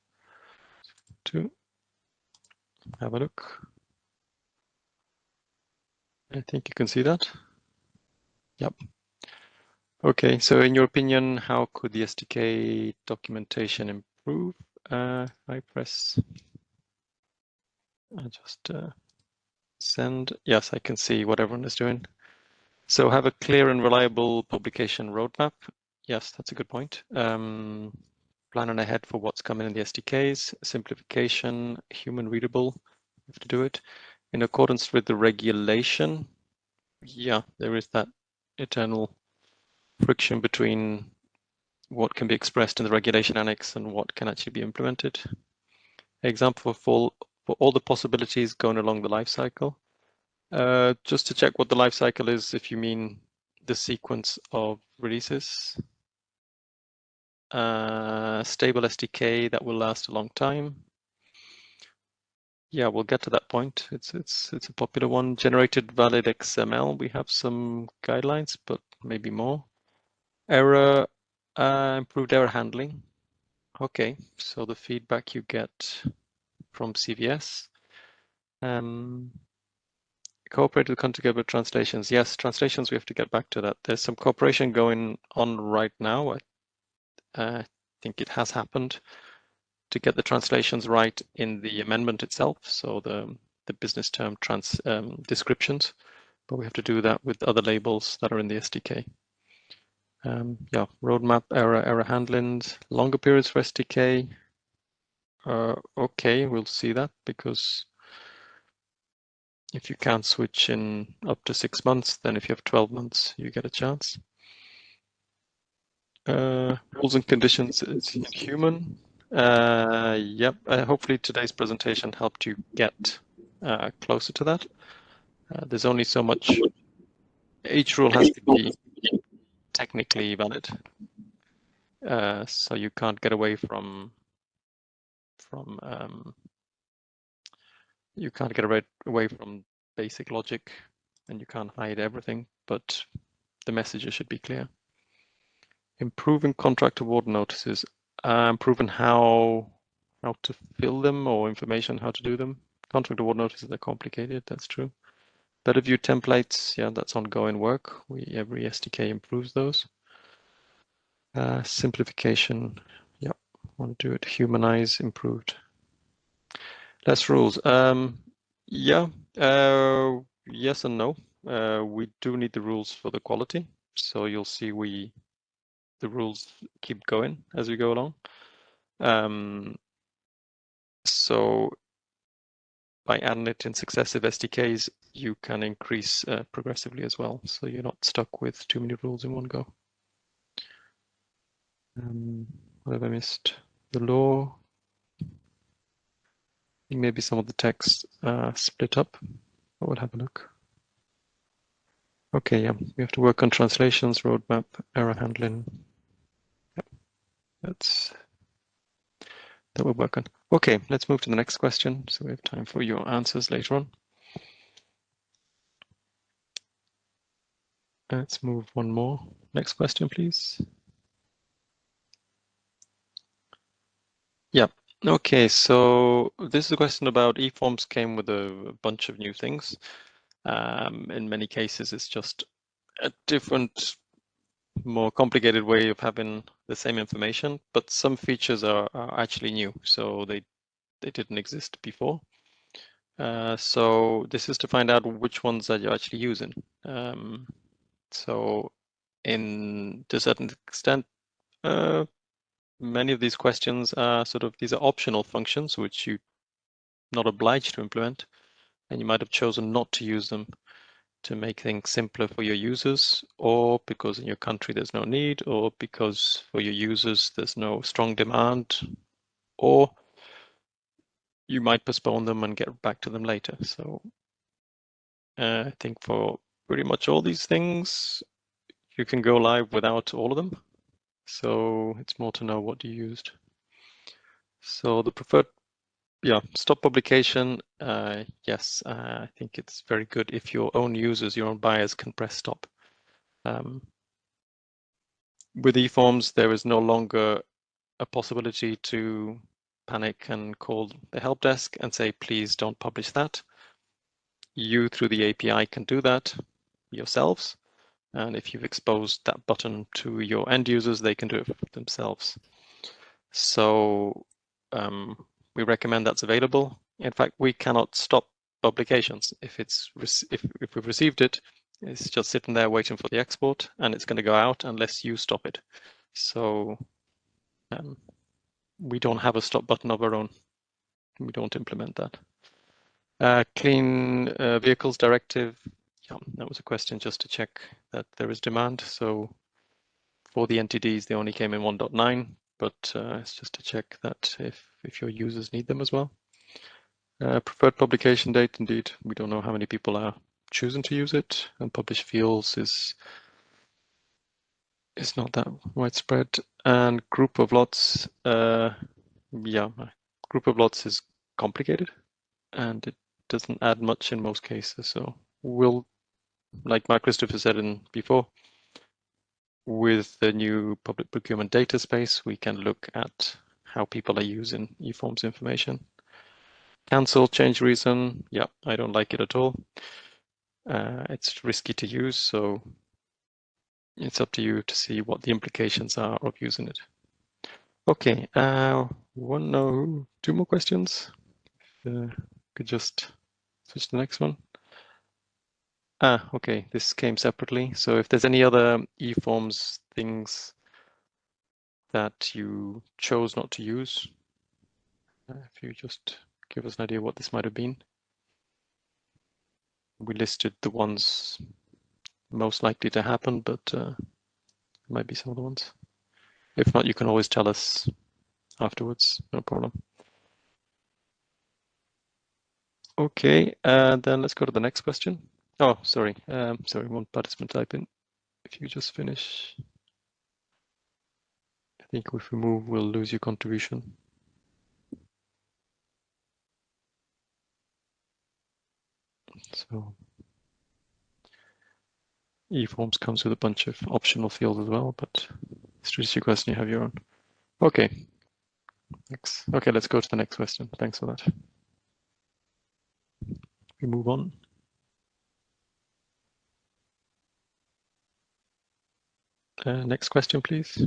B: Two. Have a look. I think you can see that. Yep. Okay, so in your opinion, how could the SDK documentation improve? I press, I just send. Yes, I can see what everyone is doing. So have a clear and reliable publication roadmap. Yes, that's a good point. Planning ahead for what's coming in the SDKs, simplification, human readable, we have to do it. In accordance with the regulation, yeah, there is that eternal friction between what can be expressed in the regulation annex and what can actually be implemented. Example for all the possibilities going along the life cycle. Just to check what the life cycle is, if you mean the sequence of releases. Stable SDK that will last a long time. Yeah, we'll get to that point. It's a popular one. Generated valid XML. We have some guidelines, but maybe more. Error, improved error handling. Okay, so the feedback you get from CVS. Cooperate with country-level translations. Yes, translations, we have to get back to that. There's some cooperation going on right now. I think it has happened to get the translations right in the amendment itself. So the business term descriptions, but we have to do that with other labels that are in the SDK. Yeah, roadmap error handling, longer periods for SDK. Okay, we'll see that, because if you can't switch in up to 6 months, then if you have 12 months, you get a chance. Rules and conditions is human. Yep, hopefully today's presentation helped you get closer to that. There's only so much. Each rule has to be technically valid. So you can't get away from you can't get away from basic logic, and you can't hide everything, but the messages should be clear. Improving contract award notices, improving how to fill them, or information how to do them. Contract award notices are complicated, that's true. Better view templates, yeah, that's ongoing work. Every SDK improves those. Simplification, yeah, want to do it. Humanize, improved. Less rules. Yeah, yes and no. We do need the rules for the quality. So you'll see the rules keep going as we go along. So by adding it in successive SDKs, you can increase progressively as well. So you're not stuck with too many rules in one go. What have I missed? The law. Maybe some of the text split up. I will have a look. Okay, yeah, we have to work on translations, roadmap, error handling. Yep. That we'll work on. Okay, let's move to the next question, so we have time for your answers later on. Let's move one more. Next question, please. Yeah. Okay, so this is a question about eForms came with a bunch of new things. In many cases, it's just a different, more complicated way of having the same information, but some features are actually new, so they didn't exist before. So this is to find out which ones that you're actually using. So to a certain extent, many of these questions are these are optional functions which you're not obliged to implement, and you might have chosen not to use them to make things simpler for your users, or because in your country there's no need, or because for your users there's no strong demand, or you might postpone them and get back to them later. So I think for pretty much all these things, you can go live without all of them. So it's more to know what you used. So the preferred, yeah, stop publication. Yes, I think it's very good if your own users, your own buyers can press stop. With eForms, there is no longer a possibility to panic and call the help desk and say, please don't publish that. You, through the API, can do that yourselves. And if you've exposed that button to your end users, they can do it themselves. So we recommend that's available. In fact, we cannot stop publications. If we've received it, it's just sitting there waiting for the export, and it's going to go out unless you stop it. So we don't have a stop button of our own. We don't implement that. Clean vehicles directive. Yeah, that was a question just to check that there is demand. So for the NTDs, they only came in 1.9, but it's just to check that if your users need them as well. Preferred publication date, indeed, we don't know how many people are choosing to use it, and publish fields is not that widespread. And group of lots, yeah, group of lots is complicated. and it doesn't add much in most cases. So we'll, like Mark Christopher said before, with the new public procurement data space, we can look at how people are using eForms information. Cancel, change reason. Yeah, I don't like it at all. It's risky to use, so it's up to you to see what the implications are of using it. Okay, two more questions. Could just switch to the next one. Okay, this came separately. So if there's any other eForms things that you chose not to use, if you just give us an idea what this might have been. We listed the ones most likely to happen, but it might be some other ones. If not, you can always tell us afterwards, no problem. Okay, then let's go to the next question. Oh, sorry, one participant type in. If you just finish, I think if we move, we'll lose your contribution. So eForms comes with a bunch of optional fields as well, but strategic question, you have your own. Okay, next. Okay, let's go to the next question. Thanks for that. We move on. Next question, please.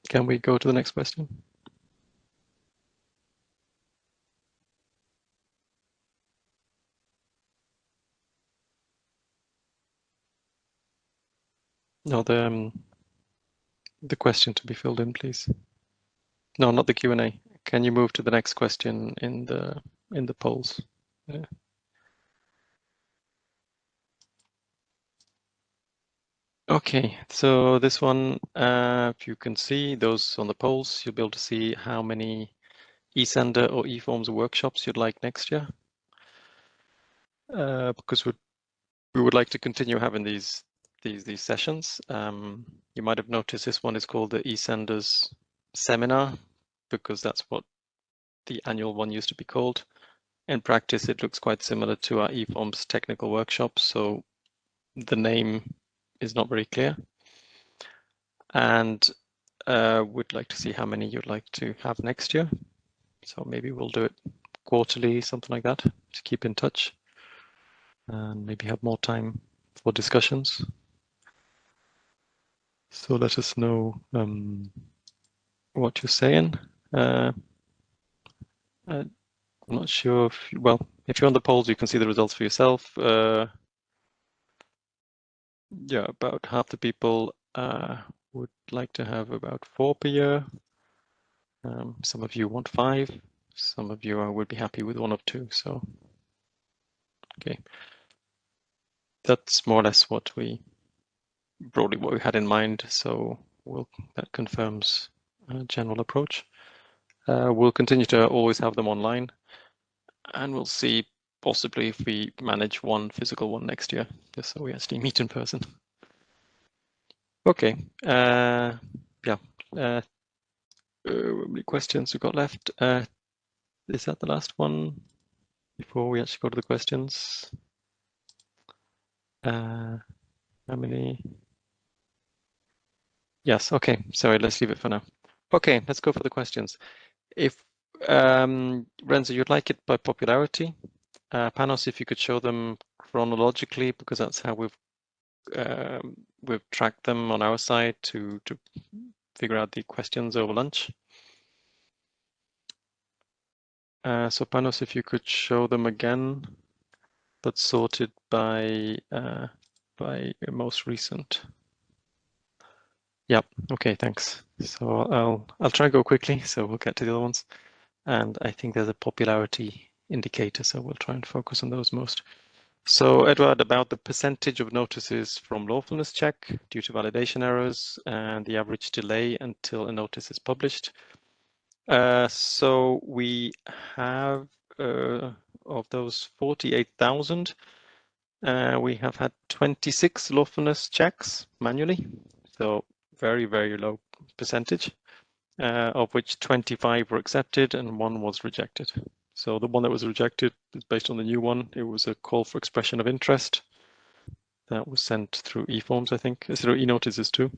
B: Can we go to the next question? No, the question to be filled in, please. No, not the Q&A. Can you move to the next question in the polls? Yeah. Okay, so this one, if you can see those on the polls, you'll be able to see how many eSender or eForms workshops you'd like next year. Because we would like to continue having these sessions. You might have noticed this one is called the eSenders seminar, because that's what the annual one used to be called. In practice, it looks quite similar to our eForms technical workshops, so the name is not very clear. And we'd like to see how many you'd like to have next year. So maybe we'll do it quarterly, something like that, to keep in touch and maybe have more time for discussions. So let us know what you're saying. I'm not sure if, well, if you're on the polls, you can see the results for yourself. Yeah, about half the people would like to have about 4 per year. Some of you want 5. Some of you would be happy with 1 or 2. So, okay, that's more or less what we had in mind. So that confirms a general approach. We'll continue to always have them online, and we'll see possibly if we manage 1 physical one next year, just so we actually meet in person. Okay. Yeah. How many questions we've got left? Is that the last one before we actually go to the questions? How many? Yes. Okay. Sorry. Let's leave it for now. Okay. Let's go for the questions. If Renzo, you'd like it by popularity. Panos, if you could show them chronologically, because that's how we've tracked them on our side to figure out the questions over lunch. So Panos, if you could show them again, but sorted by most recent. Yep. Okay. Thanks. So I'll try and go quickly, so we'll get to the other ones. And I think there's a popularity indicator, so we'll try and focus on those most. So Edward, about the percentage of notices from lawfulness check due to validation errors and the average delay until a notice is published. So we have of those 48,000, We have had 26 lawfulness checks manually, so very, very low percentage, of which 25 were accepted and 1 was rejected. So the one that was rejected is based on the new one. It was a call for expression of interest that was sent through eForms, I think, through e-notices too.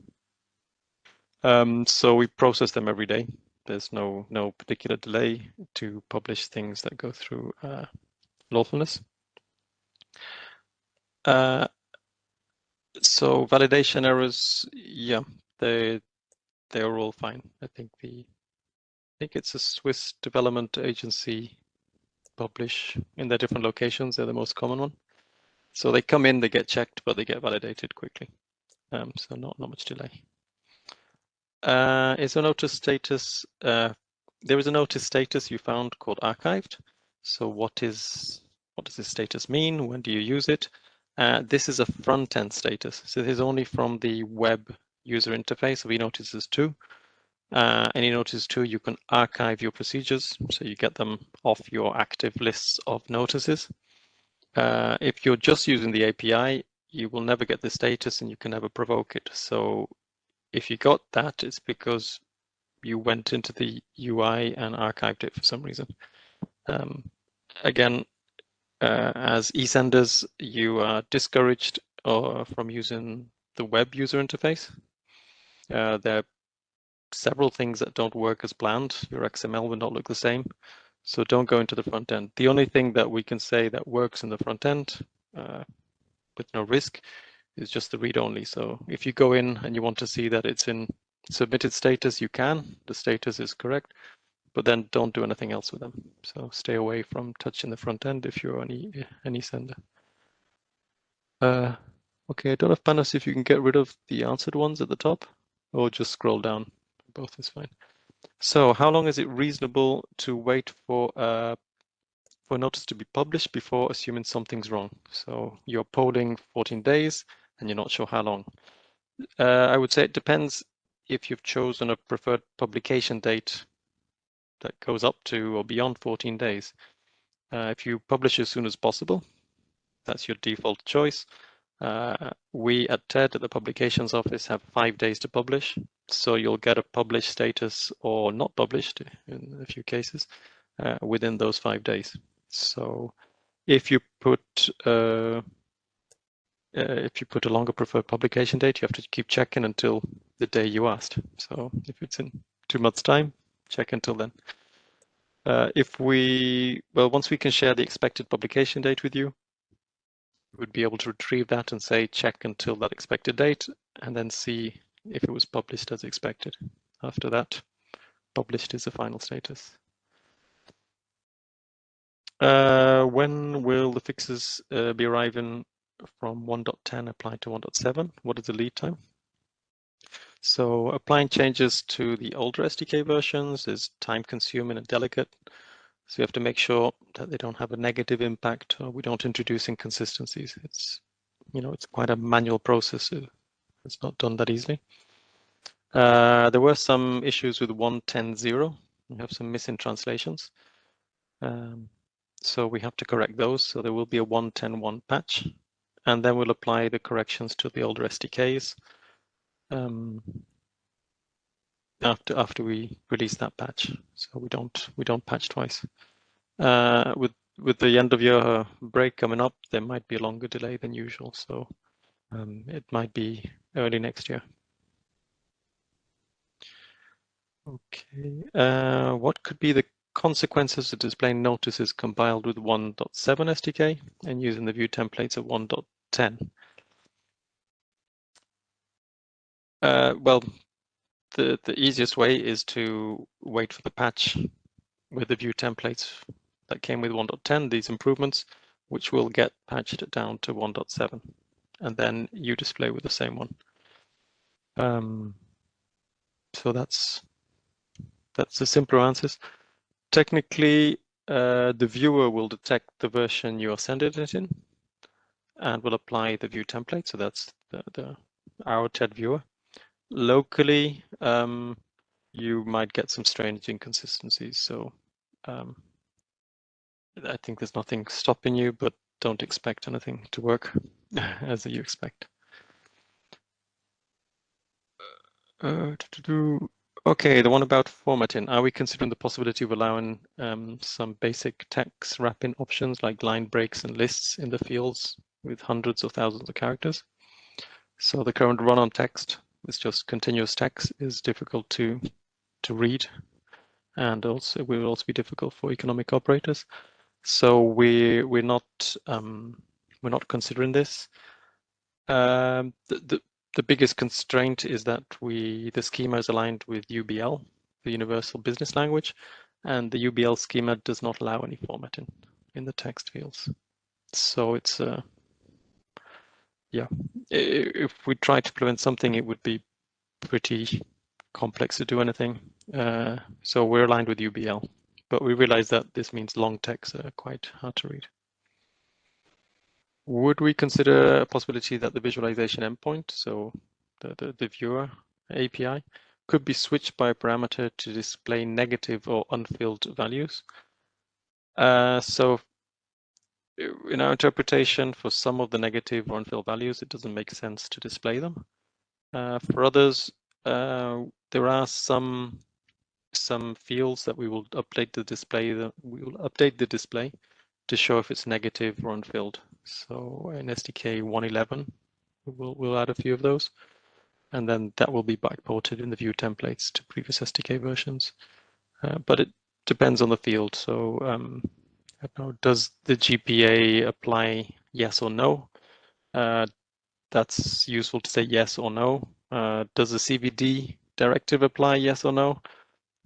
B: So we process them every day. There's no particular delay to publish things that go through lawfulness. So validation errors, yeah, they are all fine. I think it's a Swiss development agency publish in their different locations. They're the most common one. So they come in, they get checked, but they get validated quickly. So not much delay. Is a notice status? There is a notice status you found called archived. So what does this status mean? When do you use it? This is a front-end status. So this is only from the web user interface of eNotices 2. In eNotices 2, you can archive your procedures, so you get them off your active lists of notices. If you're just using the API, you will never get the status and you can never provoke it. So if you got that, it's because you went into the UI and archived it for some reason. Again, as eSenders, you are discouraged from using the web user interface. There are several things that don't work as planned. Your XML will not look the same. So don't go into the front end. The only thing that we can say that works in the front end with no risk is just the read-only. So if you go in and you want to see that it's in submitted status, you can. The status is correct, but then don't do anything else with them. So stay away from touching the front end if you're any sender. Okay, I don't know, Panos, if you can get rid of the answered ones at the top, or just scroll down. Both is fine. So how long is it reasonable to wait for a notice to be published before assuming something's wrong? So you're polling 14 days and you're not sure how long. I would say it depends if you've chosen a preferred publication date that goes up to or beyond 14 days. If you publish as soon as possible, that's your default choice. We at TED, at the publications office, have 5 days to publish. So you'll get a published status or not published in a few cases within those 5 days. So if you put a longer preferred publication date, you have to keep checking until the day you asked. So if it's in 2 months' time, check until then. Once we can share the expected publication date with you, we would be able to retrieve that and say check until that expected date, and then see if it was published as expected. After that, published is the final status. When will the fixes be arriving from 1.10 applied to 1.7? What is the lead time? So applying changes to the older SDK versions is time-consuming and delicate. So we have to make sure that they don't have a negative impact, or we don't introduce inconsistencies. It's quite a manual process. It's not done that easily. There were some issues with 1.10.0. We have some missing translations. So we have to correct those. So there will be a 1.10.1 patch, and then we'll apply the corrections to the older SDKs after we release that patch. So we don't patch twice. With the end of year break coming up, there might be a longer delay than usual. So it might be early next year. Okay. What could be the consequences of displaying notices compiled with 1.7 SDK and using the view templates of 1.10? Well, the easiest way is to wait for the patch with the view templates that came with 1.10, these improvements, which will get patched down to 1.7, and then you display with the same one. So that's the simpler answers. Technically, the viewer will detect the version you are sending it in and will apply the view template. So that's our TED viewer. Locally, you might get some strange inconsistencies. So I think there's nothing stopping you, but don't expect anything to work as you expect. Okay, the one about formatting. Are we considering the possibility of allowing some basic text wrapping options like line breaks and lists in the fields with hundreds of thousands of characters? So the current run-on text is just continuous text, is difficult to read, and also it will also be difficult for economic operators. So we're not considering this. The biggest constraint is that the schema is aligned with UBL, the Universal Business Language, and the UBL schema does not allow any formatting in the text fields. So it's yeah, if we try to implement something, it would be pretty complex to do anything. So we're aligned with UBL, but we realize that this means long texts are quite hard to read. Would we consider a possibility that the visualization endpoint, so the viewer API, could be switched by a parameter to display negative or unfilled values? So in our interpretation, for some of the negative or unfilled values, it doesn't make sense to display them. For others, there are some fields that we will update the display. We will update the display to show if it's negative or unfilled. So in SDK 1.11, we'll add a few of those, and then that will be backported in the view templates to previous SDK versions. But it depends on the field. So I don't know, does the GPA apply yes or no? That's useful to say yes or no. Does the CVD directive apply yes or no?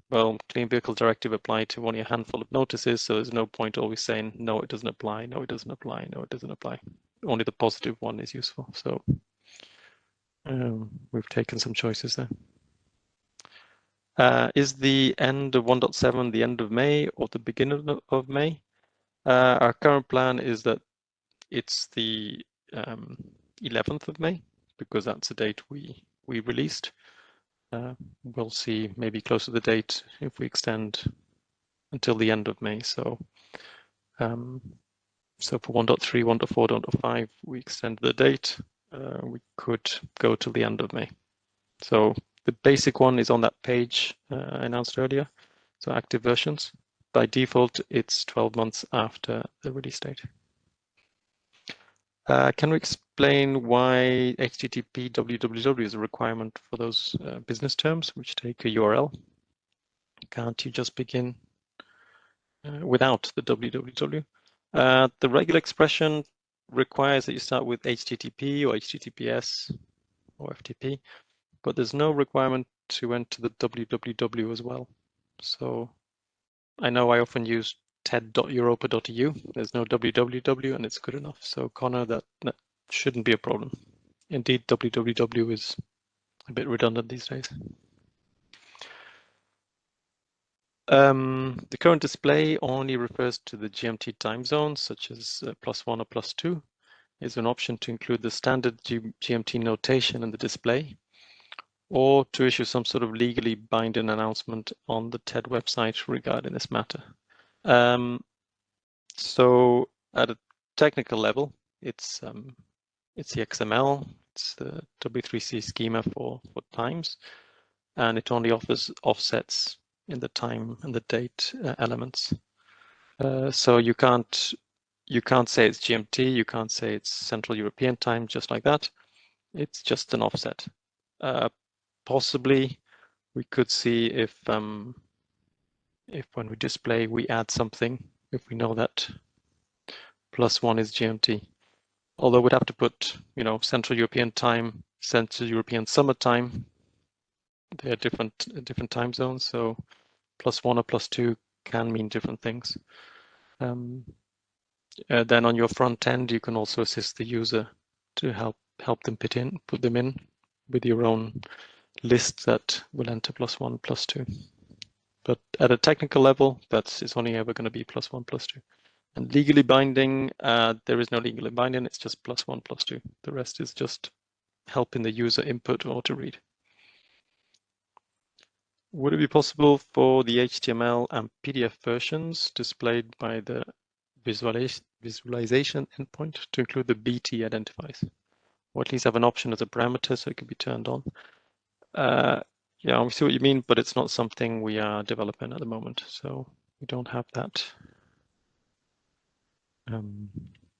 B: Well, Clean Vehicle Directive applied to only a handful of notices, so there's no point always saying, no, it doesn't apply, no, it doesn't apply, no, it doesn't apply. Only the positive one is useful. So we've taken some choices there. Is the end of 1.7 the end of May or the beginning of May? Our current plan is that it's the 11th of May, because that's the date we released. We'll see maybe closer to the date if we extend until the end of May. So so for 1.3, 1.4, 1.5, we extended the date. We could go till the end of May. So the basic one is on that page I announced earlier. So active versions. By default, it's 12 months after the release date. Can we explain why HTTP www is a requirement for those business terms which take a URL? Can't you just begin without the www? The regular expression requires that you start with HTTP or HTTPS or FTP, but there's no requirement to enter the www as well. So I know I often use ted.europa.eu. There's no www and it's good enough. So Connor, that shouldn't be a problem. Indeed, www is a bit redundant these days. The current display only refers to the GMT time zones, such as +1 or +2. Is an option to include the standard GMT notation in the display, or to issue some sort of legally binding announcement on the TED website regarding this matter. So at a technical level, it's the XML, it's the W3C schema for times, and it only offers offsets in the time and the date elements. So you can't say it's GMT, you can't say it's Central European time, just like that. It's just an offset. Possibly we could see if when we display we add something, if we know that +1 is GMT. Although we'd have to put, Central European time, Central European summer time. They are different time zones, so +1 or +2 can mean different things. Then on your front end, you can also assist the user to help them put them in with your own list that will enter +1, +2. But at a technical level, it's only ever going to be +1, +2. And legally binding, there is no legally binding, it's just +1, +2. The rest is just helping the user input or to read. Would it be possible for the HTML and PDF versions displayed by the visualization endpoint to include the BT identifiers, or at least have an option as a parameter so it can be turned on. Yeah, we see what you mean, but it's not something we are developing at the moment, so we don't have that.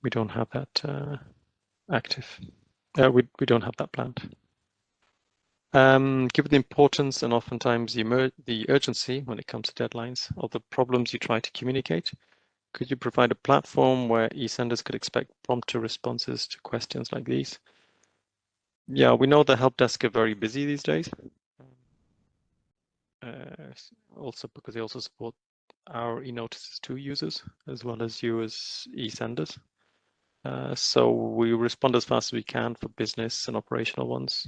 B: We don't have that active. We don't have that planned. Given the importance and oftentimes the urgency when it comes to deadlines of the problems you try to communicate, could you provide a platform where eSenders could expect prompter responses to questions like these? Yeah, we know the help desk are very busy these days. Also because they also support our eNotices 2 users as well as you as eSenders. So we respond as fast as we can for business and operational ones.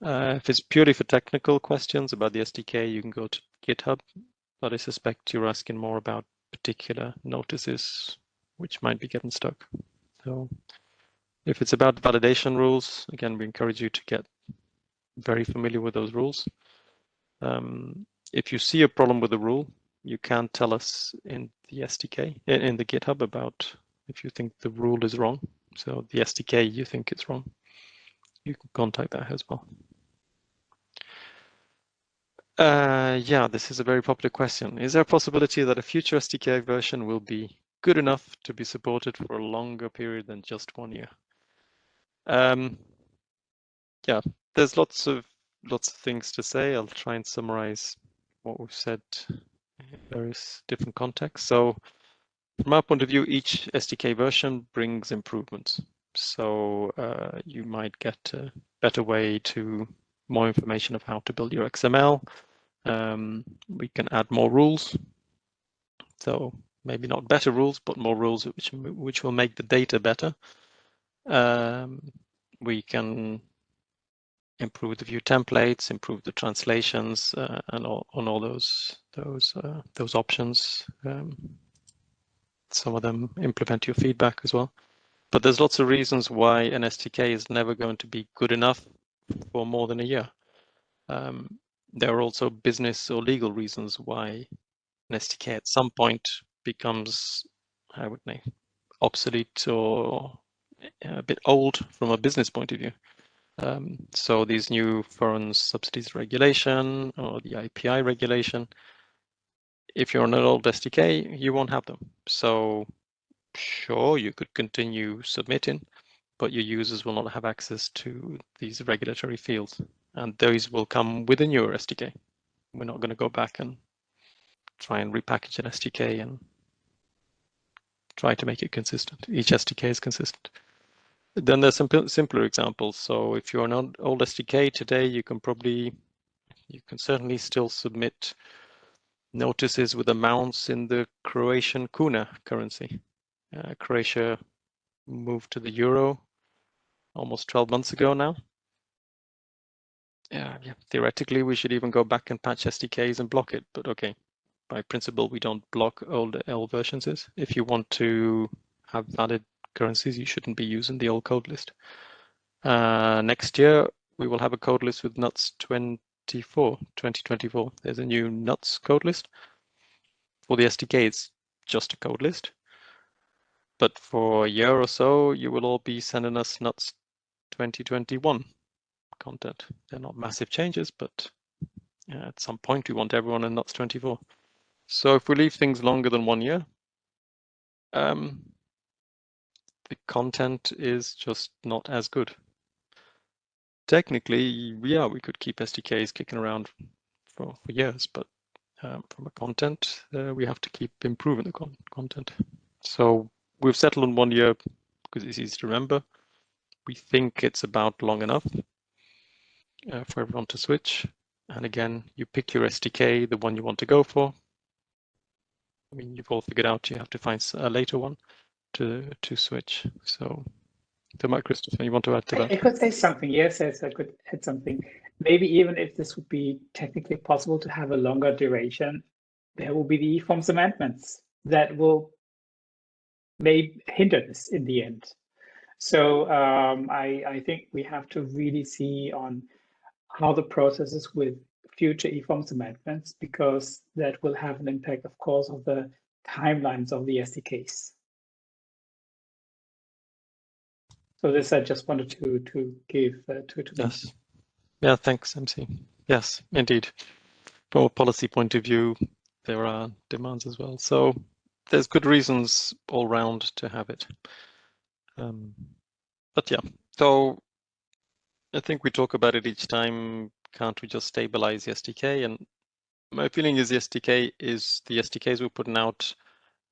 B: If it's purely for technical questions about the SDK, you can go to GitHub, but I suspect you're asking more about particular notices which might be getting stuck. So if it's about validation rules, again, we encourage you to get very familiar with those rules. If you see a problem with the rule, you can tell us in the SDK, in the GitHub, about if you think the rule is wrong. So the SDK, you think it's wrong, you can contact that as well. Yeah, this is a very popular question. Is there a possibility that a future SDK version will be good enough to be supported for a longer period than just 1 year? Yeah, there's lots of things to say. I'll try and summarize what we've said in various different contexts. So from our point of view, each SDK version brings improvements. So you might get a better way to more information of how to build your XML. We can add more rules. So maybe not better rules, but more rules which will make the data better. We can improve the view templates, improve the translations, and on all those options. Some of them implement your feedback as well. But there's lots of reasons why an SDK is never going to be good enough for more than a year. There are also business or legal reasons why an SDK at some point becomes, I would say, obsolete or a bit old from a business point of view. So these new foreign subsidies regulation or the IPI regulation, if you're on an old SDK, you won't have them. So sure, you could continue submitting, but your users will not have access to these regulatory fields. And those will come within your SDK. We're not going to go back and try and repackage an SDK and try to make it consistent. Each SDK is consistent. Then there's some simpler examples. So if you're an old SDK today, you can certainly still submit notices with amounts in the Croatian kuna currency. Croatia moved to the euro almost 12 months ago now. Yeah, theoretically, we should even go back and patch SDKs and block it, but okay. By principle, we don't block old L versions. If you want to have valid currencies, you shouldn't be using the old code list. Next year, we will have a code list with nuts 2024. There's a new nuts code list. For the SDK, it's just a code list. But for a year or so, you will all be sending us nuts 2021 content. They're not massive changes, but at some point, we want everyone in nuts 24. So if we leave things longer than 1 year, the content is just not as good. Technically, yeah, we could keep SDKs kicking around for years, but from a content, we have to keep improving the content. So we've settled on 1 year because it's easy to remember. We think it's about long enough for everyone to switch. And again, you pick your SDK, the one you want to go for. I mean, you've all figured out you have to find a later one to switch. So, Christopher, you want to add to that?
C: I could say something. Yes, I could add something. Maybe even if this would be technically possible to have a longer duration, there will be the eForms amendments that will maybe hinder this in the end. So I think we have to really see on how the process is with future eForms amendments, because that will have an impact, of course, of the timelines of the SDKs. So this I just wanted to give to
B: Yes. Yeah, thanks, MC. Yes, indeed. From a policy point of view, there are demands as well. So there's good reasons all round to have it. But yeah, so I think we talk about it each time. Can't we just stabilize the SDK? And my feeling is the SDKs we're putting out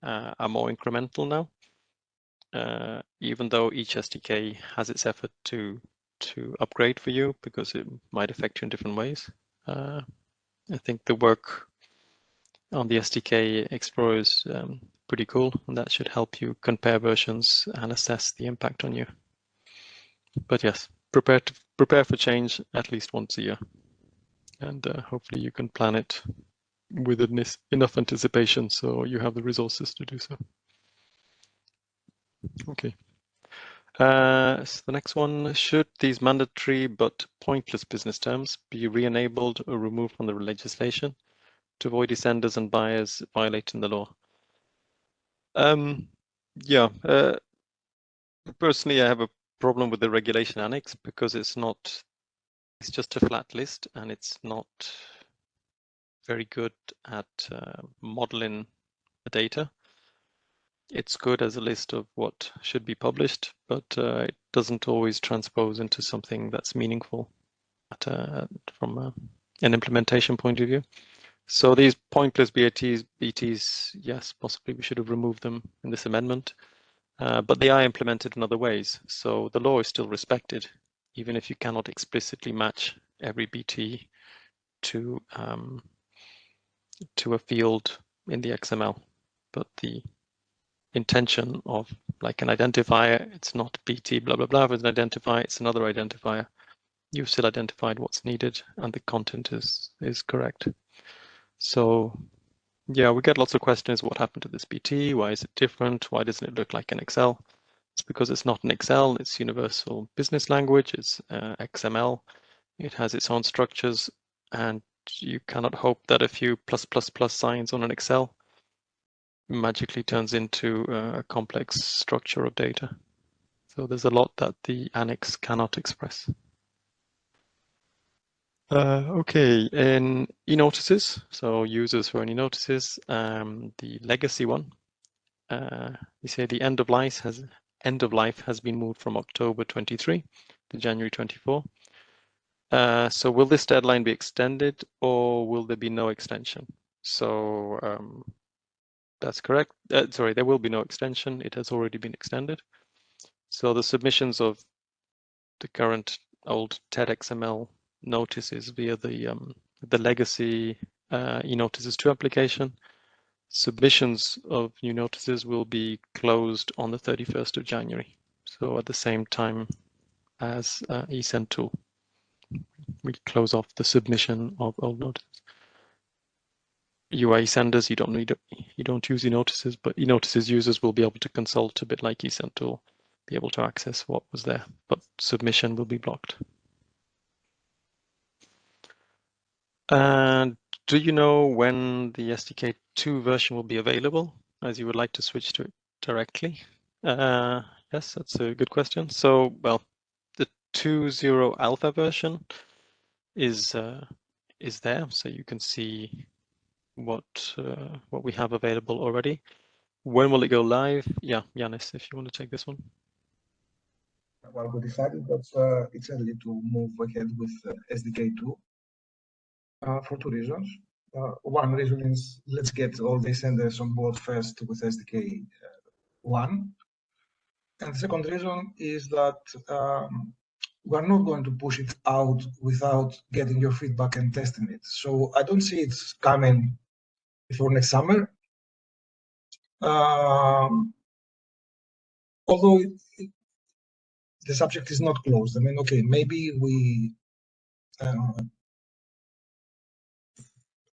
B: are more incremental now, even though each SDK has its effort to upgrade for you because it might affect you in different ways. I think the work on the SDK Explorer is pretty cool, and that should help you compare versions and assess the impact on you. But yes, prepare for change at least once a year, and hopefully you can plan it with enough anticipation so you have the resources to do so. Okay. So the next one, should these mandatory but pointless business terms be re-enabled or removed from the legislation to avoid eSenders and buyers violating the law? Yeah, personally, I have a problem with the regulation annex because it's just a flat list and it's not very good at modeling the data. It's good as a list of what should be published, but it doesn't always transpose into something that's meaningful from an implementation point of view. So these pointless BTs, yes, possibly we should have removed them in this amendment, but they are implemented in other ways. So the law is still respected, even if you cannot explicitly match every BT to a field in the XML. But the intention of like an identifier, it's not BT blah blah blah, it's an identifier, it's another identifier. You've still identified what's needed and the content is correct. So yeah, we get lots of questions. What happened to this BT? Why is it different? Why doesn't it look like an Excel? It's because it's not an Excel. It's universal business language. It's XML. It has its own structures, and you cannot hope that a few +++ signs on an Excel magically turns into a complex structure of data. So there's a lot that the annex cannot express. Okay, in e-notices, so users for any notices, the legacy one, we say the end of life has been moved from October 23 to January 24. So will this deadline be extended or will there be no extension? So that's correct. Sorry, there will be no extension. It has already been extended. So the submissions of the current old TED-XML notices via the legacy eNotices 2 application, submissions of new notices will be closed on the 31st of January. So at the same time as eSend tool, we close off the submission of old notices. UI senders, you don't use eNotices, but eNotices users will be able to consult a bit like eSend tool, be able to access what was there, but submission will be blocked. And do you know when the SDK 2 version will be available, as you would like to switch to it directly? Yes, that's a good question. So, well, the 2.0 alpha version is there, so you can see what we have available already. When will it go live? Yeah, Yanis, if you want to take this one.
D: Well, we decided that it's early to move ahead with SDK 2 for two reasons. One reason is let's get all the senders on board first with SDK 1. And the second reason is that we're not going to push it out without getting your feedback and testing it. So I don't see it's coming before next summer. Although the subject is not closed. I mean, okay, maybe we,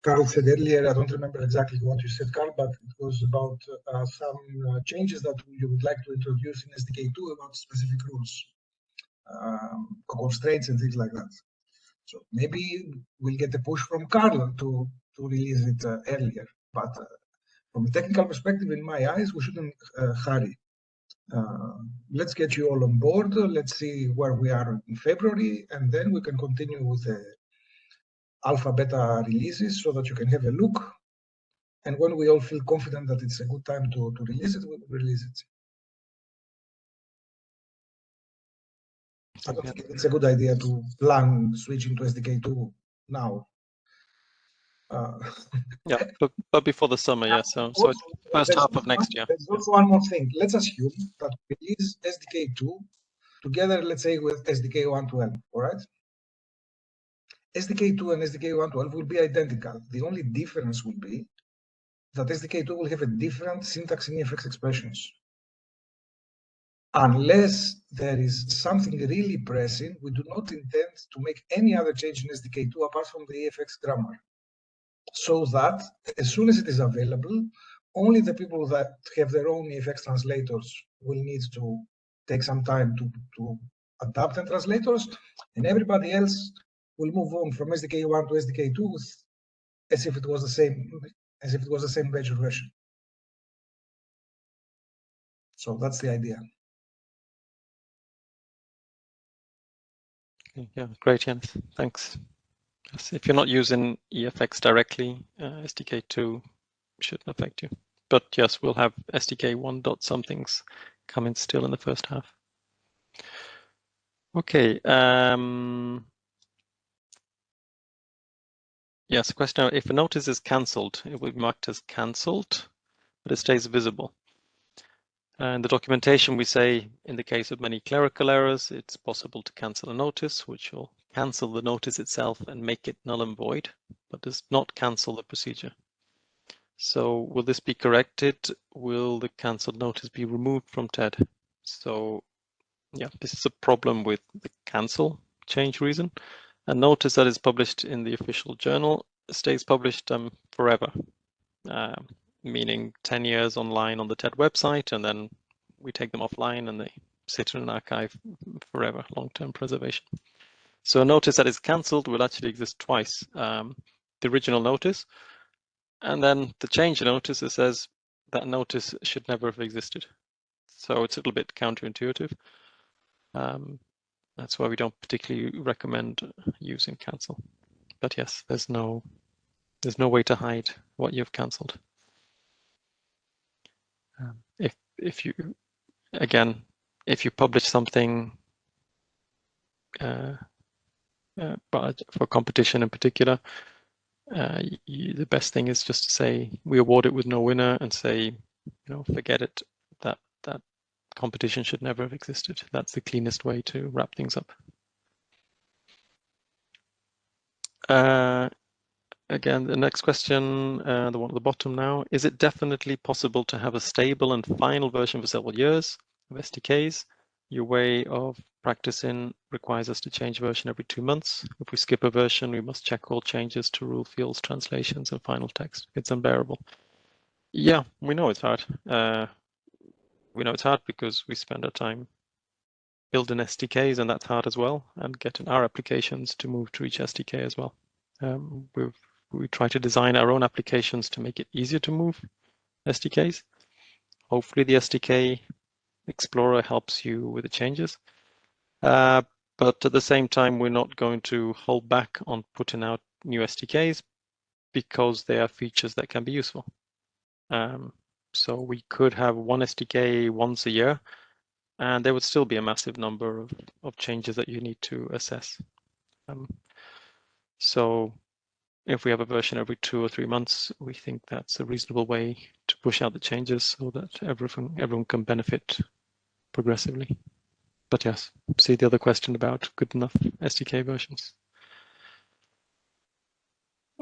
D: Carl said earlier, I don't remember exactly what you said, Carl, but it was about some changes that you would like to introduce in SDK 2 about specific rules, constraints and things like that. So maybe we'll get a push from Carl to release it earlier. But from a technical perspective, in my eyes, we shouldn't hurry. Let's get you all on board. Let's see where we are in February, and then we can continue with the alpha beta releases so that you can have a look. And when we all feel confident that it's a good time to release it, we'll release it. I don't think it's a good idea to plan switching to SDK2 now.
B: Yeah, but before the summer, yeah. So first half of next year.
D: There's also one more thing. Let's assume that we release SDK2 together, let's say, with SDK 112, all right? SDK2 and SDK 112 will be identical. The only difference will be that SDK2 will have a different syntax in EFX expressions. Unless there is something really pressing, we do not intend to make any other change in SDK2 apart from the EFX grammar. So that as soon as it is available, only the people that have their own EFX translators will need to take some time to adapt the translators, and everybody else will move on from SDK1 to SDK2 as if it was the same major version. So that's the idea.
B: Yeah, great, Jens. Thanks. Yes, if you're not using EFX directly, SDK2 shouldn't affect you. But yes, we'll have SDK 1.somethings coming still in the first half. Okay. Yes, question: if a notice is cancelled, it will be marked as cancelled, but it stays visible. In the documentation, we say, in the case of many clerical errors, it's possible to cancel a notice, which will cancel the notice itself and make it null and void, but does not cancel the procedure. So will this be corrected? Will the cancelled notice be removed from TED? So yeah, this is a problem with the cancel change reason. A notice that is published in the official journal stays published forever. Meaning 10 years online on the TED website, and then we take them offline and they sit in an archive forever, long-term preservation. So a notice that is cancelled will actually exist twice. The original notice, and then the change notice that says that notice should never have existed. So it's a little bit counterintuitive. That's why we don't particularly recommend using cancel. But yes, there's no way to hide what you've cancelled. If you publish something but for competition in particular, the best thing is just to say we award it with no winner and say, forget it. That competition should never have existed. That's the cleanest way to wrap things up. Again, the next question, the one at the bottom now, is it definitely possible to have a stable and final version for several years of SDKs? Your way of practicing requires us to change version every 2 months. If we skip a version, we must check all changes to rule fields, translations, and final text. It's unbearable. Yeah, we know it's hard. We know it's hard because we spend our time building SDKs, and that's hard as well, and getting our applications to move to each SDK as well. We try to design our own applications to make it easier to move SDKs. Hopefully the SDK Explorer helps you with the changes. But at the same time, we're not going to hold back on putting out new SDKs because they are features that can be useful. So we could have one SDK once a year, and there would still be a massive number of changes that you need to assess. So if we have a version every 2 or 3 months, we think that's a reasonable way to push out the changes so that everyone can benefit progressively. But yes, see the other question about good enough SDK versions.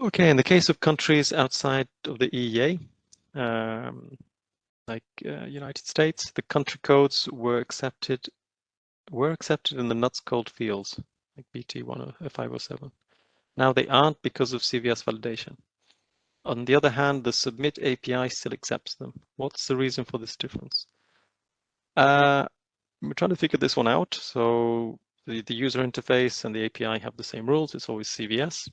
B: Okay, in the case of countries outside of the EEA, like United States, the country codes were accepted in the nuts code fields, like BT 507. Now they aren't because of CVS validation. On the other hand, the submit API still accepts them. What's the reason for this difference? We're trying to figure this one out. So the user interface and the API have the same rules. It's always CVS.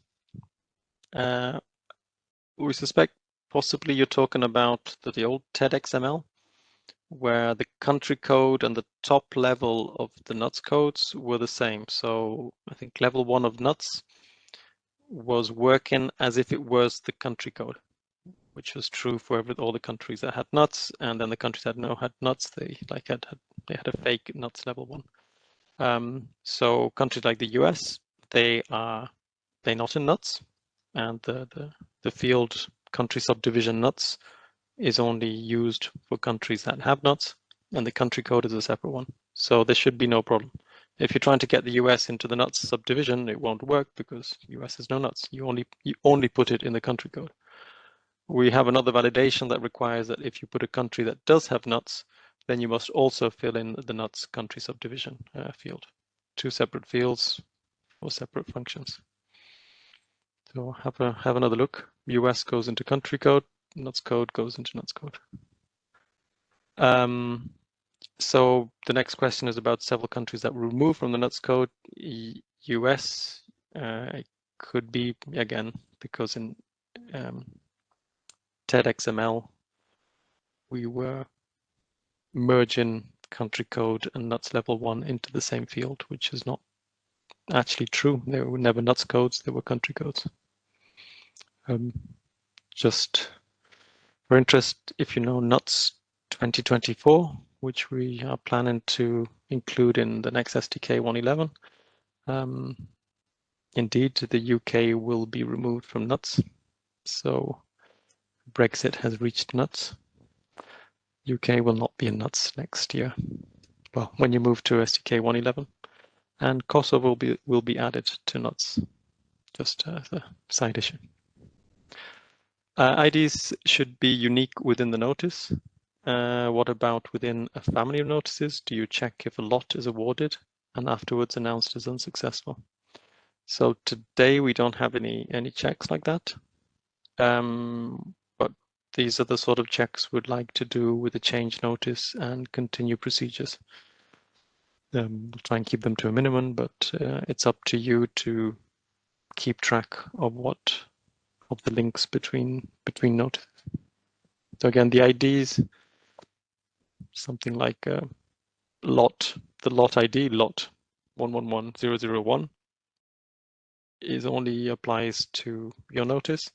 B: We suspect possibly you're talking about the old TED XML, where the country code and the top level of the nuts codes were the same. So I think level 1 of nuts was working as if it was the country code, which was true for all the countries that had nuts, and then the countries that had nuts, they had a fake nuts level 1. So countries like the US, they're not in nuts, and the field country subdivision nuts is only used for countries that have nuts, and the country code is a separate one. So there should be no problem. If you're trying to get the US into the nuts subdivision, it won't work because US has no nuts. You only put it in the country code. We have another validation that requires that if you put a country that does have nuts, then you must also fill in the nuts country subdivision field. 2 separate fields for separate functions. So have another look. US goes into country code, nuts code goes into nuts code. So the next question is about several countries that were removed from the nuts code. US could be, again, because in TEDxML, we were merging country code and nuts level 1 into the same field, which is not actually true. They were never nuts codes, they were country codes. Just for interest, if you know nuts 2024, which we are planning to include in the next SDK 111, indeed, the UK will be removed from nuts. So Brexit has reached nuts. UK will not be in nuts next year. Well, when you move to SDK 111, and Kosovo will be added to nuts, just as a side issue. IDs should be unique within the notice. What about within a family of notices? Do you check if a lot is awarded and afterwards announced as unsuccessful? So today we don't have any checks like that. But these are the sort of checks we'd like to do with a change notice and continue procedures. We'll try and keep them to a minimum, but it's up to you to keep track of the links between notices. So again, the IDs, something like the lot ID, lot 111001, only applies to your notice.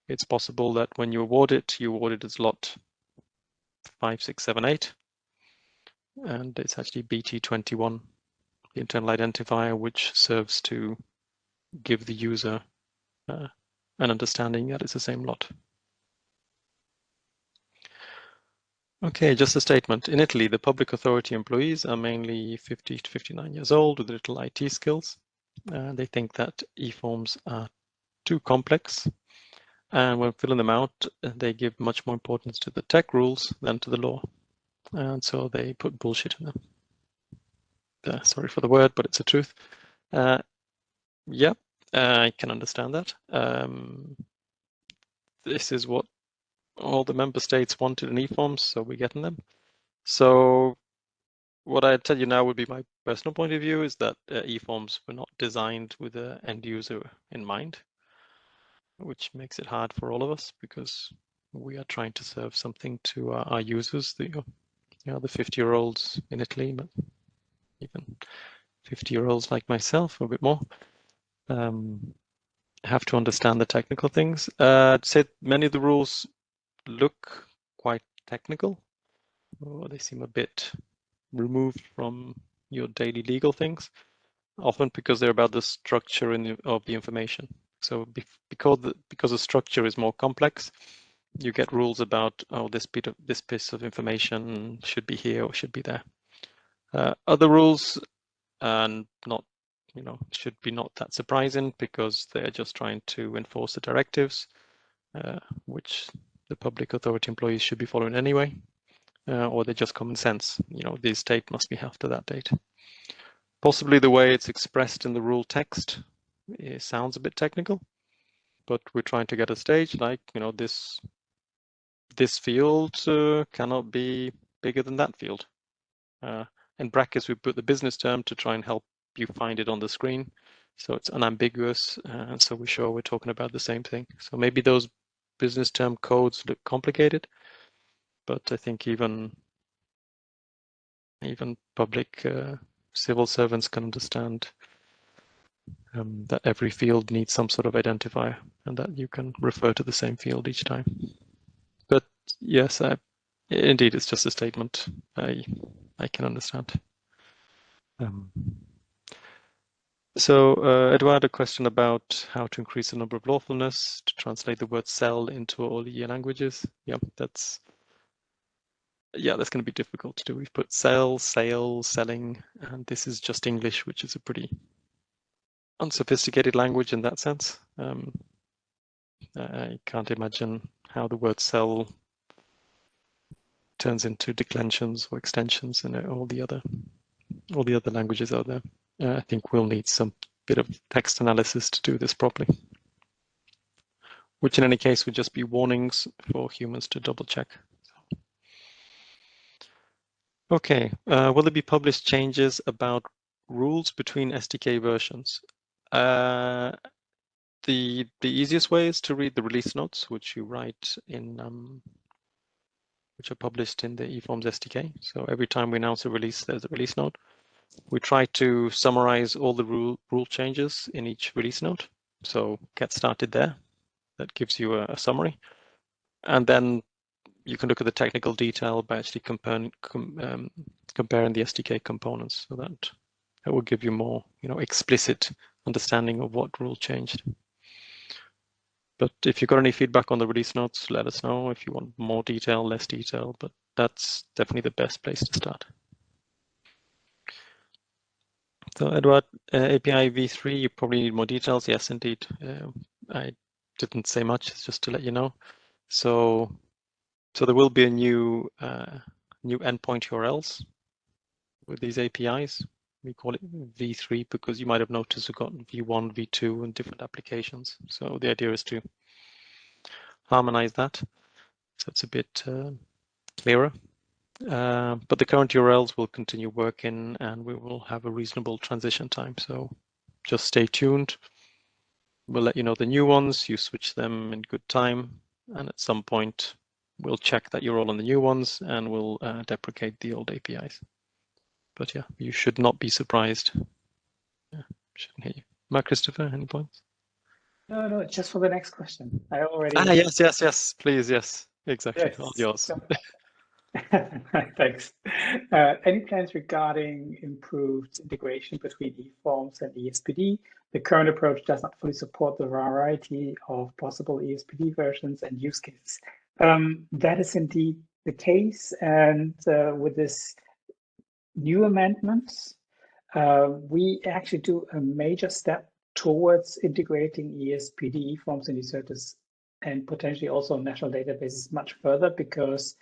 B: It's possible that when you award it as lot 5678, and it's actually BT21, the internal identifier, which serves to give the user an understanding that it's the same lot. Okay, just a statement. In Italy, the public authority employees are mainly 50 to 59 years old with little IT skills. They think that eForms are too complex. And when filling them out, they give much more importance to the tech rules than to the law. And so they put bullshit in them. Sorry for the word, but it's the truth. Yeah, I can understand that. This is what all the member states wanted in eForms, so we're getting them. So what I tell you now would be my personal point of view is that eForms were not designed with the end user in mind, which makes it hard for all of us because we are trying to serve something to our users, the 50-year-olds in Italy, but even 50-year-olds like myself, or a bit more, have to understand the technical things. I'd say many of the rules look quite technical, or they seem a bit removed from your daily legal things, often because they're about the structure of the information. So because the structure is more complex, you get rules about, oh, this piece of information should be here or should be there. Other rules and should be not that surprising because they're just trying to enforce the directives, which the public authority employees should be following anyway, or they're just common sense. This date must be after that date. Possibly the way it's expressed in the rule text, it sounds a bit technical, but we're trying to get a stage like, this field cannot be bigger than that field. In brackets, we put the business term to try and help you find it on the screen. So it's unambiguous, and so we're sure we're talking about the same thing. So maybe those business term codes look complicated, but I think even public civil servants can understand that every field needs some sort of identifier, and that you can refer to the same field each time. But yes, indeed, it's just a statement. I can understand. So, Eduard, a question about how to increase the number of lawfulness to translate the word "sell" into all EU languages. Yeah, that's going to be difficult to do. We've put sell, sale, selling, and this is just English, which is a pretty unsophisticated language in that sense. I can't imagine how the word "sell" turns into declensions or extensions and all the other languages out there. I think we'll need some bit of text analysis to do this properly, which in any case would just be warnings for humans to double check. Okay, will there be published changes about rules between SDK versions? The easiest way is to read the release notes, which you write in which are published in the eForms SDK. So every time we announce a release, there's a release note. We try to summarize all the rule changes in each release note. So get started there. That gives you a summary. And then you can look at the technical detail by actually comparing the SDK components. So that will give you more, explicit understanding of what rule changed. But if you've got any feedback on the release notes, let us know if you want more detail, less detail, but that's definitely the best place to start. So Eduard, API v3, you probably need more details. Yes, indeed. I didn't say much, it's just to let you know. So there will be a new endpoint URLs with these APIs. We call it v3 because you might have noticed we've got v1, v2 and different applications. So the idea is to harmonize that, so it's a bit clearer. But the current URLs will continue working and we will have a reasonable transition time. So just stay tuned. We'll let you know the new ones, you switch them in good time. And at some point, we'll check that you're all on the new ones and we'll deprecate the old APIs. But yeah, you should not be surprised. Yeah, shouldn't hear you. Mark Christopher, any points?
C: No, just for the next question. I already.
B: Yes, please, yes, exactly.
C: Yes.
B: All yours.
C: Thanks. Any plans regarding improved integration between eForms and ESPD? The current approach does not fully support the variety of possible ESPD versions and use cases. That is indeed the case, and with this new amendments, we actually do a major step towards integrating ESPD, eForms, and eSenders, and potentially also national databases much further, because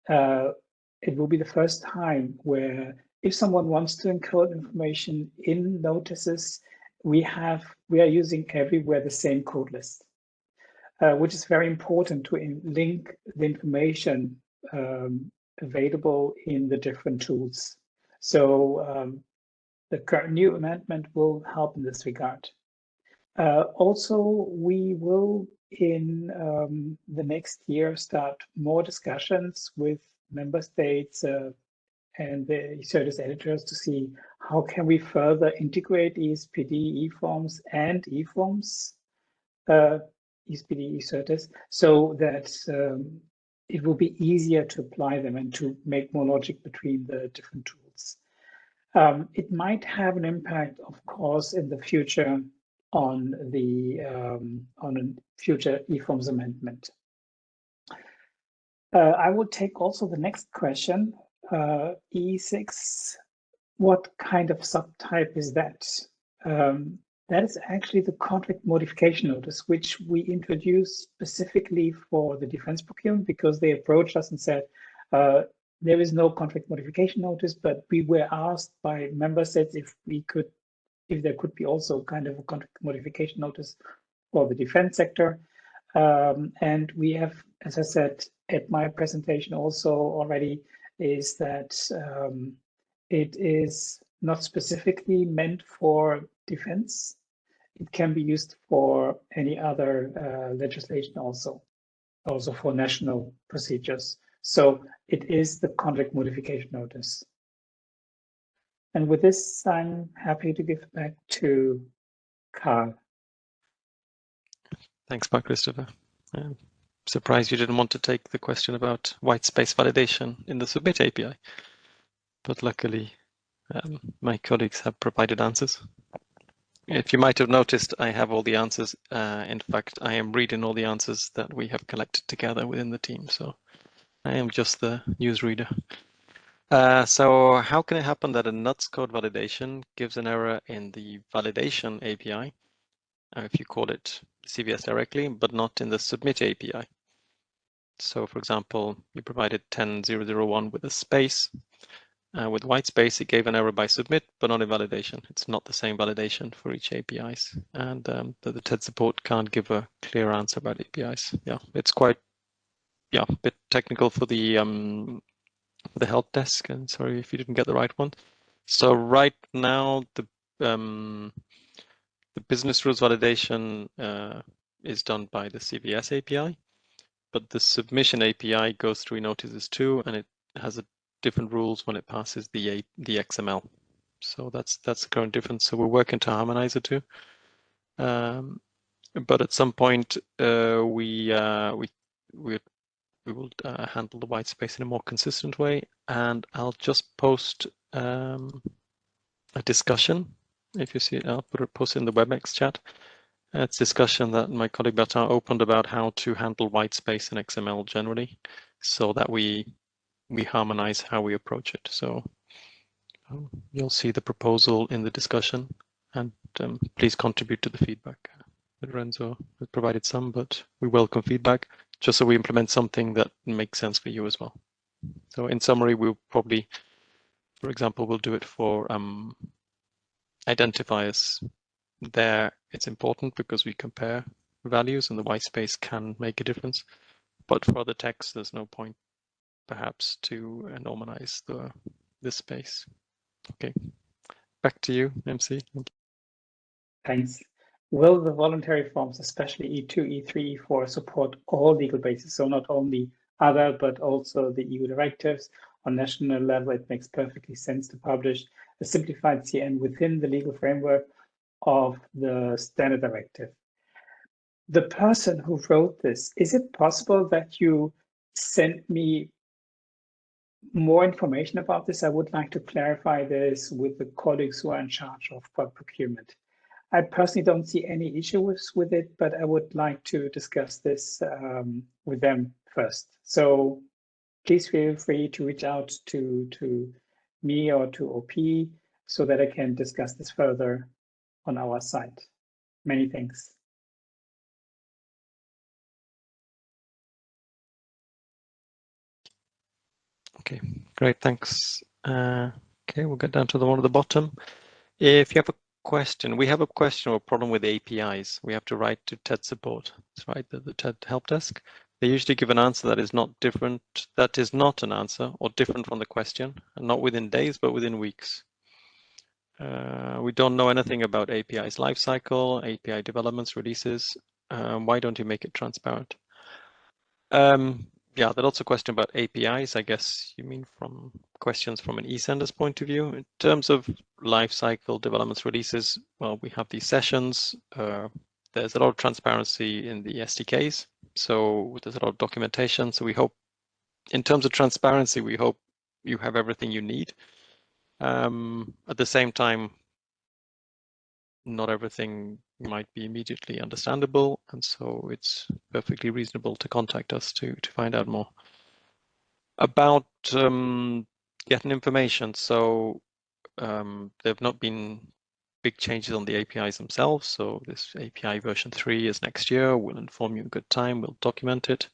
C: it will be the first time where if someone wants to encode information in notices, we are using everywhere the same code list, which is very important to link the information available in the different tools. So the current new amendment will help in this regard. Also, we will in the next year start more discussions with member states and the eSenders editors to see how can we further integrate ESPD, eForms, and eForms, ESPD, eSenders, so that it will be easier to apply them and to make more logic between the different tools. It might have an impact, of course, in the future on a future eForms amendment. I will take also the next question. E6, what kind of subtype is that? That is actually the conflict modification notice, which we introduced specifically for the defense procurement, because they approached us and said, there is no conflict modification notice, but we were asked by member states if there could be also kind of a conflict modification notice for the defense sector. And we have, as I said at my presentation also already, is that it is not specifically meant for defense. It can be used for any other legislation also for national procedures. So it is the contract modification notice. And with this, I'm happy to give back to Carl.
B: Thanks, Mark Christopher. I'm surprised you didn't want to take the question about white space validation in the Submit API, but luckily my colleagues have provided answers. If you might have noticed, I have all the answers. In fact, I am reading all the answers that we have collected together within the team, so I am just the newsreader. So how can it happen that a nuts code validation gives an error in the validation API, if you call it CVS directly, but not in the submit API? So for example, you provided 10.0.0.1 with a space. With white space, it gave an error by submit, but not in validation. It's not the same validation for each APIs. And the TED support can't give a clear answer about APIs. Yeah, it's quite, a bit technical for the help desk. And sorry if you didn't get the right one. So right now, the business rules validation is done by the CVS API, but the submission API goes through notices too, and it has a different rules when it passes the XML. So that's the current difference. So we're working to harmonize the two. But at some point, we will handle the white space in a more consistent way, and I'll just post a discussion. If you see it, I'll post it in the WebEx chat. It's discussion that my colleague Bertrand opened about how to handle white space in XML generally, so that we harmonize how we approach it. So you'll see the proposal in the discussion, and please contribute to the feedback. Lorenzo has provided some, but we welcome feedback just so we implement something that makes sense for you as well. So in summary, we'll probably, for example, we'll do it for identifiers. There, it's important because we compare values and the white space can make a difference. But for the text, there's no point perhaps to normalize this space. Okay, back to you, MC.
C: Thanks. Will the voluntary forms, especially E2, E3, E4, support all legal bases? So not only other, but also the EU directives. On national level, it makes perfectly sense to publish a simplified CN within the legal framework of the standard directive. The person who wrote this, is it possible that you sent me more information about this? I would like to clarify this with the colleagues who are in charge of procurement. I personally don't see any issues with it, but I would like to discuss this with them first. So please feel free to reach out to me or to OP so that I can discuss this further on our site. Many thanks.
B: Okay, great, thanks. Okay, we'll get down to the one at the bottom. If you have a question, we have a question or a problem with APIs. We have to write to TED support. That's right, the TED help desk. They usually give an answer that is not different, that is not an answer or different from the question, and not within days, but within weeks. We don't know anything about API's lifecycle, API developments, releases. Why don't you make it transparent? Yeah, there's also a question about APIs. I guess you mean from questions from an eSenders point of view. In terms of lifecycle developments, releases, well, we have these sessions. There's a lot of transparency in the SDKs. So there's a lot of documentation. So we hope, in terms of transparency, we hope you have everything you need. At the same time, not everything might be immediately understandable, and so it's perfectly reasonable to contact us to find out more about getting information. So there have not been big changes on the APIs themselves. So this API version 3 is next year. We'll inform you in good time. We'll document it.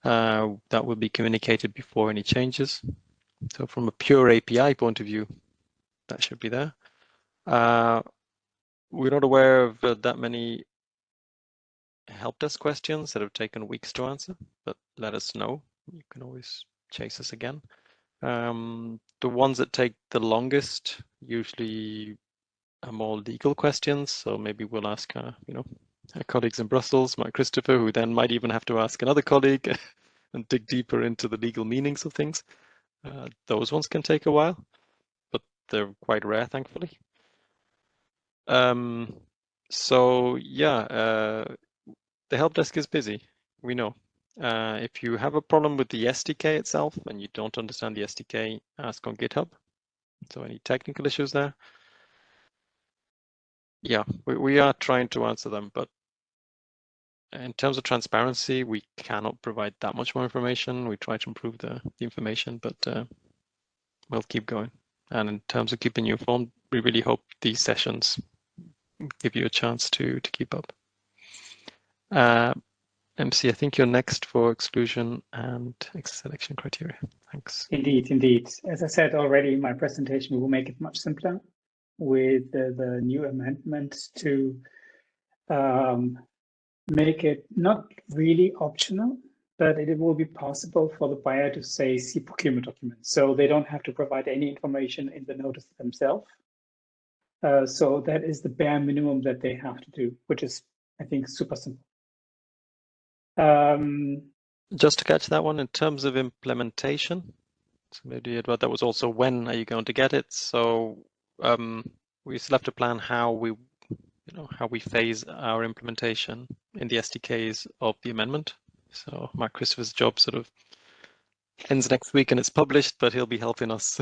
B: That will be communicated before any changes. So from a pure API point of view, that should be there. We're not aware of that many help desk questions that have taken weeks to answer, but let us know. You can always chase us again. The ones that take the longest usually are more legal questions. So maybe we'll ask, our colleagues in Brussels, Mark Christopher, who then might even have to ask another colleague and dig deeper into the legal meanings of things. Those ones can take a while, but they're quite rare, thankfully. So yeah, the help desk is busy, we know. If you have a problem with the SDK itself and you don't understand the SDK, ask on GitHub. So any technical issues there? Yeah, we are trying to answer them, but in terms of transparency, we cannot provide that much more information. We try to improve the information, but we'll keep going. And in terms of keeping you informed, we really hope these sessions give you a chance to keep up. MC, I think you're next for exclusion and selection criteria. Thanks.
C: Indeed, indeed. As I said already, my presentation will make it much simpler with the new amendment to make it not really optional, but it will be possible for the buyer to say, see procurement documents. So they don't have to provide any information in the notice themselves. So that is the bare minimum that they have to do, which is, I think, super simple.
B: Just to catch that one, in terms of implementation, so maybe Edward, that was also when are you going to get it? So we still have to plan how we phase our implementation in the SDKs of the amendment. So Mark Christopher's job sort of ends next week and it's published, but he'll be helping us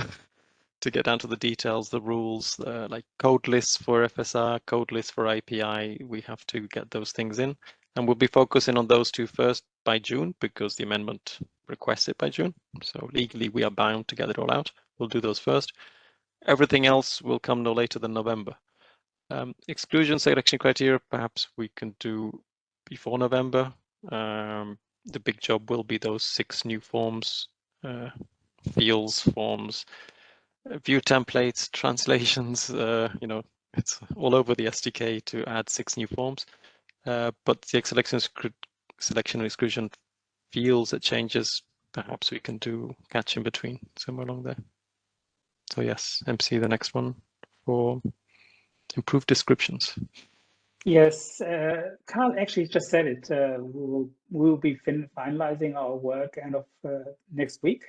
B: to get down to the details, the rules, like code lists for FSR, code lists for API. We have to get those things in, and we'll be focusing on those two first by June because the amendment requests it by June. So legally we are bound to get it all out. We'll do those first. Everything else will come no later than November. Exclusion selection criteria, perhaps we can do before November. The big job will be those 6 new forms, fields, forms, view templates, translations. It's all over the SDK to add 6 new forms. But the selection and exclusion fields that changes, perhaps we can do catch in between somewhere along there. So yes, MC, the next one for improved descriptions.
C: Yes, Carl actually just said it. We'll be finalizing our work end of next week.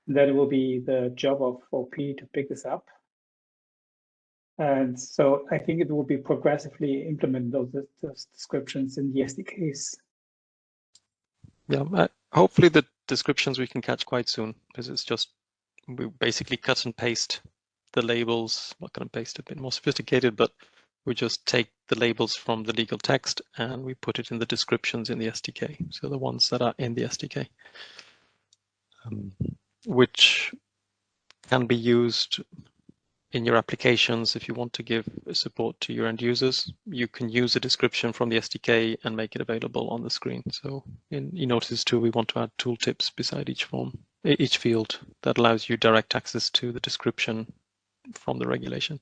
C: That will be the job of OP to pick this up. And so I think it will be progressively implement those descriptions in the SDKs.
B: Yeah, hopefully the descriptions we can catch quite soon, because it's just, we basically cut and paste the labels, not cut and paste, a bit more sophisticated, but we just take the labels from the legal text and we put it in the descriptions in the SDK. So the ones that are in the SDK, which can be used in your applications. If you want to give support to your end users, you can use a description from the SDK and make it available on the screen. So in eNotice 2, we want to add tooltips beside each field that allows you direct access to the description from the regulation.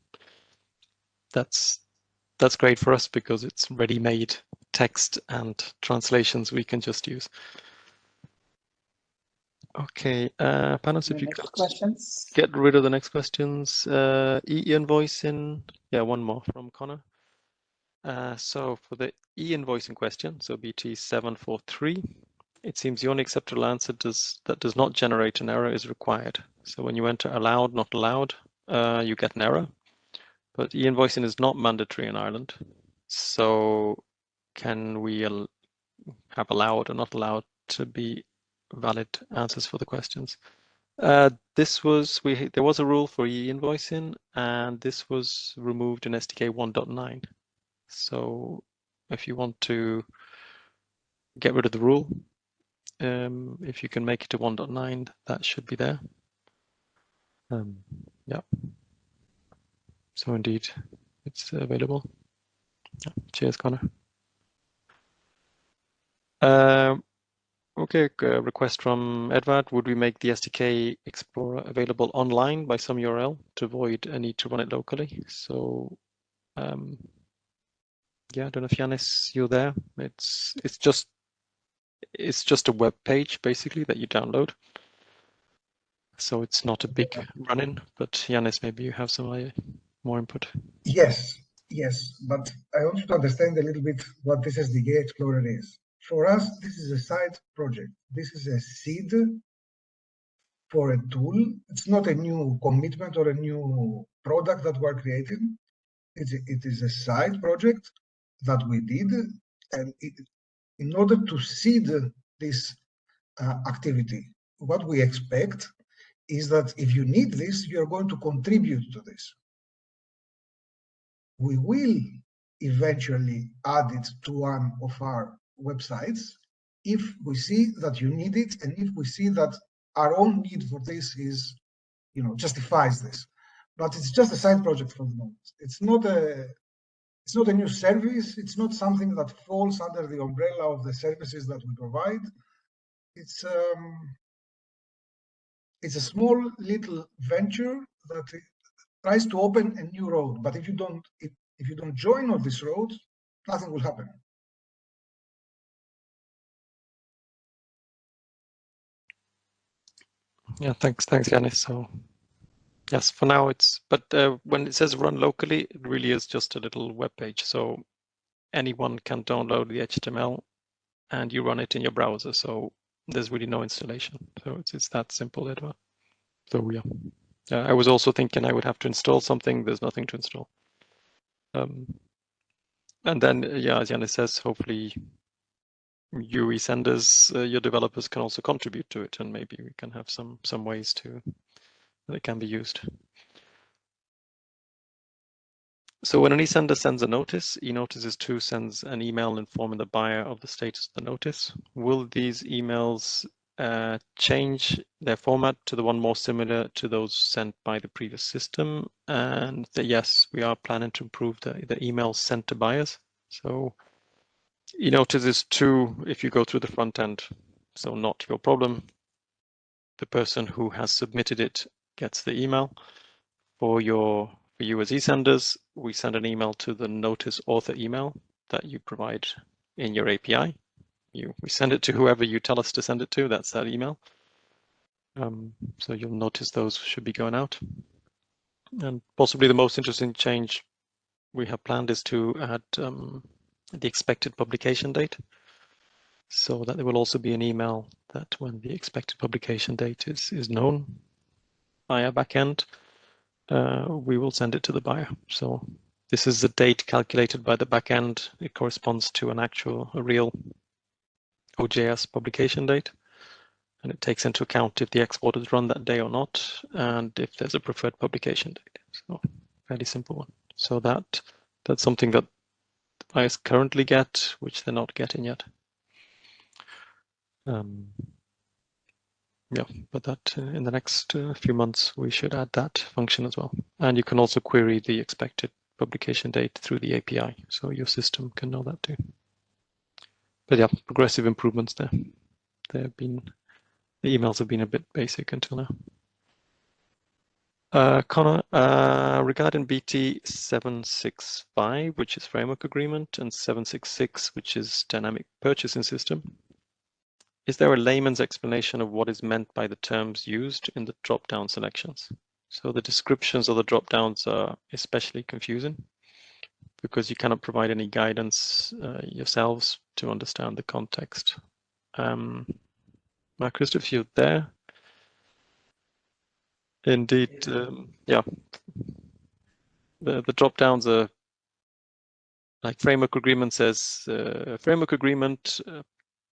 B: That's great for us because it's ready-made text and translations we can just use. Okay, Panos, if you could
C: questions.
B: Get rid of the next questions. E-invoicing, yeah, one more from Connor. So for the e-invoicing question, so BT 743, it seems the only acceptable answer that does not generate an error is required. So when you enter allowed, not allowed, you get an error. But e-invoicing is not mandatory in Ireland. So can we have allowed or not allowed to be valid answers for the questions? There was a rule for e-invoicing, and this was removed in SDK 1.9. So if you want to get rid of the rule, if you can make it to 1.9, that should be there. Yeah. So indeed, it's available. Yeah. Cheers, Connor. Okay, request from Edvard. Would we make the SDK Explorer available online by some URL to avoid a need to run it locally? So, yeah, I don't know if Yanis, you're there. It's just a web page basically that you download. So it's not a big run-in, but Yanis, maybe you have some more input.
D: Yes, but I want to understand a little bit what this SDK Explorer is. for us, this is a side project. This is a seed for a tool. It's not a new commitment or a new product that we're creating. It is a side project that we did, and in order to seed this activity, what we expect is that if you need this, you're going to contribute to this. We will eventually add it to one of our websites if we see that you need it, and if we see that our own need for this is, justifies this. But it's just a side project for the moment. It's not a new service. It's not something that falls under the umbrella of the services that we provide. It's a small little venture that tries to open a new road. But if you don't join on this road, nothing will happen.
B: Yeah, thanks, Yanis. So yes, for now but when it says run locally, it really is just a little web page. So anyone can download the HTML and you run it in your browser. So there's really no installation. So it's that simple, Edward. So yeah. I was also thinking I would have to install something. There's nothing to install. And then, yeah, as Yanis says, hopefully you eSenders, your developers can also contribute to it, and maybe we can have some ways that it can be used. So when an eSender sends a notice, eNotices 2 sends an email informing the buyer of the status of the notice. Will these emails change their format to the one more similar to those sent by the previous system? And yes, we are planning to improve the emails sent to buyers. So eNotices 2, if you go through the front end, so not your problem. The person who has submitted it gets the email. For you as eSenders, we send an email to the notice author email that you provide in your API. We send it to whoever you tell us to send it to. That's that email. So you'll notice those should be going out. And possibly the most interesting change we have planned is to add the expected publication date, so that there will also be an email that when the expected publication date is known via backend, we will send it to the buyer. So this is the date calculated by the backend. It corresponds to a real OJS publication date, and it takes into account if the export is run that day or not, and if there's a preferred publication date. So fairly simple one. So that's something that buyers currently get, which they're not getting yet. Yeah, but that in the next few months, we should add that function as well. And you can also query the expected publication date through the API, so your system can know that too. But yeah, progressive improvements there. The emails have been a bit basic until now. Connor, regarding BT 765, which is framework agreement, and 766, which is dynamic purchasing system, is there a layman's explanation of what is meant by the terms used in the drop-down selections? So the descriptions of the drop-downs are especially confusing because you cannot provide any guidance yourselves to understand the context. Mark-Christoph, if you're there. Indeed, yeah. The drop-downs are like framework agreement says, framework agreement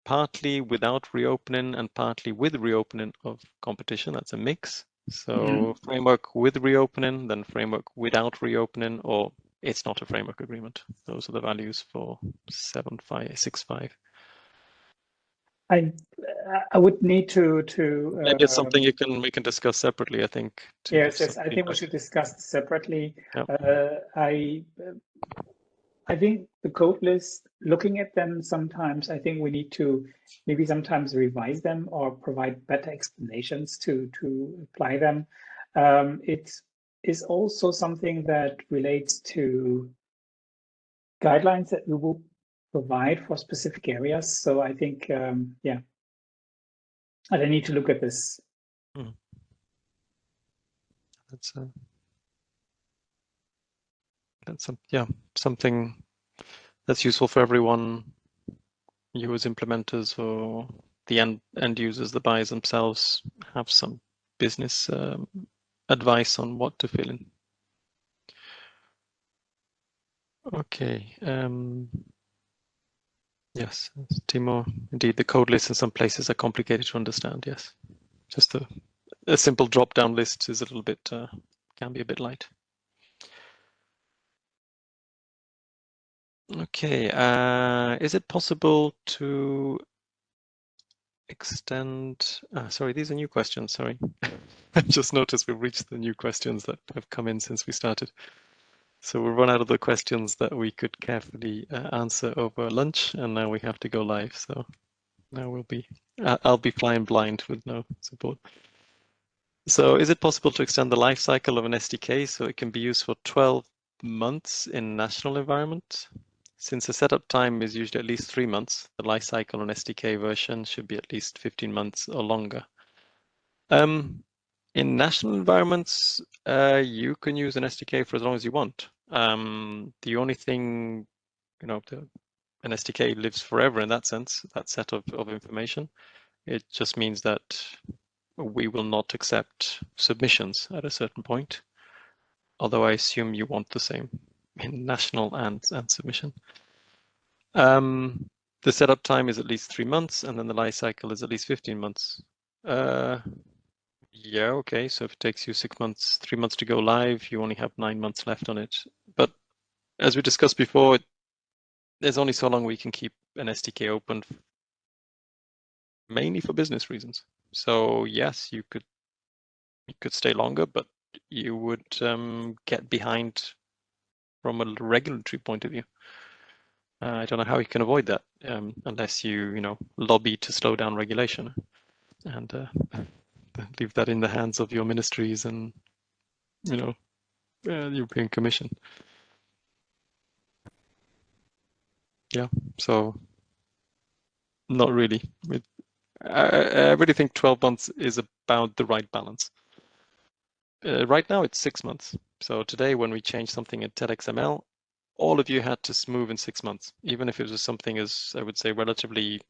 B: partly without reopening and partly with reopening of competition. That's a mix. So framework with reopening, then framework without reopening, or it's not a framework agreement. Those are the values for 7565.
C: I would need to
B: maybe it's something we can discuss separately, I think.
C: Yes, I think we should discuss this separately. Yep. I think the code list, looking at them sometimes, I think we need to maybe sometimes revise them or provide better explanations to apply them. It is also something that relates to guidelines that we will provide for specific areas. So I think, yeah, I need to look at this.
B: That's something that's useful for everyone. you as implementers or the end users, the buyers themselves, have some business advice on what to fill in. Okay. Yes, Timo, indeed, the code lists in some places are complicated to understand. Yes, just a simple drop-down list is a little bit, can be a bit light. Okay, is it possible to extend, sorry, these are new questions, sorry. I just noticed we've reached the new questions that have come in since we started. So we've run out of the questions that we could carefully answer over lunch, and now we have to go live. So now I'll be flying blind with no support. So is it possible to extend the life cycle of an SDK so it can be used for 12 months in national environment? Since the setup time is usually at least 3 months, the life cycle on SDK version should be at least 15 months or longer. In national environments, you can use an SDK for as long as you want. The only thing, an SDK lives forever in that sense, that set of information. It just means that we will not accept submissions at a certain point, although I assume you want the same in national and submission. The setup time is at least 3 months, and then the life cycle is at least 15 months. Yeah, okay, so if it takes you 6 months, 3 months to go live, you only have 9 months left on it. But as we discussed before, there's only so long we can keep an SDK open, mainly for business reasons. So yes, you could stay longer, but you would get behind from a regulatory point of view. I don't know how you can avoid that unless you lobby to slow down regulation and leave that in the hands of your ministries and the European Commission. Yeah, so not really. I really think 12 months is about the right balance. Right now it's 6 months. So today when we change something in TEDxML, all of you had to move in 6 months, even if it was something as, I would say, relatively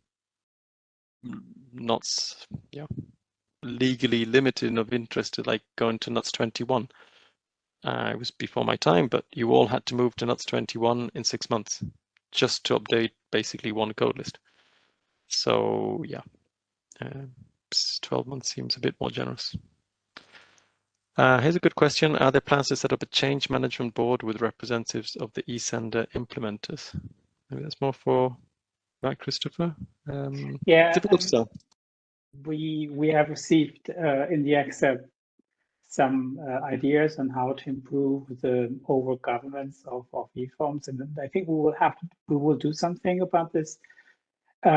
B: not legally limited and of interest to like going to NUTS 21. It was before my time, but you all had to move to NUTS 21 in 6 months just to update basically one code list. So yeah, 12 months seems a bit more generous. Here's a good question. Are there plans to set up a change management board with representatives of the eSender implementers? Maybe that's more for that, Christopher.
C: Yeah,
B: difficult to tell.
C: We have received in the accept some ideas on how to improve the overall governance of eForms, and I think we will do something about this. We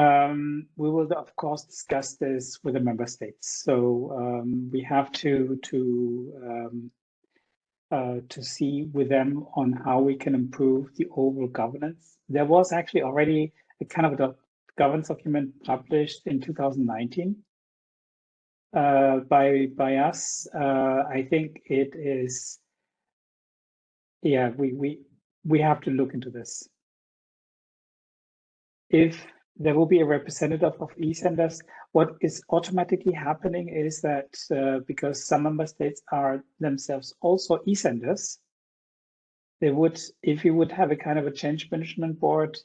C: will of course discuss this with the member states. So we have to see with them on how we can improve the overall governance. There was actually already a kind of a governance document published in 2019 by us. I think it is. Yeah, we have to look into this. If there will be a representative of eSenders, what is automatically happening is that because some member states are themselves also eSenders, they would, if you would have a kind of a change management board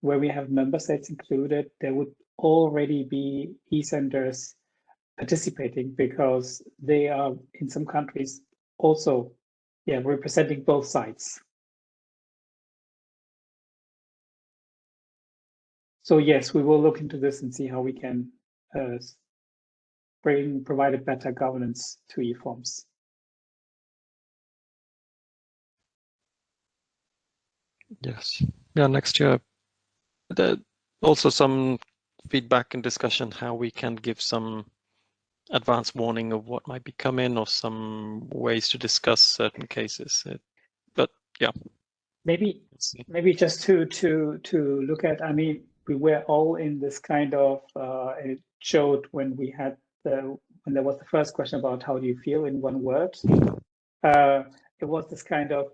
C: where we have member states included, there would already be eSenders participating because they are in some countries also representing both sides. So yes, we will look into this and see how we can provide a better governance to eForms.
B: Yes. Yeah, next year. Also some feedback and discussion how we can give some advance warning of what might be coming or some ways to discuss certain cases. But yeah.
C: Maybe just to look at, I mean, we were all in this kind of, it showed when we had when there was the first question about how do you feel in one word. It was this kind of,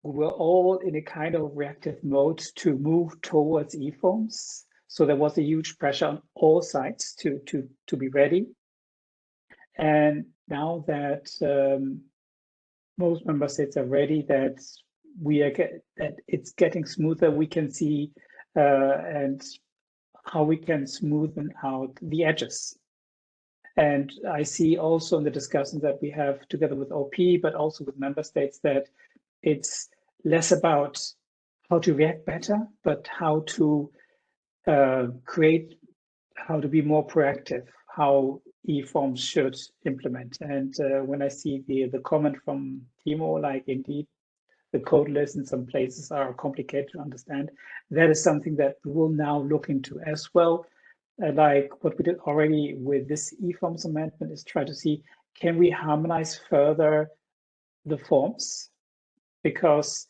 C: we were all in a kind of reactive mode to move towards eForms. So there was a huge pressure on all sides to be ready. And now that most member states are ready, that that it's getting smoother, we can see and how we can smoothen out the edges. And I see also in the discussions that we have together with OP, but also with member states, that it's less about how to react better, but how to create, how to be more proactive, how eForms should implement. And when I see the comment from Timo, like indeed, the code lists in some places are complicated to understand, that is something that we will now look into as well. Like what we did already with this eForms amendment is try to see, can we harmonize further the forms? Because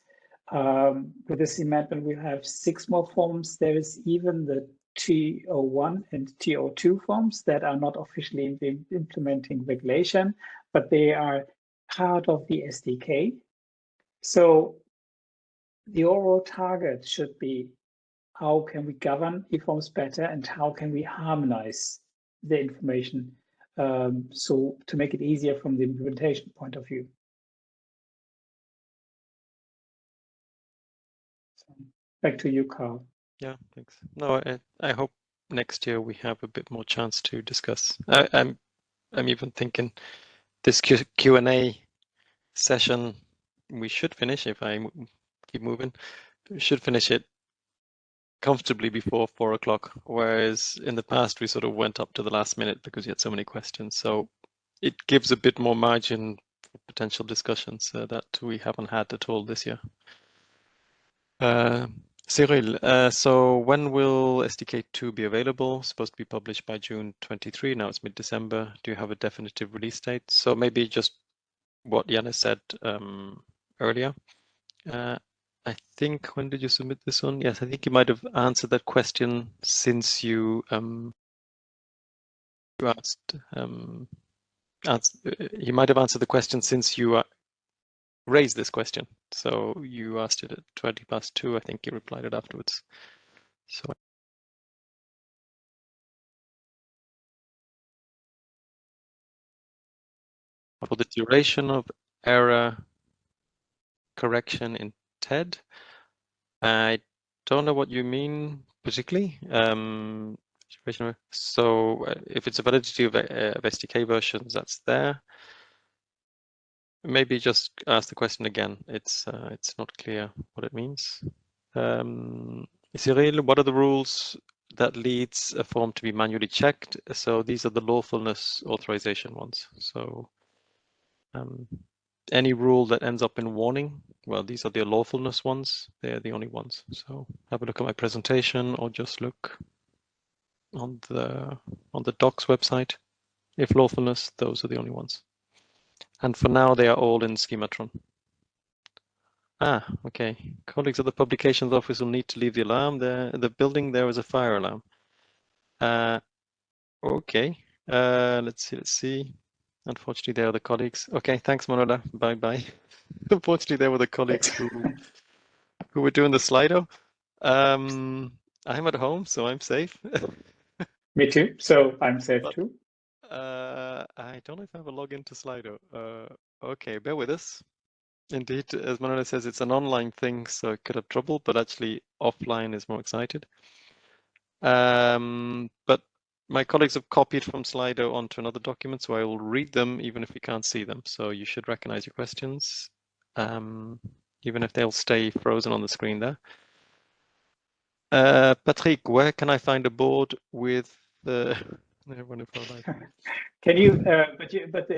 C: with this amendment, we have 6 more forms. There is even the TO1 and TO2 forms that are not officially in the implementing regulation, but they are part of the SDK. So the overall target should be, how can we govern eForms better and how can we harmonize the information so to make it easier from the implementation point of view. So back to you, Carl.
B: Yeah, thanks. No, I hope next year we have a bit more chance to discuss. I'm even thinking this Q&A session we should finish, if I keep moving, we should finish it comfortably before 4 o'clock, whereas in the past we sort of went up to the last minute because you had so many questions. So it gives a bit more margin for potential discussions that we haven't had at all this year. Cyril, so when will SDK 2 be available? Supposed to be published by June 23. Now it's mid-December. Do you have a definitive release date? So maybe just what Janne said earlier. I think, when did you submit this one? Yes, I think you might have answered that question since you asked. You might have answered the question since you raised this question. So you asked it at 2:20. I think you replied it afterwards. So for the duration of error correction in TED, I don't know what you mean particularly. So if it's a validity of SDK versions, that's there. Maybe just ask the question again. It's not clear what it means. Cyril, what are the rules that leads a form to be manually checked? So these are the lawfulness authorization ones. So any rule that ends up in warning, well, these are the lawfulness ones. They're the only ones. So have a look at my presentation or just look on the docs website. If lawfulness, those are the only ones. And for now, they are all in Schematron. Ah, okay. Colleagues at the publications office will need to leave the alarm. The building there is a fire alarm. Okay. Let's see. Unfortunately, they are the colleagues. Okay, thanks, Manuela. Bye. Unfortunately, they were the colleagues who were doing the Slido. I'm at home, so I'm safe.
C: Me too. So I'm safe too.
B: I don't know if I have a login to Slido. Okay, bear with us. Indeed, as Manuela says, it's an online thing, so it could have trouble, but actually offline is more excited. But my colleagues have copied from Slido onto another document, so I will read them even if you can't see them. So you should recognize your questions, even if they'll stay frozen on the screen there. Patrick, where can I find a board with the...
C: Can you, but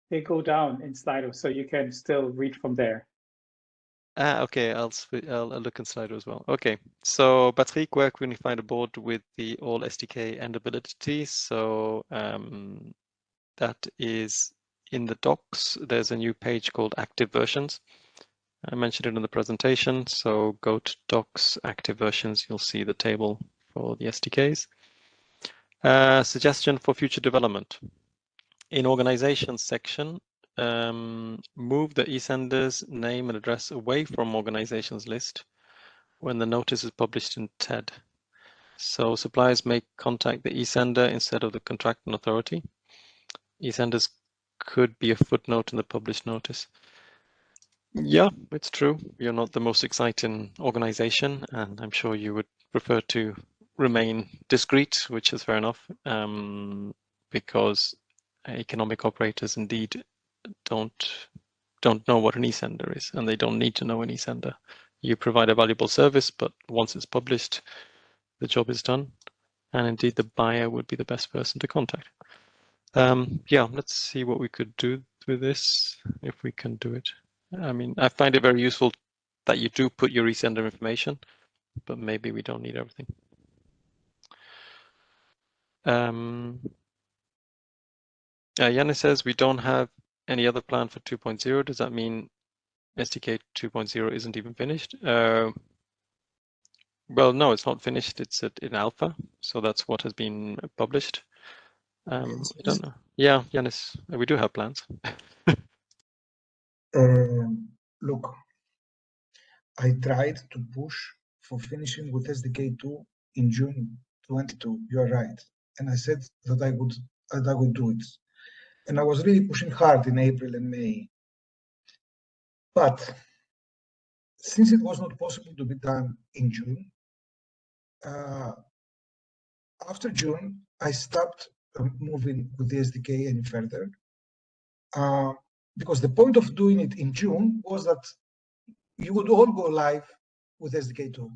C: they go down in Slido, so you can still read from there.
B: Okay, I'll look in Slido as well. Okay, so Patrick, where can you find a board with the all SDK endability? So that is in the docs. There's a new page called active versions. I mentioned it in the presentation. So go to docs, active versions. You'll see the table for the SDKs. Suggestion for future development. In organizations section, move the eSenders name and address away from organizations list when the notice is published in TED. So suppliers may contact the eSender instead of the contracting authority. eSenders could be a footnote in the published notice. Yeah, it's true. You're not the most exciting organization, and I'm sure you would prefer to remain discreet, which is fair enough, because economic operators indeed don't know what an eSender is, and they don't need to know an eSender. You provide a valuable service, but once it's published, the job is done, and indeed the buyer would be the best person to contact. Yeah, let's see what we could do with this, if we can do it. I mean, I find it very useful that you do put your eSender information, but maybe we don't need everything. Yannis says we don't have any other plan for 2.0. Does that mean SDK 2.0 isn't even finished? Well, no, it's not finished. It's in alpha, so that's what has been published. I don't know. Yeah, Yannis, we do have plans.
D: Look, I tried to push for finishing with SDK2 in June 22. You are right, and I said that I would do it, and I was really pushing hard in April and May. But since it was not possible to be done in June, after June, I stopped moving with the SDK any further, because the point of doing it in June was that you would all go live with SDK2.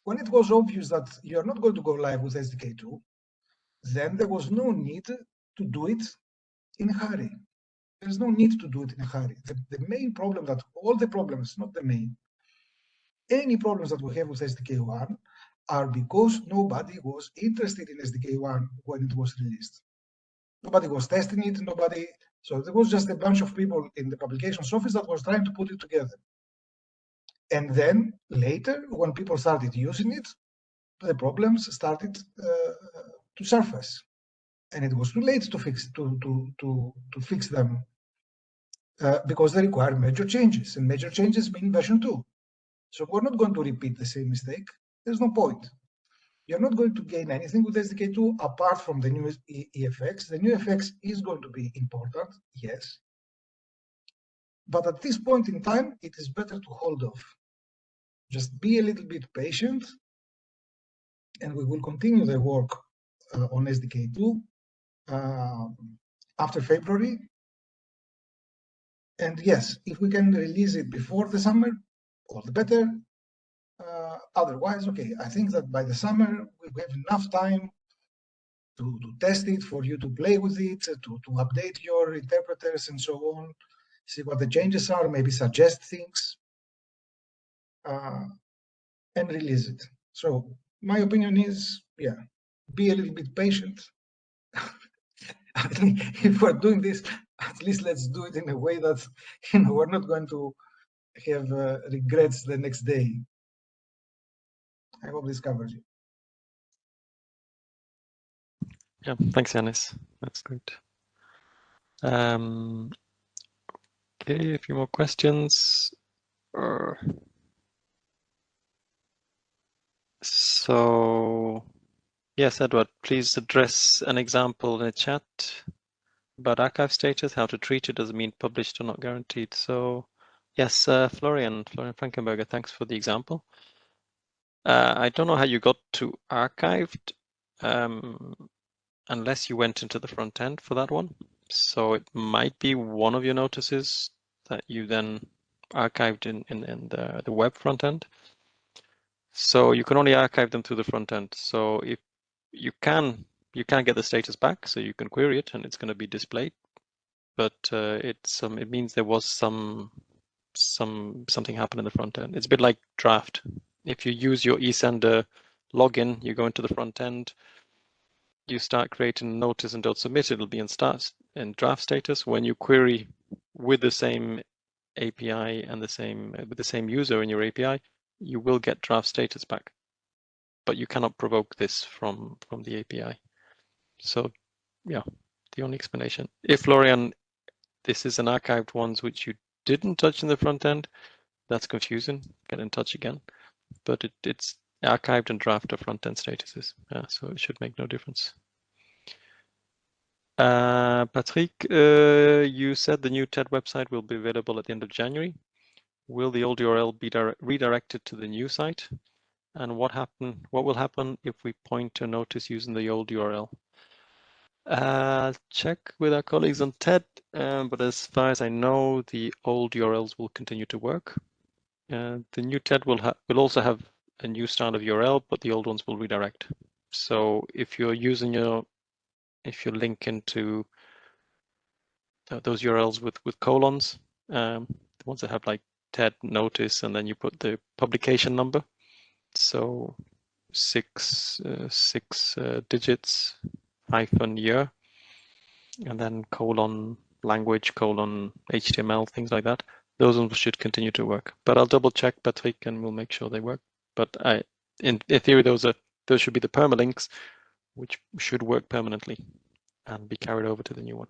D: When it was obvious that you're not going to go live with SDK2, then there was no need to do it in a hurry. There's no need to do it in a hurry. The main problem that all the problems, not the main, any problems that we have with SDK1 are because nobody was interested in SDK1 when it was released. Nobody was testing it, so there was just a bunch of people in the publications office that was trying to put it together. And then later, when people started using it, the problems started to surface, and it was too late to fix them because they require major changes, and major changes mean version 2. So we're not going to repeat the same mistake. There's no point. You're not going to gain anything with SDK2 apart from the new EFX. The new FX is going to be important, yes. But at this point in time, it is better to hold off. Just be a little bit patient, and we will continue the work on SDK2 after February. And yes, if we can release it before the summer, all the better. Otherwise, okay, I think that by the summer, we have enough time to test it, for you to play with it, to update your interpreters and so on, see what the changes are, maybe suggest things, and release it. So my opinion is, yeah, be a little bit patient. If we're doing this, at least let's do it in a way that we're not going to have regrets the next day. I hope this covers you.
B: Yeah, thanks, Yannis. That's great. Okay, a few more questions. So, yes, Edward, please address an example in the chat about archive status, how to treat it. Does it mean published or not guaranteed? So, yes, Florian Frankenberger, thanks for the example. I don't know how you got to archived, unless you went into the front end for that one. So it might be one of your notices that you then archived in the web front end. So you can only archive them through the front end. So if you can get the status back, so you can query it and it's going to be displayed. But it means there was something happened in the front end. It's a bit like draft. If you use your eSender login, you go into the front end, you start creating a notice and don't submit, it'll be in draft status. When you query with the same API and with the same user in your API, you will get draft status back. But you cannot provoke this from the API. So yeah, the only explanation. If Florian, this is an archived ones which you didn't touch in the front end, that's confusing. Get in touch again. But archived and draft or front-end statuses. So it should make no difference. Patrick, you said the new TED website will be available at the end of January. Will the old URL be redirected to the new site? And what will happen if we point to a notice using the old URL? Check with our colleagues on TED, but as far as I know, the old URLs will continue to work. The new TED will also have a new style of URL, but the old ones will redirect. So if you're if you link into those URLs with colons, the ones that have like TED notice, and then you put the publication number. So six digits hyphen year, and then colon language, colon HTML, things like that. Those ones should continue to work. But I'll double check, Patrick, and we'll make sure they work. But in theory, those should be the permalinks, which should work permanently and be carried over to the new one.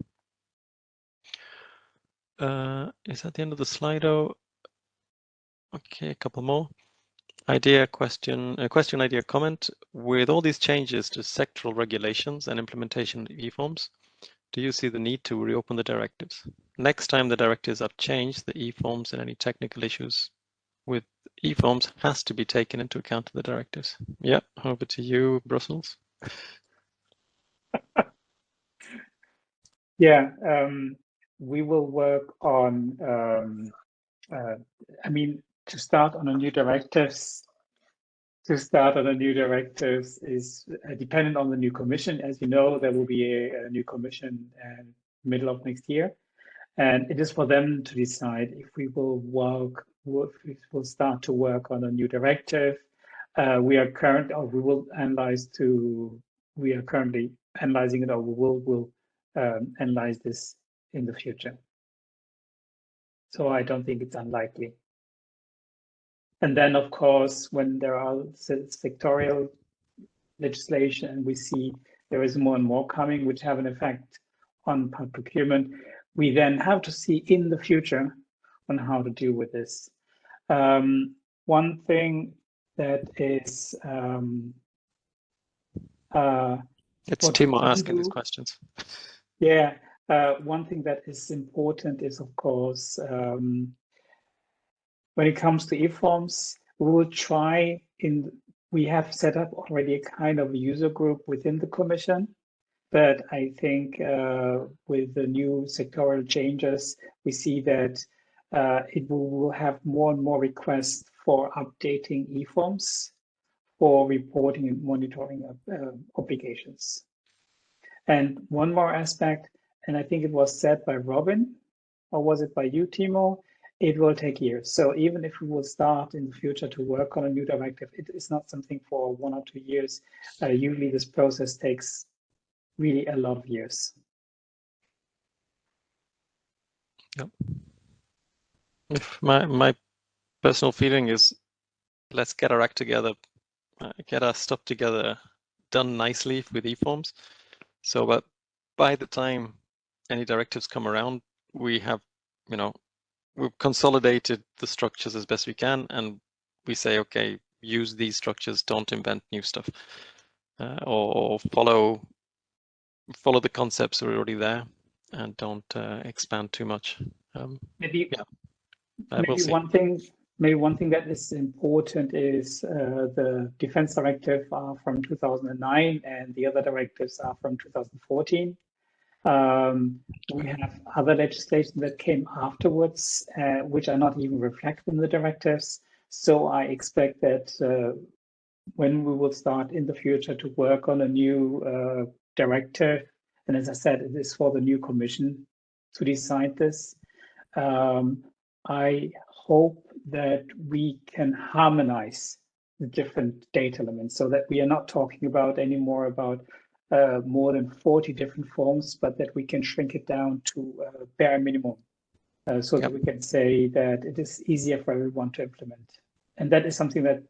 B: Is that the end of the Slido? Okay, a couple more. Question, idea, comment. With all these changes to sectoral regulations and implementation of eForms, do you see the need to reopen the directives? Next time the directives are changed, the eForms and any technical issues with eForms has to be taken into account in the directives. Yeah, over to you, Brussels.
C: Yeah, we will work on, to start on a new directives is dependent on the new commission. As you know, there will be a new commission middle of next year. And it is for them to decide if we will start to work on a new directive. We are currently analyzing it, or we'll analyze this in the future. So I don't think it's unlikely. And then, of course, when there are sectorial legislation and we see there is more and more coming, which have an effect on procurement, we then have to see in the future on how to deal with this. One thing that is
B: it's Timo asking these questions.
C: Yeah, one thing that is important is, of course, when it comes to eForms, we will try we have set up already a kind of user group within the Commission, but I think with the new sectoral changes, we see that it will have more and more requests for updating eForms for reporting and monitoring obligations. And one more aspect, and I think it was said by Robin, or was it by you, Timo? It will take years. So even if we will start in the future to work on a new directive, it is not something for 1 or 2 years. Usually this process takes really a lot of years.
B: Yep. My personal feeling is, let's get our act together, get our stuff together, done nicely with eForms, so that by the time any directives come around, we have, we've consolidated the structures as best we can, and we say, okay, use these structures, don't invent new stuff, or follow the concepts that are already there, and don't expand too much.
C: Maybe one thing that is important is the Defense Directive are from 2009, and the other directives are from 2014. We have other legislation that came afterwards, which are not even reflected in the directives. So I expect that when we will start in the future to work on a new directive, and as I said, it is for the new commission to decide this. I hope that we can harmonize the different data elements so that we are not talking about anymore about more than 40 different forms, but that we can shrink it down to a bare minimum so that we can say that it is easier for everyone to implement. And that is something that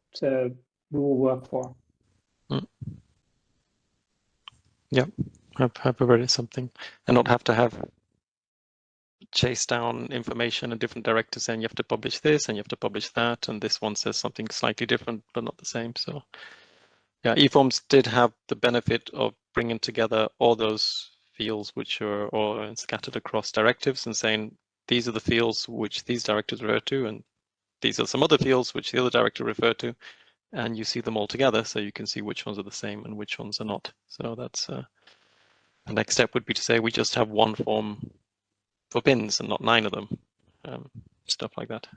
C: we will work for.
B: Yeah, have already something, and not have to have chase down information in different directors saying you have to publish this and you have to publish that, and this one says something slightly different but not the same. So yeah, eForms did have the benefit of bringing together all those fields which are all scattered across directives and saying these are the fields which these directives refer to, and these are some other fields which the other director refer to, and you see them all together so you can see which ones are the same and which ones are not. So that's the next step would be to say we just have one form for pins and not 9 of them, stuff like that.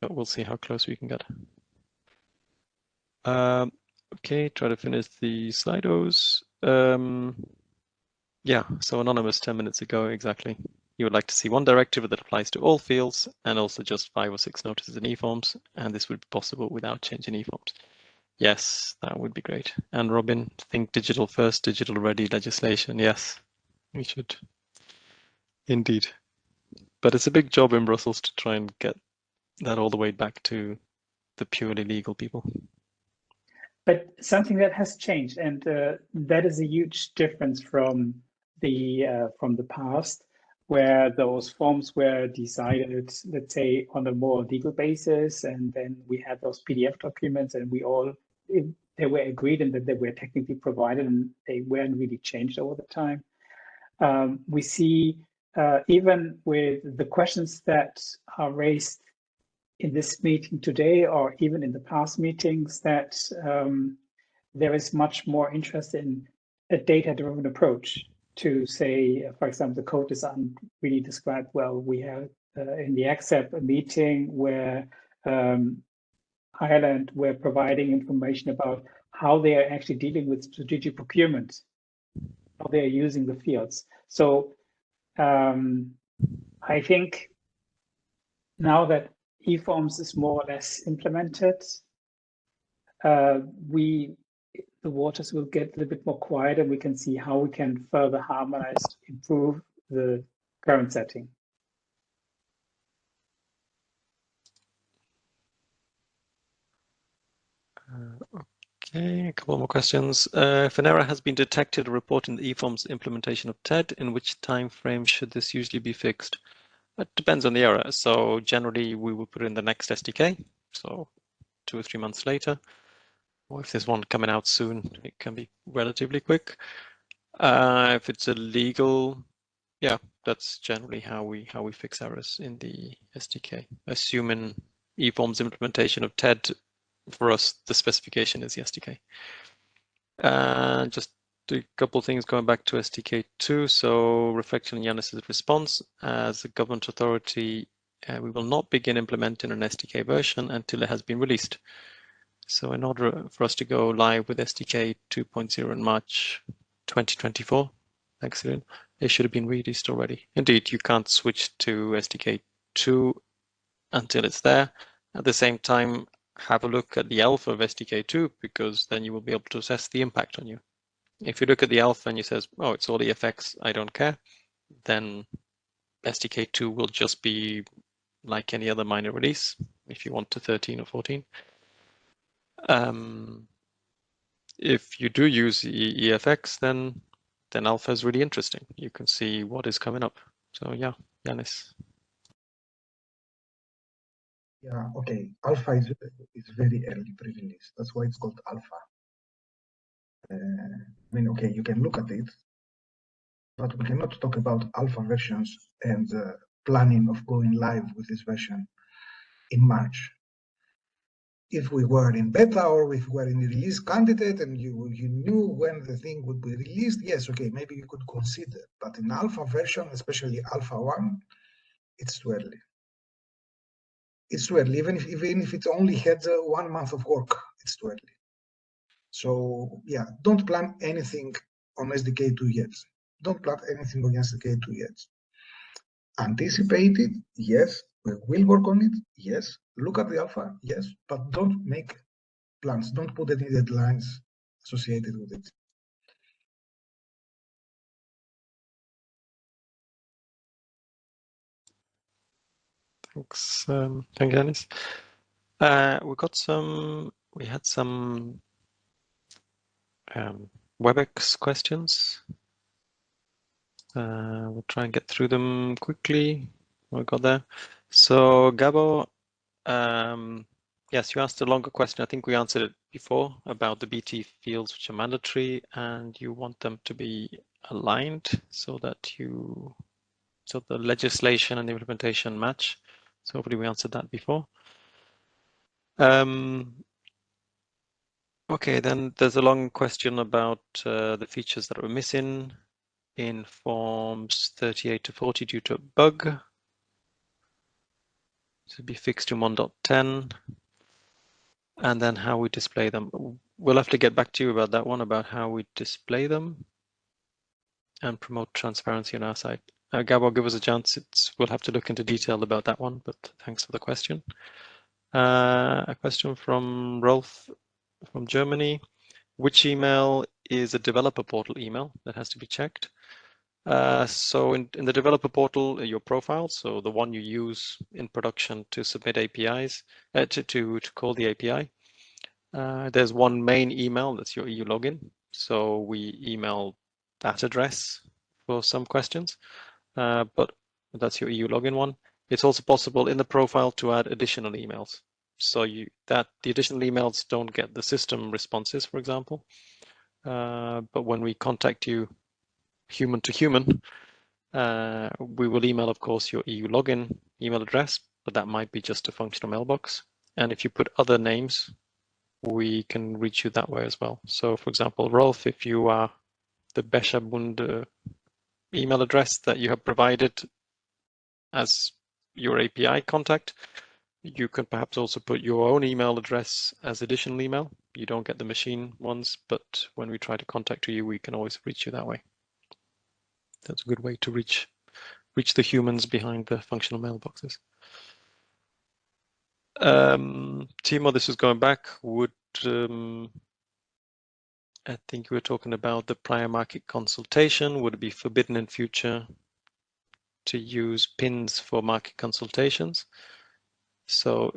B: But we'll see how close we can get. Okay, try to finish the Slidos. Yeah, so anonymous 10 minutes ago, exactly. You would like to see one directive that applies to all fields and also just 5 or 6 notices in eForms, and this would be possible without changing eForms. Yes, that would be great. And Robin, think digital first, digital ready legislation. Yes, we should. Indeed. But it's a big job in Brussels to try and get that all the way back to the purely legal people.
C: But something that has changed, and that is a huge difference from the past, where those forms were decided, let's say, on a more legal basis, and then we had those PDF documents, and they were agreed and that they were technically provided, and they weren't really changed over the time. We see even with the questions that are raised in this meeting today, or even in the past meetings, that there is much more interest in a data-driven approach to say, for example, the code isn't really described well. We have in the ACCEP a meeting where Ireland were providing information about how they are actually dealing with strategic procurement, how they are using the fields. So I think now that eForms is more or less implemented, the waters will get a little bit more quiet, and we can see how we can further harmonize, improve the current setting.
B: Okay, a couple more questions. If an error has been detected, reporting the eForms implementation of TED, in which time frame should this usually be fixed? It depends on the error. So generally, we will put in the next SDK, so 2 or 3 months later. Or if there's one coming out soon, it can be relatively quick. If it's a legal, yeah, that's generally how we fix errors in the SDK. Assuming eForms implementation of TED, for us, the specification is the SDK. Just a couple of things going back to SDK 2. So reflecting on Yanis's response, as a government authority, we will not begin implementing an SDK version until it has been released. So in order for us to go live with SDK 2.0 in March 2024, excellent, it should have been released already. Indeed, you can't switch to SDK 2 until it's there. At the same time, have a look at the alpha of SDK 2, because then you will be able to assess the impact on you. If you look at the alpha and you says, oh, it's all EFX, I don't care, then SDK 2 will just be like any other minor release if you want to 13 or 14. If you do use EFX, then alpha is really interesting. You can see what is coming up. So yeah, Yanis.
D: Yeah, okay. Alpha is very early pre-release. That's why it's called alpha. I mean, okay, you can look at it, but we cannot talk about alpha versions and planning of going live with this version in March. If we were in beta or if we were in the release candidate and you knew when the thing would be released, yes, okay, maybe you could consider. But in alpha version, especially alpha 1, it's too early. It's too early, even if it only had 1 month of work, it's too early. So yeah, don't plan anything on SDK 2 yet. Don't plan anything on SDK 2 yet. Anticipate it, yes. We will work on it, yes. Look at the alpha, yes. But don't make plans. Don't put any deadlines associated with it.
B: Thanks, thank you, Yanis. We had some WebEx questions. We'll try and get through them quickly. we got there. So Gabo, yes, you asked a longer question. I think we answered it before about the BT fields which are mandatory, and you want them to be aligned so that the legislation and the implementation match. So hopefully we answered that before. Okay, then there's a long question about the features that were missing in forms 38 to 40 due to a bug. To be fixed in 1.10. And then how we display them. We'll have to get back to you about that one, about how we display them and promote transparency on our site. Gabo, give us a chance. We'll have to look into detail about that one, but thanks for the question. A question from Rolf from Germany. Which email is a developer portal email that has to be checked? So in the developer portal, your profile, so the one you use in production to submit APIs, to call the API, there's one main email, that's your EU login. So we email that address for some questions, but that's your EU login one. It's also possible in the profile to add additional emails. So the additional emails don't get the system responses, for example. But when we contact you human to human, we will email, of course, your EU login email address, but that might be just a functional mailbox. And if you put other names, we can reach you that way as well. So for example, Rolf, if you are the Becherbund email address that you have provided as your API contact, you can perhaps also put your own email address as additional email. You don't get the machine ones, but when we try to contact you, we can always reach you that way. That's a good way to reach the humans behind the functional mailboxes. Timo, this is going back. I think we were talking about the prior market consultation. Would it be forbidden in future to use pins for market consultations? So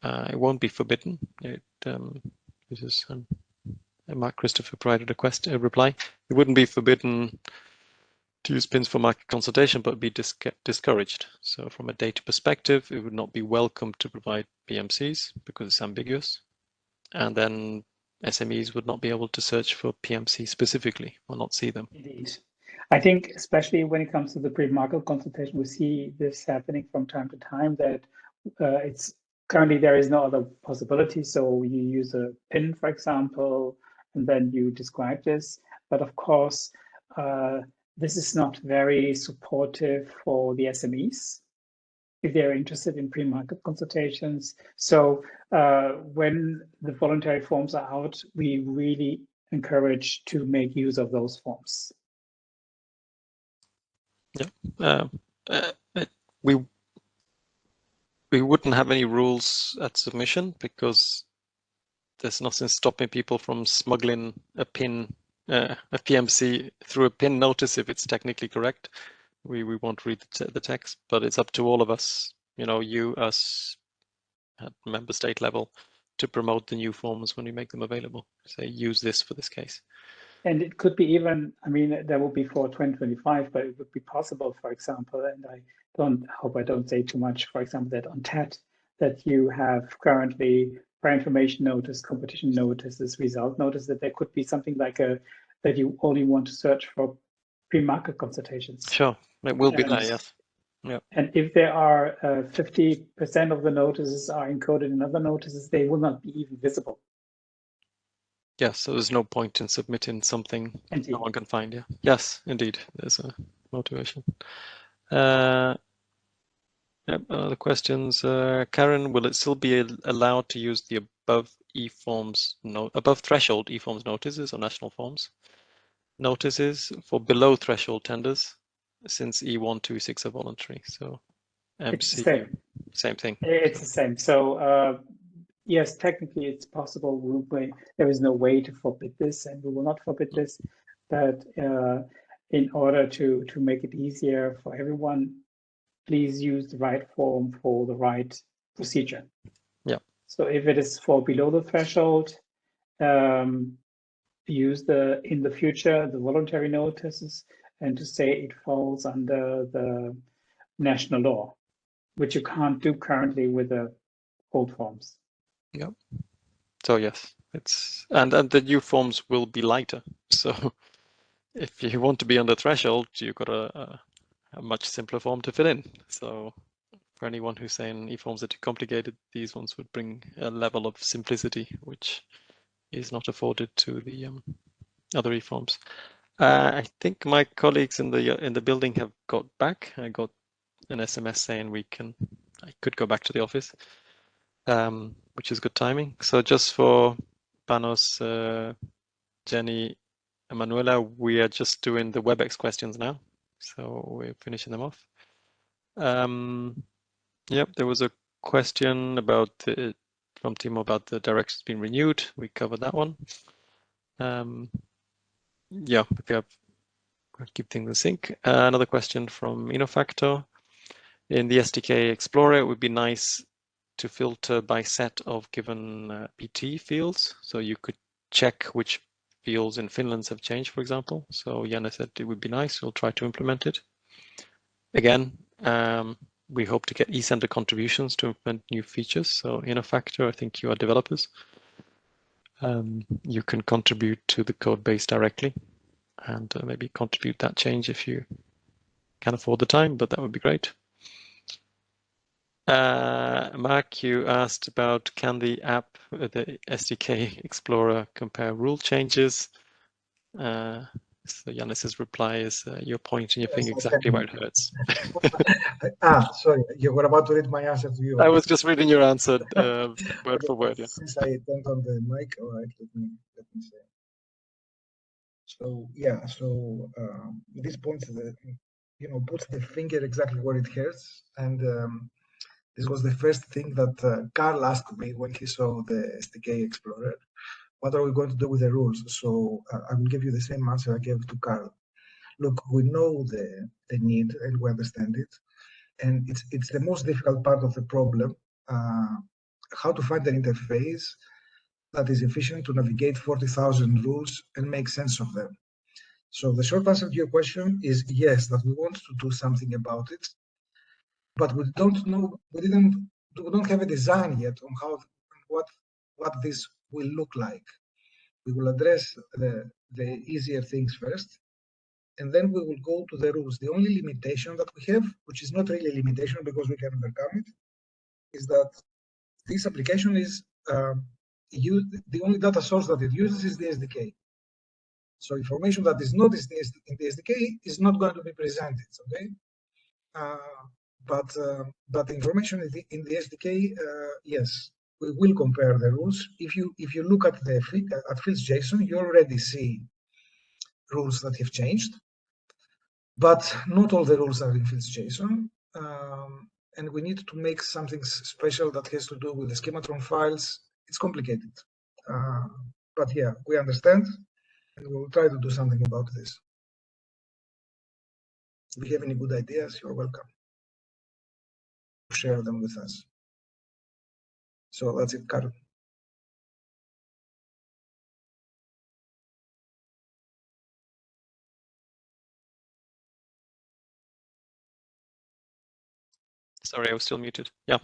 B: it won't be forbidden. This is Mark Christopher provided a reply. It wouldn't be forbidden to use pins for market consultation, but be discouraged. So from a data perspective, it would not be welcome to provide PMCs because it's ambiguous. And then SMEs would not be able to search for PMC specifically or not see them.
C: Indeed. I think especially when it comes to the pre-market consultation, we see this happening from time to time, that it's currently there is no other possibility. So you use a pin, for example, and then you describe this. But of course, this is not very supportive for the SMEs if they're interested in pre-market consultations. So when the voluntary forms are out, we really encourage to make use of those forms.
B: Yeah, we wouldn't have any rules at submission because there's nothing stopping people from smuggling a pin, a PMC through a pin notice if it's technically correct. We won't read the text, but it's up to all of us, you, us, at member state level, to promote the new forms when we make them available. Say, use this for this case.
C: And it could be even, I mean, that would be for 2025, but it would be possible, for example, and I hope I don't say too much, for example, that on TED, that you have currently prior information notice, competition notices, result notice, that there could be something like that you only want to search for pre-market consultations.
B: Sure, it will be there, yes. Yeah.
C: And if there are 50% of the notices are encoded in other notices, they will not be even visible.
B: Yes, so there's no point in submitting something
C: Indeed.
B: No one can find. Yeah. Yes, indeed, there's a motivation. Other questions. Karen, will it still be allowed to use the above threshold eForms notices or national forms notices for below threshold tenders, since E126 are voluntary? So MC, same thing.
C: It's the same. So yes, technically it's possible. There is no way to forbid this, and we will not forbid this. But in order to make it easier for everyone, please use the right form for the right procedure.
B: Yeah.
C: So if it is for below the threshold, use in the future the voluntary notices, and to say it falls under the national law, which you can't do currently with the old forms.
B: Yep. So yes, it's and the new forms will be lighter. So if you want to be on the threshold, you've got a much simpler form to fill in. So for anyone who's saying eForms are too complicated, these ones would bring a level of simplicity which is not afforded to the other eForms. I think my colleagues in the building have got back. I got an SMS saying I could go back to the office, which is good timing. So just for Panos, Jenny, and Manuela, we are just doing the WebEx questions now. So we're finishing them off. Yep, there was a question about from Timo about the directions being renewed. We covered that one. Yeah, if you have keep things in sync. Another question from Innofactor. In the SDK Explorer, it would be nice to filter by set of given PT fields. So you could check which fields in Finland have changed, for example. So Janne said it would be nice. We'll try to implement it. Again, we hope to get eSender contributions to implement new features. So Innofactor, I think you are developers. You can contribute to the code base directly and maybe contribute that change if you can afford the time, but that would be great. Mark, you asked about can the app, the SDK Explorer, compare rule changes? So Yannis's reply is you're pointing your finger exactly where it hurts.
D: Sorry, you were about to read my answer to you.
B: I was just reading your answer word for word. Yeah.
D: Since I turned on the mic, all right, let me say. So yeah, so this point, puts the finger exactly where it hurts, and this was the first thing that Carl asked me when he saw the SDK Explorer. What are we going to do with the rules? So I will give you the same answer I gave to Carl. Look, we know the need and we understand it, and it's the most difficult part of the problem. How to find an interface that is efficient to navigate 40,000 rules and make sense of them. So the short answer to your question is yes, that we want to do something about it, but we don't know, we don't have a design yet on what this will look like. We will address the easier things first, and then we will go to the rules. The only limitation that we have, which is not really a limitation because we can overcome it, is that this application is the only data source that it uses is the SDK. So information that is not in the SDK is not going to be presented, okay? But information in the SDK, yes, we will compare the rules. If you look at fields.json, you already see rules that have changed, but not all the rules are in fields.json. And we need to make something special that has to do with the schematron files. It's complicated, but yeah, we understand, and we'll try to do something about this. If you have any good ideas, you're welcome to share them with us. So that's it, Carl.
B: Sorry, I was still muted. Yeah.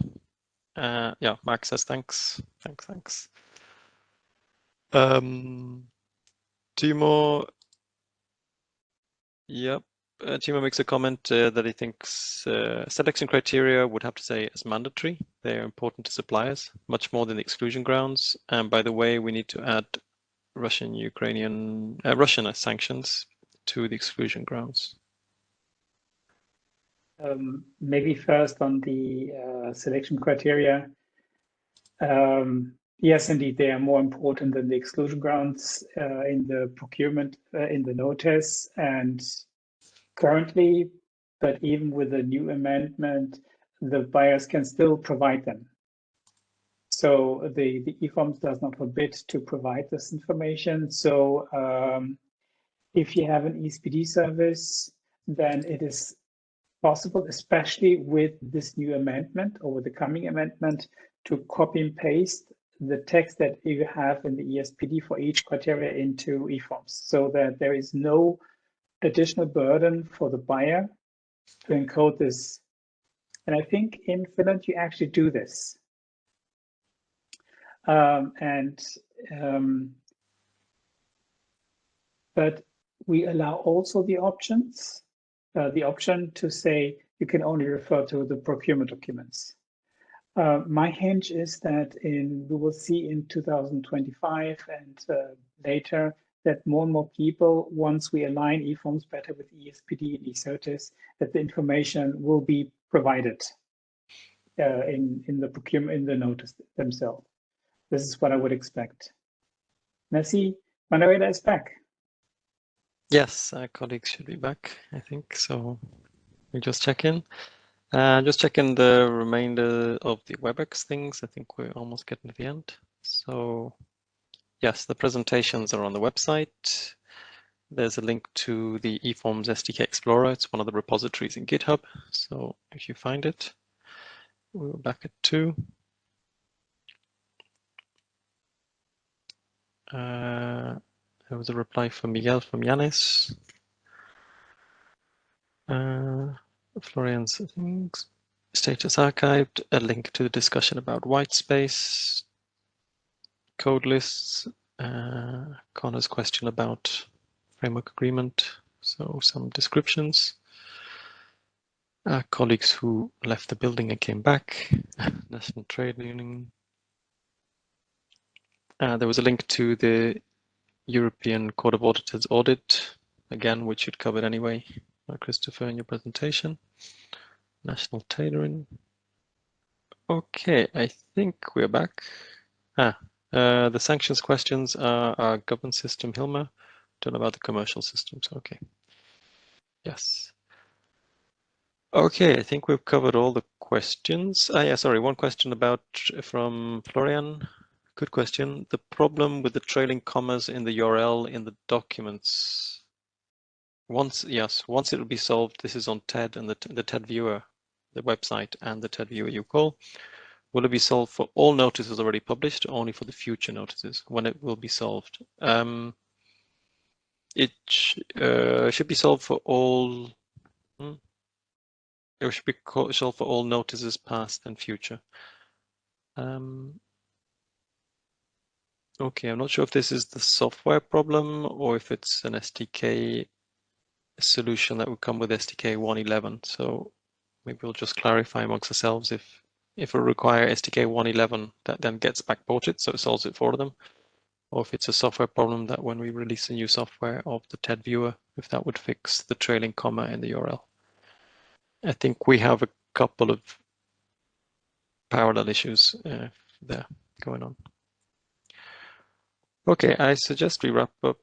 B: Yeah, Mark says thanks. Thanks. Timo. Yep. Timo makes a comment that he thinks selection criteria would have to say as mandatory. They're important to suppliers, much more than the exclusion grounds. And by the way, we need to add Russian as sanctions to the exclusion grounds.
C: Maybe first on the selection criteria. Yes, indeed, they are more important than the exclusion grounds in the procurement, in the notice. And currently, but even with the new amendment, the buyers can still provide them. So the eForms does not forbid to provide this information. So if you have an eSPD service, then it is possible, especially with this new amendment or with the coming amendment, to copy and paste the text that you have in the ESPD for each criteria into eForms, so that there is no additional burden for the buyer to encode this And I think in Finland, you actually do this. But we allow also the options, the option to say you can only refer to the procurement documents. My hunch is that we will see in 2025 and later that more and more people, once we align eForms better with ESPD and eSertis, that the information will be provided in the procurement, in the notice themselves. This is what I would expect. Merci. Manuela is back.
B: Yes, our colleagues should be back, I think. So we just check in. Just checking the remainder of the WebEx things. I think we're almost getting to the end. So yes, the presentations are on the website. There's a link to the eForms SDK Explorer. It's one of the repositories in GitHub. So if you find it, we're back at 2. There was a reply from Miguel from Yanis. Florian's things. Status archived, a link to the discussion about white space, code lists, Connor's question about framework agreement, so some descriptions. Colleagues who left the building and came back, National Trade Union. There was a link to the European Court of Auditors audit, again, which you'd covered anyway, Christopher, in your presentation. National Tailoring. Okay, I think we're back. The sanctions questions are our governance system, Hilma. Don't know about the commercial systems. Okay. Yes. Okay, I think we've covered all the questions. Yeah, sorry, one question from Florian. Good question. The problem with the trailing commas in the URL in the documents. Once it will be solved, this is on TED and the TED viewer, the website and the TED viewer you call. Will it be solved for all notices already published, or only for the future notices? When it will be solved? It should be solved for all. It should be solved for all notices past and future. Okay, I'm not sure if this is the software problem or if it's an SDK solution that would come with SDK 1.11. So maybe we'll just clarify amongst ourselves if we require SDK 1.11 that then gets backported, so it solves it for them, or if it's a software problem that when we release a new software of the TED viewer, if that would fix the trailing comma in the URL. I think we have a couple of parallel issues there going on. Okay, I suggest we wrap up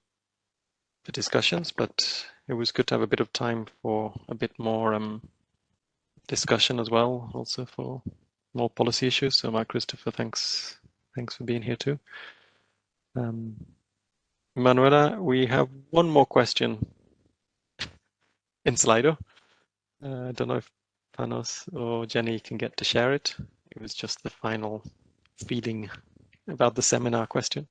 B: the discussions, but it was good to have a bit of time for a bit more discussion as well, also for more policy issues. So, Mark, Christopher, thanks for being here too. Manuela, we have one more question in Slido. I don't know if Panos or Jenny can get to share it. It was just the final feeling about the seminar question.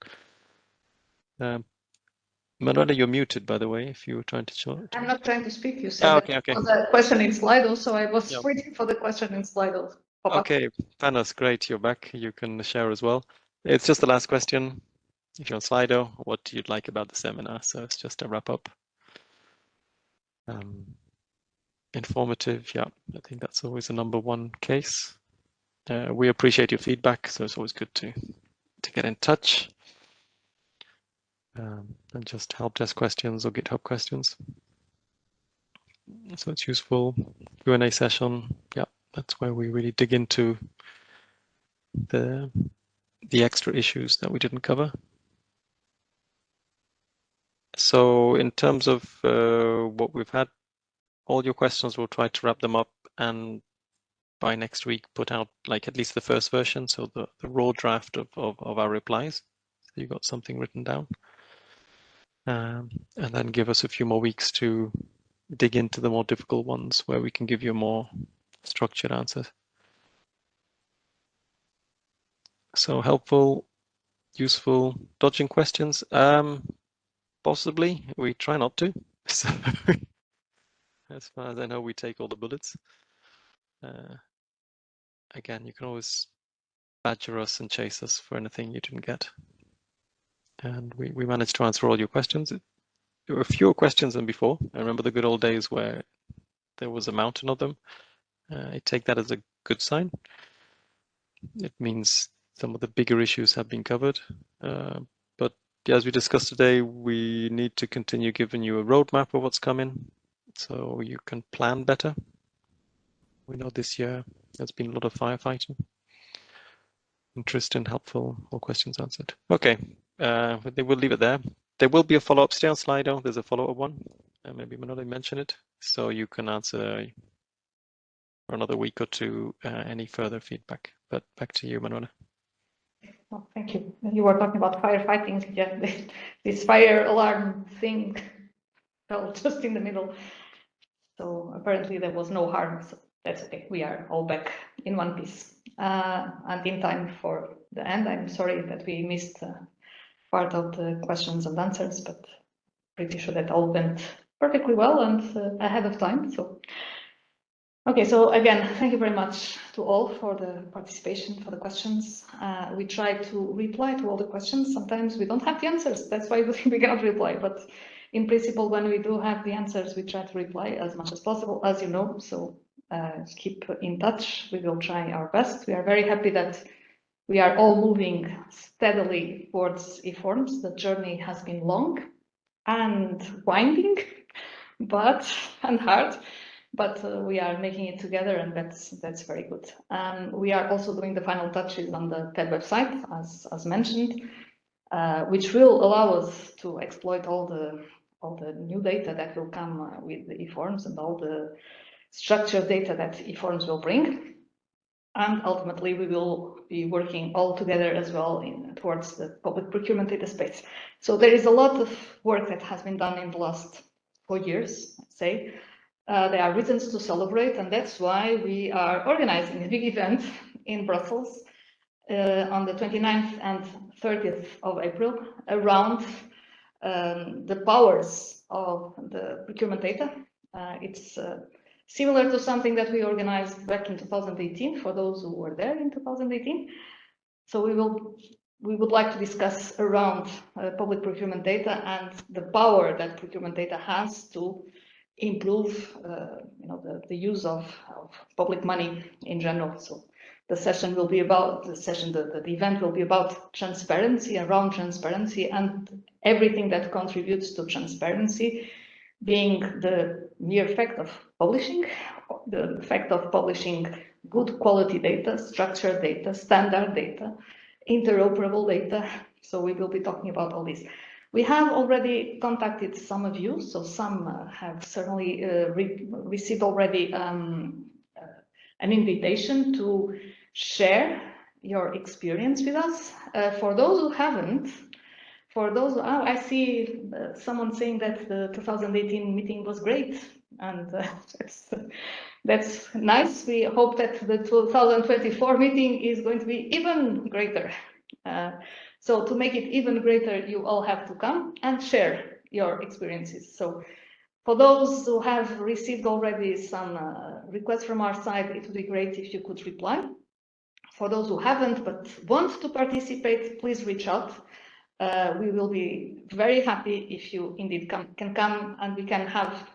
B: Manuela, you're muted, by the way, if you were trying to show it.
A: I'm not trying to speak. You said
B: okay.
A: the question in Slido, so I was waiting for the question in Slido.
B: Okay, Panos, great, you're back. You can share as well. It's just the last question. If you're on Slido, what you'd like about the seminar. So it's just a wrap up. Informative, yeah, I think that's always the #1 case. We appreciate your feedback, so it's always good to get in touch. And just help desk questions or GitHub questions. So it's useful. Q&A session, yeah, that's where we really dig into the extra issues that we didn't cover. So in terms of what we've had, all your questions, we'll try to wrap them up and by next week put out like at least the first version, so the raw draft of our replies. So you got something written down. And then give us a few more weeks to dig into the more difficult ones where we can give you more structured answers. So helpful, useful, dodging questions? Possibly. We try not to. So as far as I know, we take all the bullets. again, you can always badger us and chase us for anything you didn't get. And we managed to answer all your questions. There were fewer questions than before. I remember the good old days where there was a mountain of them. I take that as a good sign. It means some of the bigger issues have been covered. But as we discussed today, we need to continue giving you a roadmap of what's coming so you can plan better. We know this year there's been a lot of firefighting. Interesting, helpful, all questions answered. Okay, but we'll leave it there. There will be a follow-up. Stay on Slido. There's a follow-up one. Maybe Manolo mentioned it, so you can answer for another week or two any further feedback. But back to you, Manolo.
A: Oh, thank you. You were talking about firefighting. Yeah, this fire alarm thing fell just in the middle. So apparently there was no harm. So that's okay. We are all back in one piece. And in time for the end, I'm sorry that we missed part of the questions and answers, but pretty sure that all went perfectly well and ahead of time. So, okay, so again, thank you very much to all for the participation, for the questions. We try to reply to all the questions. Sometimes we don't have the answers. That's why we cannot reply. But in principle, when we do have the answers, we try to reply as much as possible, as you know. So keep in touch. We will try our best. We are very happy that we are all moving steadily towards eForms. The journey has been long and winding, and hard, but we are making it together, and that's very good. We are also doing the final touches on the TED website, as mentioned, which will allow us to exploit all the new data that will come with the eForms and all the structured data that eForms will bring. And ultimately, we will be working all together as well towards the public procurement data space. So there is a lot of work that has been done in the last 4 years, I'd say. There are reasons to celebrate, and that's why we are organizing a big event in Brussels on the 29th and 30th of April around the powers of the procurement data. It's similar to something that we organized back in 2018 for those who were there in 2018. So we would like to discuss around public procurement data and the power that procurement data has to improve the use of public money in general. So the session will be about the event will be about transparency, around transparency and everything that contributes to transparency, being the mere fact of publishing, the fact of publishing good quality data, structured data, standard data, interoperable data. So we will be talking about all this. We have already contacted some of you, so some have certainly received already an invitation to share your experience with us. For those who haven't, I see someone saying that the 2018 meeting was great, and that's nice. We hope that the 2024 meeting is going to be even greater. So to make it even greater, you all have to come and share your experiences. So for those who have received already some requests from our side, it would be great if you could reply. For those who haven't but want to participate, please reach out. We will be very happy if you indeed can come, and we can have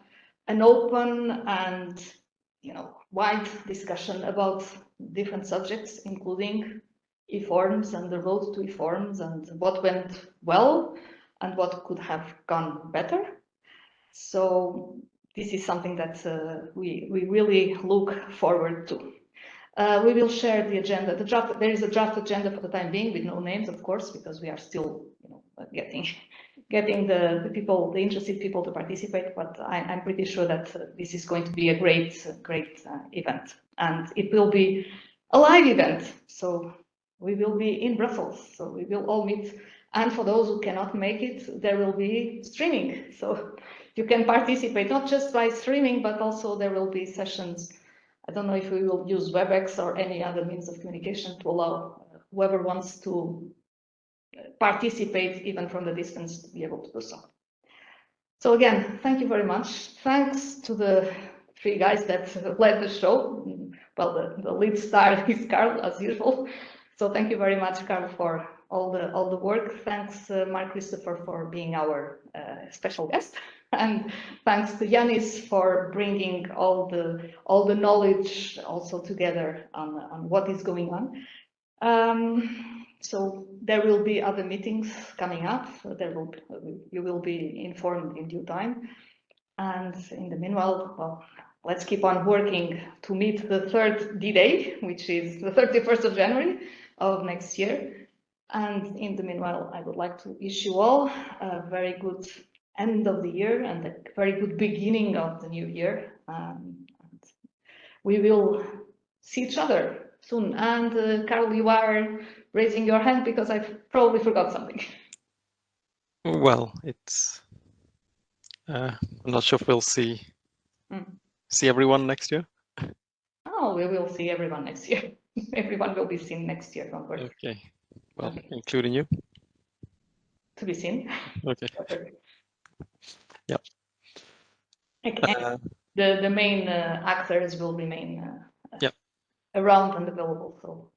A: an open and wide discussion about different subjects, including eForms and the road to eForms and what went well and what could have gone better. So this is something that we really look forward to. We will share the agenda. There is a draft agenda for the time being with no names, of course, because we are still getting the interested people to participate. But I'm pretty sure that this is going to be a great event, and it will be a live event. So we will be in Brussels, so we will all meet. And for those who cannot make it, there will be streaming. So you can participate not just by streaming, but also there will be sessions. I don't know if we will use WebEx or any other means of communication to allow whoever wants to participate even from the distance to be able to do so. So again, thank you very much. Thanks to the 3 guys that led the show. well, the lead star is Carl, as usual. So thank you very much, Carl, for all the work. Thanks, Mark Christopher, for being our special guest, and thanks to Yanis for bringing all the knowledge also together on what is going on. So there will be other meetings coming up. You will be informed in due time. And in the meanwhile, well, let's keep on working to meet the third D-Day, which is the 31st of January of next year. And in the meanwhile, I would like to wish you all a very good end of the year and a very good beginning of the new year. And we will see each other soon. And Carl, you are raising your hand because I probably forgot something.
B: Well, it's I'm not sure if we'll see everyone next year.
A: Oh, we will see everyone next year. Everyone will be seen next year, don't worry.
B: Okay. Well,
A: Okay.
B: including you.
A: To be seen.
B: Okay. Yeah.
A: Okay. The main actors will remain
B: Yeah.
A: around and available. So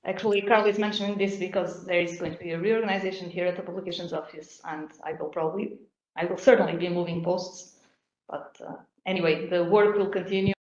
A: actually, Carl is mentioning this because there is going to be a reorganization here at the publications office, and I will certainly be moving posts. But anyway, the work will continue.